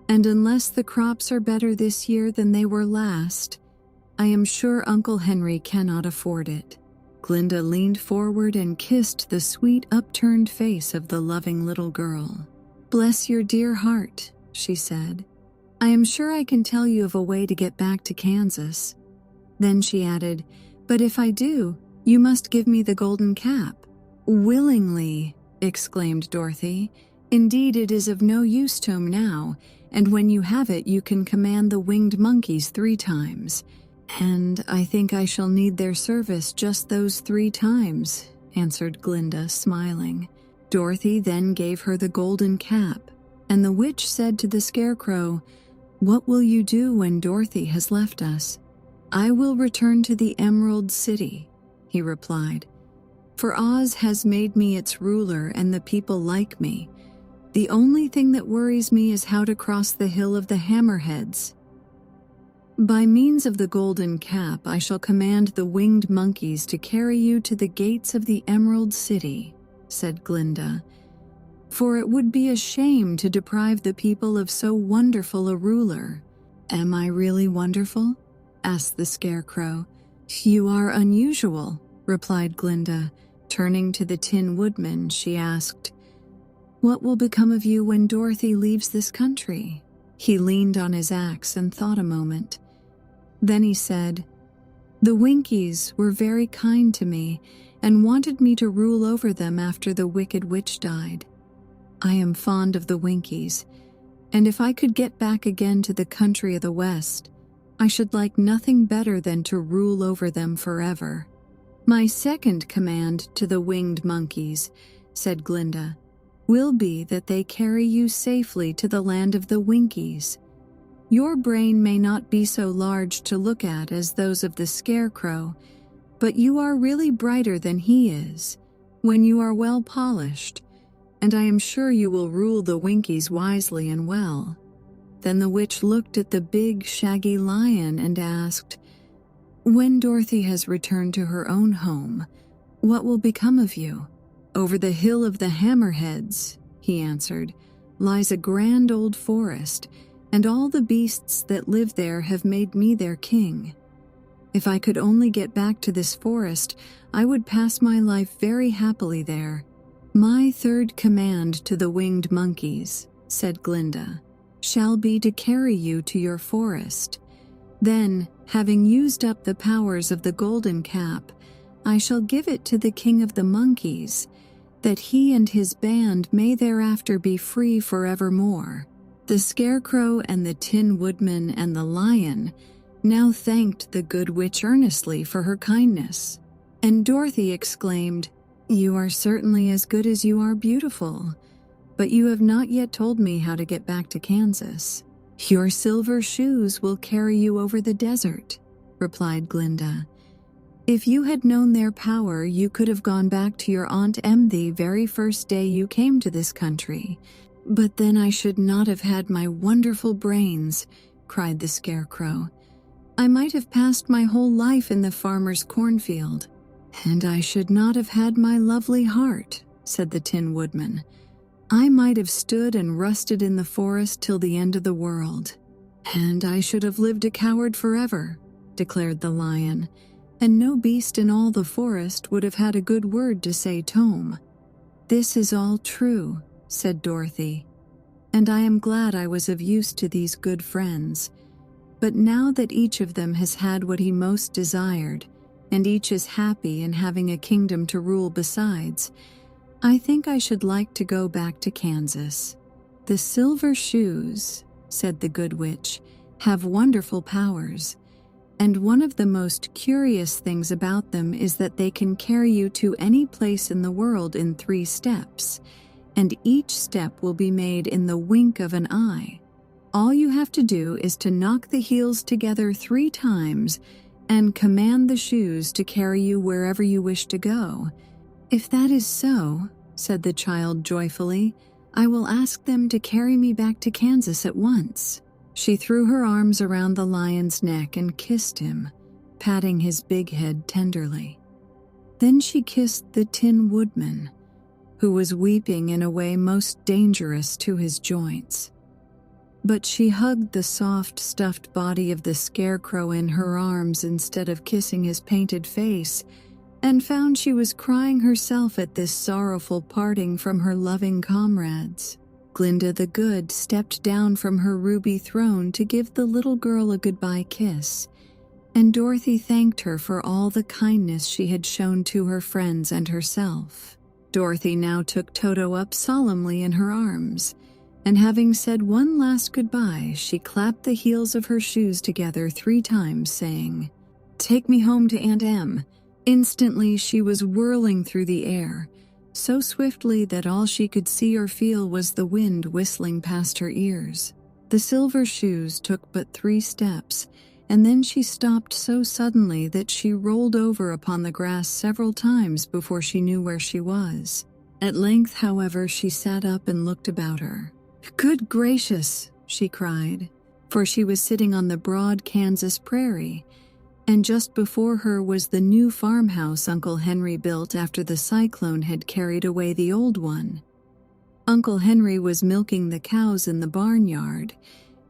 And unless the crops are better this year than they were last, I am sure Uncle Henry cannot afford it." Glinda leaned forward and kissed the sweet upturned face of the loving little girl. "Bless your dear heart," she said. "I am sure I can tell you of a way to get back to Kansas." Then she added, "But if I do, you must give me the golden cap." "Willingly," exclaimed Dorothy. "Indeed, it is of no use to him now, and when you have it, you can command the winged monkeys 3 times. "And I think I shall need their service just those 3 times," answered Glinda, smiling. Dorothy then gave her the golden cap, and the witch said to the Scarecrow, "What will you do when Dorothy has left us?" "I will return to the Emerald City," he replied. "For Oz has made me its ruler and the people like me. The only thing that worries me is how to cross the Hill of the Hammerheads. By means of the golden cap, I shall command the winged monkeys to carry you to the gates of the Emerald City," said Glinda. "For it would be a shame to deprive the people of so wonderful a ruler." "Am I really wonderful?" asked the Scarecrow. "You are unusual," replied Glinda. Turning to the Tin Woodman, she asked, "What will become of you when Dorothy leaves this country?" He leaned on his axe and thought a moment. Then he said, "The Winkies were very kind to me and wanted me to rule over them after the Wicked Witch died. I am fond of the Winkies, and if I could get back again to the country of the West, I should like nothing better than to rule over them forever." "My second command to the winged monkeys," said Glinda, "will be that they carry you safely to the land of the Winkies. Your brain may not be so large to look at as those of the Scarecrow, but you are really brighter than he is, when you are well polished, and I am sure you will rule the Winkies wisely and well." Then the witch looked at the big, shaggy lion and asked, "When Dorothy has returned to her own home, what will become of you?" "Over the Hill of the Hammerheads," he answered, "lies a grand old forest, and all the beasts that live there have made me their king." If I could only get back to this forest, I would pass my life very happily there." "My third command to the winged monkeys," said Glinda, "shall be to carry you to your forest. Then, having used up the powers of the golden cap, I shall give it to the king of the monkeys, that he and his band may thereafter be free forevermore." The Scarecrow and the Tin Woodman and the Lion now thanked the good witch earnestly for her kindness, and Dorothy exclaimed, "You are certainly as good as you are beautiful, but you have not yet told me how to get back to Kansas." "Your silver shoes will carry you over the desert," replied Glinda. "If you had known their power, you could have gone back to your Aunt Em the very first day you came to this country. But then I should not have had my wonderful brains," cried the Scarecrow. "I might have passed my whole life in the farmer's cornfield." "And I should not have had my lovely heart," said the Tin Woodman. "I might have stood and rusted in the forest till the end of the world." "And I should have lived a coward forever," declared the Lion, "and no beast in all the forest would have had a good word to say Tome." "This is all true," said Dorothy, "and I am glad I was of use to these good friends. But now that each of them has had what he most desired, and each is happy in having a kingdom to rule besides, I think I should like to go back to Kansas." "The silver shoes," said the good witch, "have wonderful powers, and one of the most curious things about them is that they can carry you to any place in the world in 3 steps, and each step will be made in the wink of an eye. All you have to do is to knock the heels together 3 times and command the shoes to carry you wherever you wish to go." "If that is so," said the child joyfully, "I will ask them to carry me back to Kansas at once." She threw her arms around the lion's neck and kissed him, patting his big head tenderly. Then she kissed the Tin Woodman, who was weeping in a way most dangerous to his joints. But she hugged the soft, stuffed body of the Scarecrow in her arms instead of kissing his painted face, and found she was crying herself at this sorrowful parting from her loving comrades. Glinda the Good stepped down from her ruby throne to give the little girl a goodbye kiss, and Dorothy thanked her for all the kindness she had shown to her friends and herself. Dorothy now took Toto up solemnly in her arms, and having said one last goodbye, she clapped the heels of her shoes together 3 times, saying, "Take me home to Aunt Em." Instantly she was whirling through the air, so swiftly that all she could see or feel was the wind whistling past her ears. The silver shoes took but 3 steps, and then she stopped so suddenly that she rolled over upon the grass several times before she knew where she was. At length, however, she sat up and looked about her. "Good gracious!" she cried, for she was sitting on the broad Kansas prairie, and just before her was the new farmhouse Uncle Henry built after the cyclone had carried away the old one. Uncle Henry was milking the cows in the barnyard,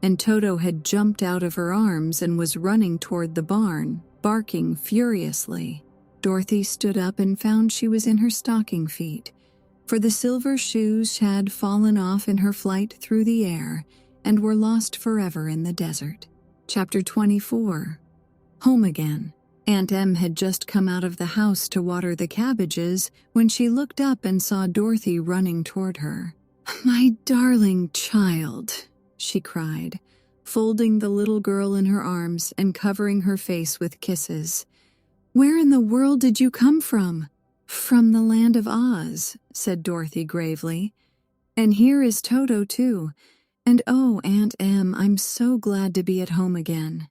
and Toto had jumped out of her arms and was running toward the barn, barking furiously. Dorothy stood up and found she was in her stocking feet, for the silver shoes had fallen off in her flight through the air and were lost forever in the desert. Chapter 24. Home again. Aunt Em had just come out of the house to water the cabbages when she looked up and saw Dorothy running toward her. "My darling child," she cried, folding the little girl in her arms and covering her face with kisses. "Where in the world did you come from?" "From the land of Oz," said Dorothy gravely. "And here is Toto, too. And oh, Aunt Em, I'm so glad to be at home again."